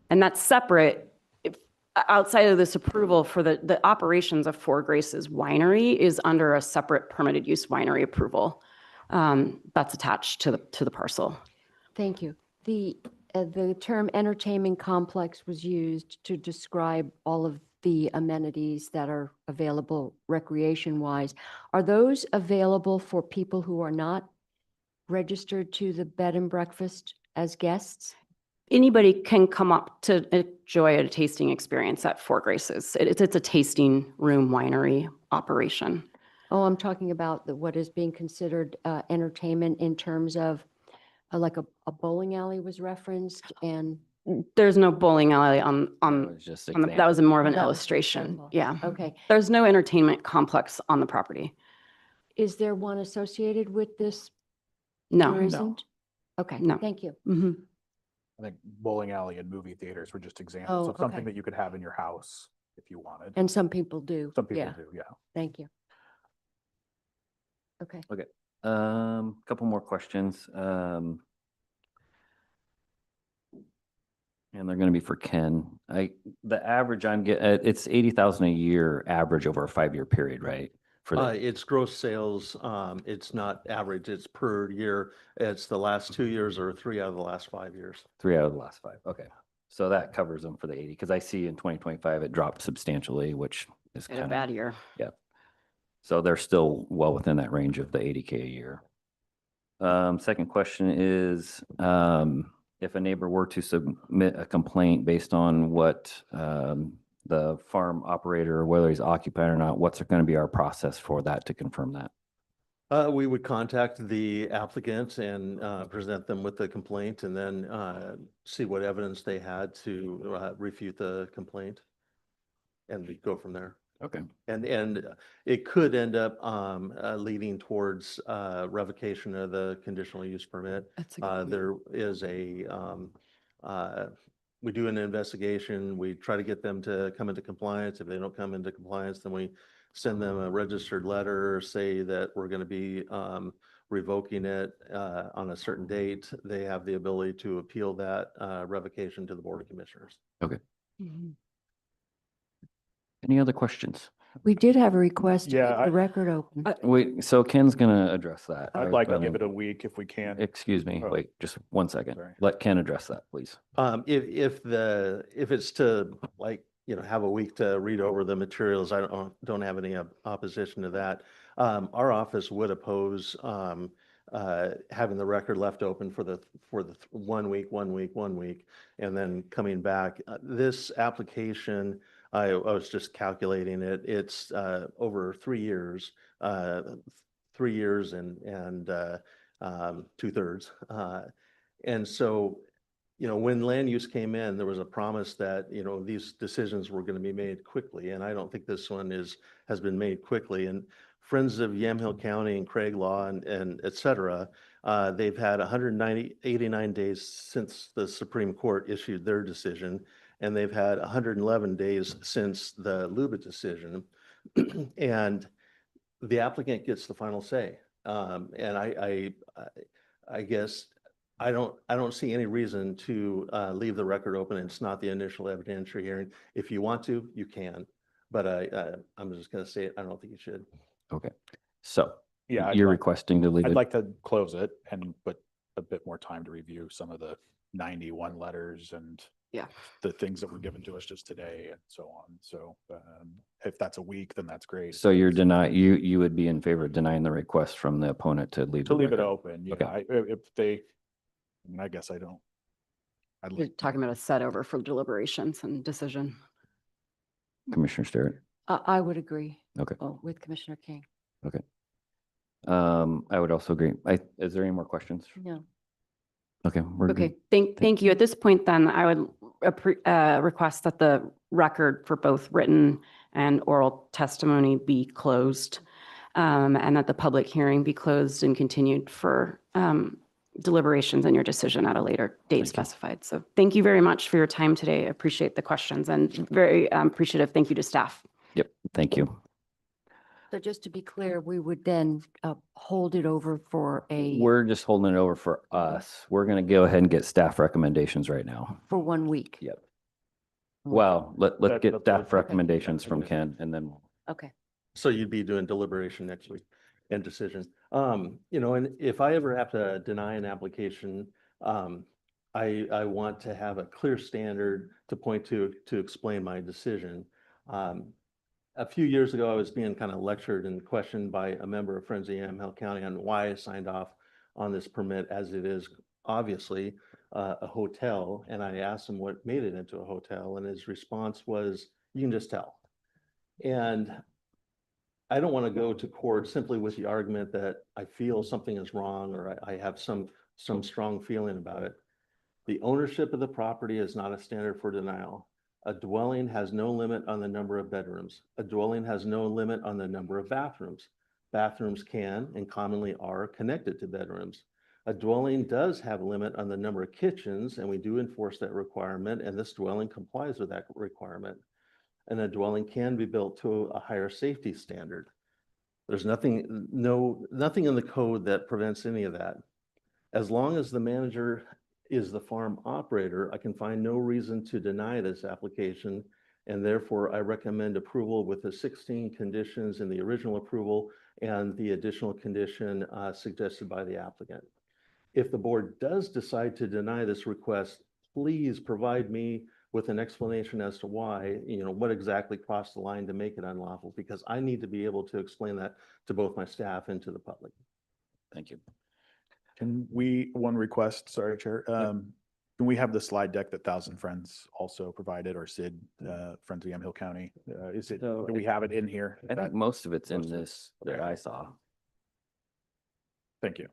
U: And that's separate. Outside of this approval for the operations of Four Graces Winery is under a separate permitted use winery approval that's attached to the parcel.
D: Thank you. The term entertainment complex was used to describe all of the amenities that are available recreation-wise. Are those available for people who are not registered to the bed and breakfast as guests?
U: Anybody can come up to enjoy a tasting experience at Four Graces. It's a tasting room winery operation.
D: Oh, I'm talking about what is being considered entertainment in terms of like a bowling alley was referenced, and
U: There's no bowling alley on
B: Just
U: that was more of an
D: That was
U: illustration.
D: example.
U: Yeah.
D: Okay.
U: There's no entertainment complex on the property.
D: Is there one associated with this?
U: No.
D: There isn't? Okay,
U: No.
D: thank you.
U: Mhm.
C: I think bowling alley and movie theaters were just examples
D: Oh,
C: of something
D: okay.
C: that you could have in your house if you wanted.
D: And some people do.
C: Some people
D: Yeah.
C: do, yeah.
D: Thank you. Okay.
B: Okay. Couple more questions. And they're going to be for Ken. The average I'm getting, it's 80,000 a year average over a 5-year period, right? For the,
M: It's gross sales. It's not average, it's per year. It's the last 2 years or 3 out of the last 5 years.
B: 3 out of the last 5. Okay. So that covers them for the 80, because I see in 2025 it dropped substantially, which is
U: Had a
B: kind
U: bad
B: of,
U: year.
B: yeah. So they're still well within that range of the 80K a year. Second question is, if a neighbor were to submit a complaint based on what the farm operator, whether he's occupied or not, what's going to be our process for that to confirm that?
M: We would contact the applicant and present them with the complaint, and then see what evidence they had to refute the complaint. And we go from there.
B: Okay.
M: And it could end up leading towards revocation of the conditional use permit.
U: That's a good point.
M: There is we do an investigation. We try to get them to come into compliance. If they don't come into compliance, then we send them a registered letter, say that we're going to be revoking it on a certain date. They have the ability to appeal that revocation to the Board of Commissioners.
B: Okay.
D: Mhm.
B: Any other questions?
D: We did have a request to
C: Yeah,
D: keep the record open.
B: Wait, so Ken's going to address that.
C: I'd like to give it a week if we can.
B: Excuse me,
C: Oh.
B: wait, just 1 second.
C: Sorry.
B: Let Ken address that, please.
M: If it's to, like, have a week to read over the materials, I don't have any opposition to that. Our office would oppose having the record left open for the 1 week, and then coming back. This application, I was just calculating it. It's over 3 years, 3 years and 2/3. And so, when land use came in, there was a promise that, these decisions were going to be made quickly. And I don't think this one has been made quickly. And Friends of Yamhill County and Craig Law and et cetera, they've had 89 days since the Supreme Court issued their decision. And they've had 111 days since the Luba decision. And the applicant gets the final say. And I guess I don't see any reason to leave the record open. It's not the initial evidentiary hearing. If you want to, you can, but I'm just going to say it. I don't think you should.
B: Okay. So
C: Yeah,
B: you're requesting to leave
C: I'd
B: it?
C: like to close it and put a bit more time to review some of the 91 letters and
U: Yeah.
C: the things that were given to us just today and so on. So if that's a week, then that's great.
B: So you're you would be in favor of denying the request from the opponent to leave.
C: To
B: the
C: leave it
B: record?
C: open, yeah.
B: Okay.
C: If they, I mean, I guess I don't.
U: You're talking about a set over for deliberations and decision.
B: Commissioner Stewart.
D: I would agree.
B: Okay.
D: With Commissioner King.
B: Okay. I would also agree. Is there any more questions?
D: No.
B: Okay. We're good.
U: Okay, thank you. At this point, then, I would request that the record for both written and oral testimony be closed, and that the public hearing be closed and continued for deliberations and your decision at a later date specified. So thank you very much for your time today. I appreciate the questions and very appreciative. Thank you to staff.
B: Yep. Thank you.
D: So just to be clear, we would then hold it over for
B: We're just holding it over for us. We're going to go ahead and get staff recommendations right now.
D: for 1 week.
B: Yep. Well, let's get
C: That's
B: staff
C: okay.
B: recommendations from Ken and then
D: Okay.
M: So you'd be doing deliberation next week and decision. You know, and if I ever have to deny an application, I want to have a clear standard to point to explain my decision. A few years ago, I was being kind of lectured and questioned by a member of Friends of Yamhill County on why I signed off on this permit, as it is obviously a hotel. And I asked him what made it into a hotel, and his response was, "You can just tell." And I don't want to go to court simply with the argument that I feel something is wrong or I have some strong feeling about it. The ownership of the property is not a standard for denial. A dwelling has no limit on the number of bedrooms. A dwelling has no limit on the number of bathrooms. Bathrooms can and commonly are connected to bedrooms. A dwelling does have a limit on the number of kitchens, and we do enforce that requirement, and this dwelling complies with that requirement. And a dwelling can be built to a higher safety standard. There's nothing in the code that prevents any of that. As long as the manager is the farm operator, I can find no reason to deny this application, and therefore I recommend approval with the 16 conditions in the original approval and the additional condition suggested by the applicant. If the board does decide to deny this request, please provide me with an explanation as to why, you know, what exactly crossed the line to make it unlawful, because I need to be able to explain that to both my staff and to the public.
B: Thank you.
C: Can we, one request, sorry, Chair, can we have the slide deck that Thousand Friends also provided, or SID, Friends of Yamhill County? Do we have it in here?
B: I think most of it's in this that I saw.
C: Thank you.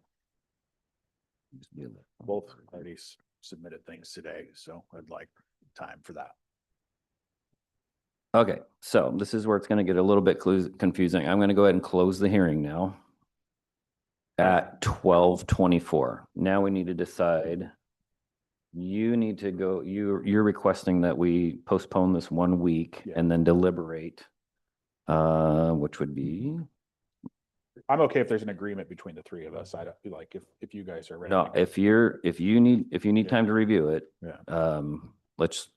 C: Both parties submitted things today, so I'd like time for that.
B: Okay, so this is where it's going to get a little bit confusing. I'm going to go ahead and close the hearing now at 12:24. Now we need to decide. You need to go, you're requesting that we postpone this 1 week and then deliberate, which would be.
C: I'm okay if there's an agreement between the three of us. I don't feel like if you guys are ready.
B: No, if you need time to review it,
C: Yeah.
B: let's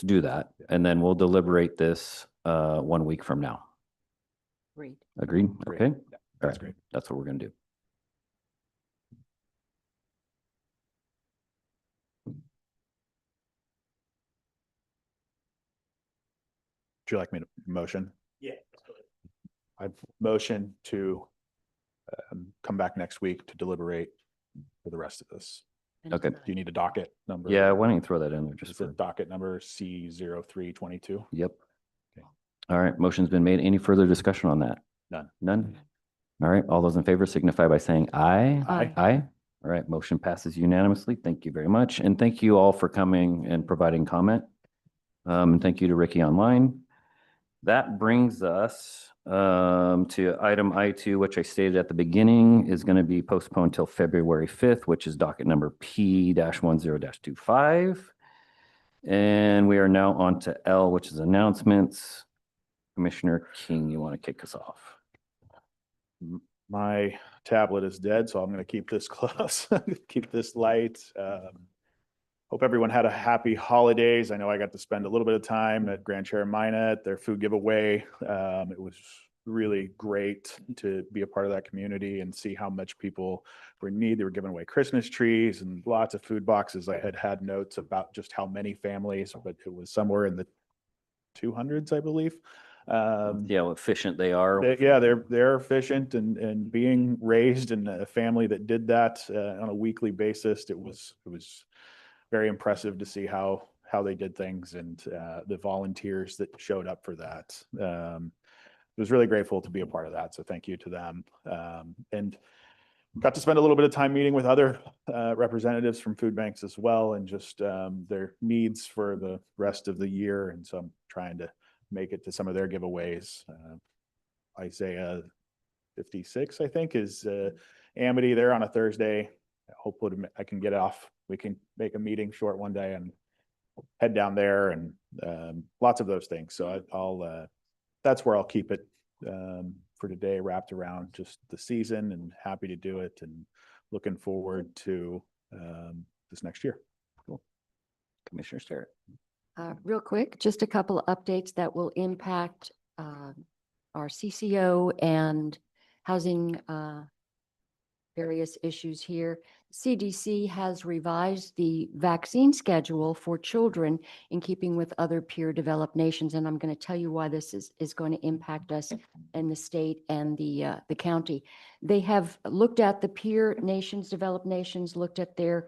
B: do that. And then we'll deliberate this 1 week from now.
D: Agreed.
B: Agreed?
C: Great.
B: Okay.
C: Yeah,
B: All
C: that's
B: right.
C: great.
B: That's what we're gonna do.
C: Would you like me to motion?
N: Yeah.
C: I've motioned to come back next week to deliberate for the rest of this.
B: Okay.
C: Do you need a docket number?
B: Yeah, why don't you throw that in there just
C: Is it
B: for,
C: docket number C0322?
B: yep. All right, motion's been made. Any further discussion on that?
C: None.
B: None? All right, all those in favor signify by saying aye.
D: Aye.
B: Aye. All right, motion passes unanimously. Thank you very much. And thank you all for coming and providing comment. And thank you to Ricky Online. That brings us to item I2, which I stated at the beginning is going to be postponed till February 5th, which is docket number P-10-25. And we are now on to L, which is announcements. Commissioner King, you want to kick us off?
C: My tablet is dead, so I'm going to keep this close, keep this light. Hope everyone had a happy holidays. I know I got to spend a little bit of time at Grand Cherry Mina at their food giveaway. It was really great to be a part of that community and see how much people were in need. They were giving away Christmas trees and lots of food boxes. I had notes about just how many families, but it was somewhere in the 200s, I believe.
B: Yeah, how efficient they are.
C: Yeah, they're efficient and being raised in a family that did that on a weekly basis. It was very impressive to see how they did things and the volunteers that showed up for that. Was really grateful to be a part of that. So thank you to them. And got to spend a little bit of time meeting with other representatives from food banks as well, and just their needs for the rest of the year. And so I'm trying to make it to some of their giveaways. Isaiah 56, I think, is Amity there on a Thursday. Hopefully I can get off. We can make a meeting short one day and head down there, and lots of those things. So I'll that's where I'll keep it for today, wrapped around just the season, and happy to do it and looking forward to this next year.
B: Cool. Commissioner Sterrett.
D: Real quick, just a couple of updates that will impact our CCO and housing various issues here. CDC has revised the vaccine schedule for children in keeping with other peer-developed nations, and I'm going to tell you why this is going to impact us in the state and the county. They have looked at the peer nations, developed nations, looked at their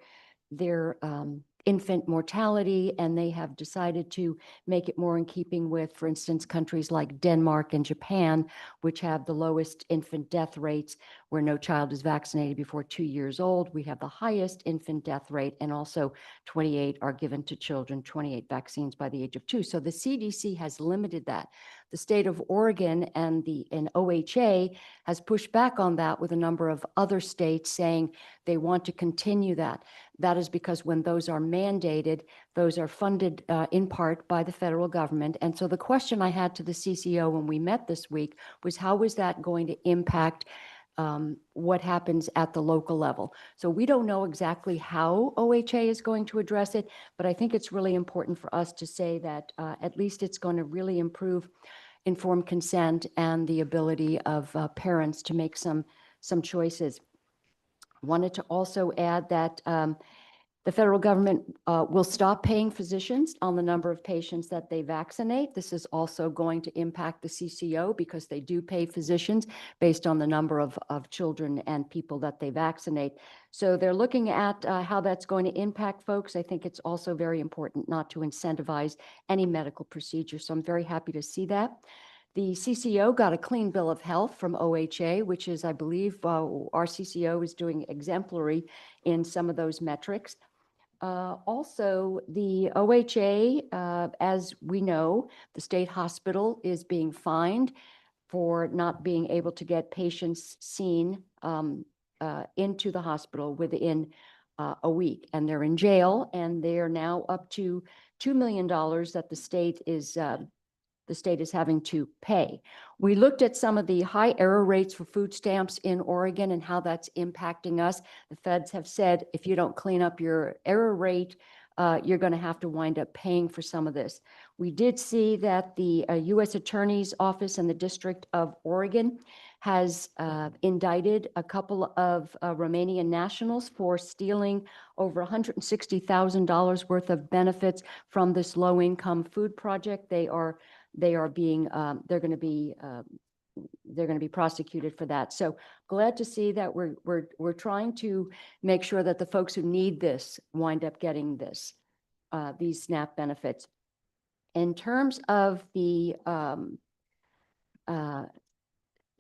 D: infant mortality, and they have decided to make it more in keeping with, for instance, countries like Denmark and Japan, which have the lowest infant death rates, where no child is vaccinated before 2 years old. We have the highest infant death rate, and also 28 are given to children, 28 vaccines by the age of 2. So the CDC has limited that. The state of Oregon and OHA has pushed back on that with a number of other states, saying they want to continue that. That is because when those are mandated, those are funded in part by the federal government. And so the question I had to the CCO when we met this week was, how is that going to impact what happens at the local level? So we don't know exactly how OHA is going to address it, but I think it's really important for us to say that at least it's going to really improve informed consent and the ability of parents to make some choices. Wanted to also add that the federal government will stop paying physicians on the number of patients that they vaccinate. This is also going to impact the CCO because they do pay physicians based on the number of children and people that they vaccinate. So they're looking at how that's going to impact folks. I think it's also very important not to incentivize any medical procedure. So I'm very happy to see that. The CCO got a clean bill of health from OHA, which is, I believe, our CCO is doing exemplary in some of those metrics. Also, the OHA, as we know, the state hospital is being fined for not being able to get patients seen into the hospital within a week. And they're in jail, and they are now up to $2 million that the state is having to pay. We looked at some of the high error rates for food stamps in Oregon and how that's impacting us. The feds have said, if you don't clean up your error rate, you're going to have to wind up paying for some of this. We did see that the U.S. Attorney's Office in the District of Oregon has indicted a couple of Romanian nationals for stealing over $160,000 worth of benefits from this low-income food project. They're going to be prosecuted for that. So glad to see that we're trying to make sure that the folks who need this wind up getting these SNAP benefits. In terms of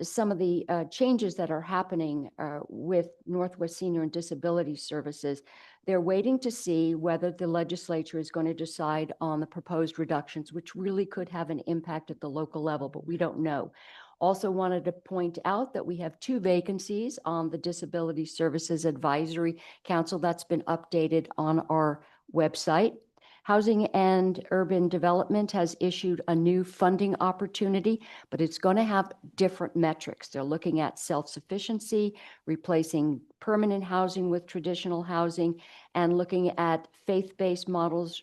D: some of the changes that are happening with Northwest Senior and Disability Services, they're waiting to see whether the legislature is going to decide on the proposed reductions, which really could have an impact at the local level, but we don't know. Also wanted to point out that we have 2 vacancies on the Disability Services Advisory Council. That's been updated on our website. Housing and Urban Development has issued a new funding opportunity, but it's going to have different metrics. They're looking at self-sufficiency, replacing permanent housing with traditional housing, and looking at faith-based models,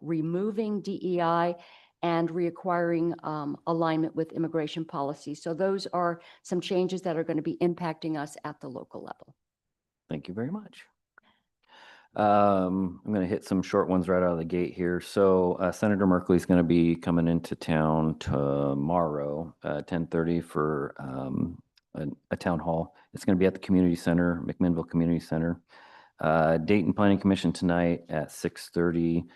D: removing DEI, and reacquiring alignment with immigration policy. So those are some changes that are going to be impacting us at the local level.
B: Thank you very much. I'm going to hit some short ones right out of the gate here. So Senator Merkley is going to be coming into town tomorrow, 10:30 for a town hall. It's going to be at the community center, McMinnville Community Center. Dayton Planning Commission tonight at 6:30.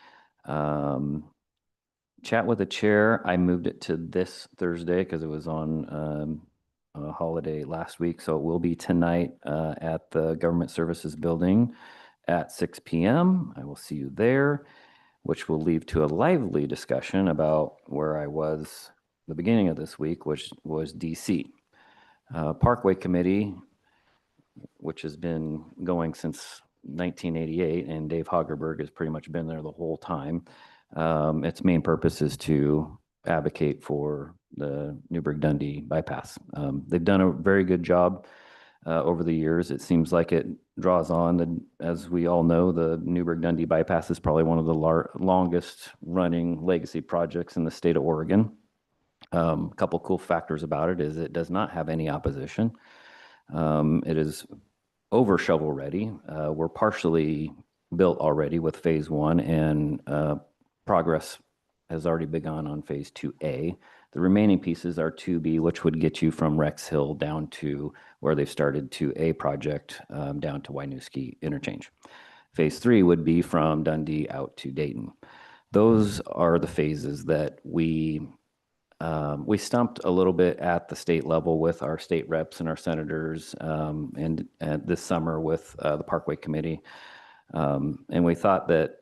B: Chat with the chair. I moved it to this Thursday because it was on a holiday last week. So it will be tonight at the Government Services Building at 6 p.m. I will see you there, which will lead to a lively discussion about where I was the beginning of this week, which was DC. Parkway Committee, which has been going since 1988, and Dave Hagerberg has pretty much been there the whole time. Its main purpose is to advocate for the Newburgh-Dundee bypass. They've done a very good job over the years. It seems like it draws on, as we all know, the Newburgh-Dundee bypass is probably one of the longest running legacy projects in the state of Oregon. A couple cool factors about it is it does not have any opposition. It is over shovel ready. We're partially built already with phase 1, and progress has already begun on phase 2A. The remaining pieces are 2B, which would get you from Rex Hill down to where they've started 2A project down to Winooski Interchange. Phase 3 would be from Dundee out to Dayton. Those are the phases that we stumped a little bit at the state level with our state reps and our senators, and this summer with the Parkway Committee. And we thought that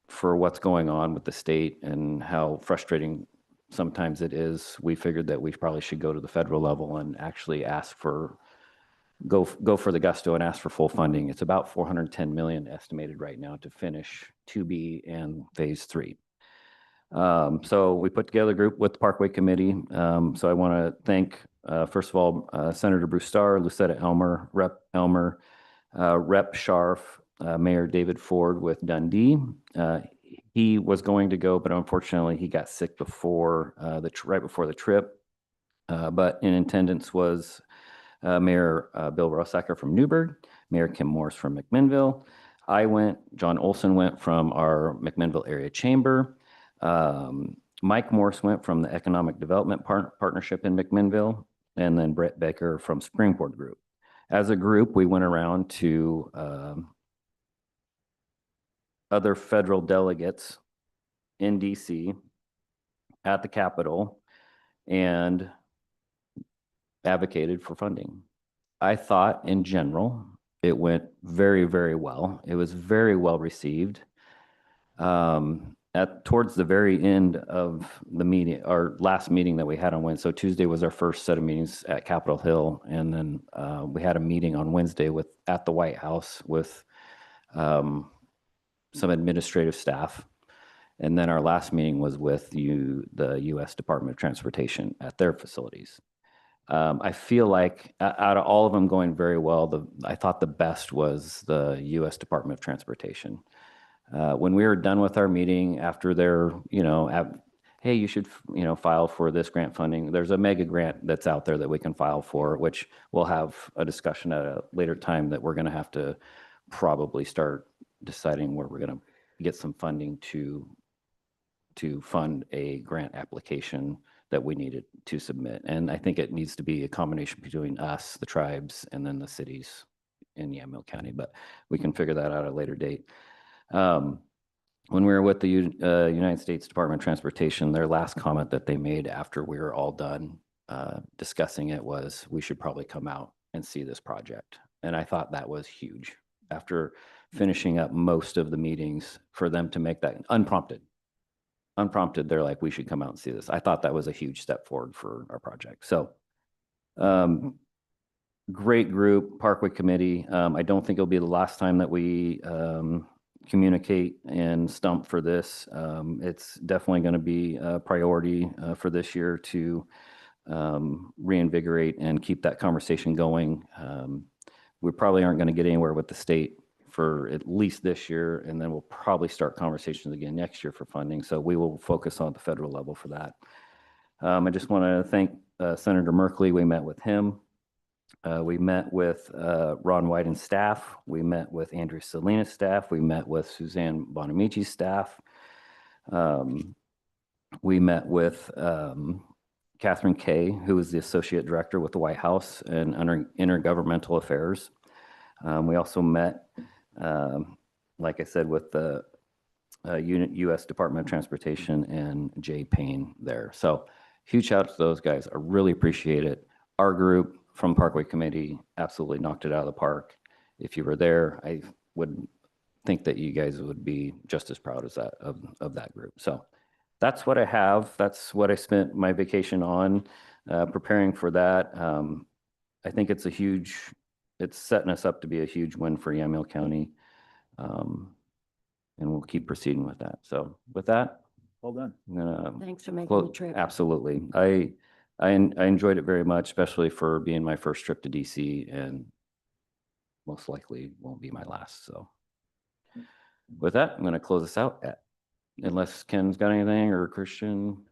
B: for what's going on with the state and how frustrating sometimes it is, we figured that we probably should go to the federal level and actually ask for, go for the gusto and ask for full funding. It's about $410 million estimated right now to finish 2B and phase 3. So we put together a group with the Parkway Committee. So I want to thank, first of all, Senator Bruce Starr, Lucetta Elmer, Rep. Elmer, Rep. Scharf, Mayor David Ford with Dundee. He was going to go, but unfortunately he got sick before right before the trip. But in attendance was Mayor Bill Rosacker from Newburgh, Mayor Kim Morse from McMinnville. I went, John Olson went from our McMinnville Area Chamber. Mike Morse went from the Economic Development Partnership in McMinnville, and then Brett Baker from Springboard Group. As a group, we went around to other federal delegates in DC at the Capitol and advocated for funding. I thought in general, it went very, very well. It was very well received. Towards the very end of the meeting, our last meeting that we had on Wednesday, so Tuesday was our first set of meetings at Capitol Hill, and then we had a meeting on Wednesday at the White House with some administrative staff, and then our last meeting was with the U.S. Department of Transportation at their facilities. I feel like out of all of them going very well, I thought the best was the U.S. Department of Transportation. When we were done with our meeting after their, hey, you should, file for this grant funding. There's a mega grant that's out there that we can file for, which we'll have a discussion at a later time that we're going to have to probably start deciding where we're going to get some funding to fund a grant application that we needed to submit. And I think it needs to be a combination between us, the tribes, and then the cities in Yamhill County, but we can figure that out at a later date. When we were with the United States Department of Transportation, their last comment that they made after we were all done discussing it was, we should probably come out and see this project. And I thought that was huge. After finishing up most of the meetings, for them to make that unprompted, they're like, we should come out and see this. I thought that was a huge step forward for our project. So great group, Parkway Committee. I don't think it'll be the last time that we communicate and stump for this. It's definitely going to be a priority for this year to reinvigorate and keep that conversation going. We probably aren't going to get anywhere with the state for at least this year, and then we'll probably start conversations again next year for funding. So we will focus on the federal level for that. I just want to thank Senator Merkley. We met with him. We met with Ron Wyden's staff. We met with Andrew Salinas' staff. We met with Suzanne Bonamici's staff. We met with Catherine Kay, who is the Associate Director with the White House and Intergovernmental Affairs. We also met, like I said, with the U.S. Department of Transportation and Jay Payne there. So huge shout out to those guys. I really appreciate it. Our group from Parkway Committee absolutely knocked it out of the park. If you were there, I would think that you guys would be just as proud as that of that group. So that's what I have. That's what I spent my vacation on, preparing for that. I think it's setting us up to be a huge win for Yamhill County. And we'll keep proceeding with that. So with that,
C: Well done.
B: I'm gonna
D: Thanks for making the
B: close.
D: trip.
B: Absolutely. I enjoyed it very much, especially for being my first trip to DC, and most likely won't be my last. So with that, I'm going to close this out unless Ken's got anything or Christian.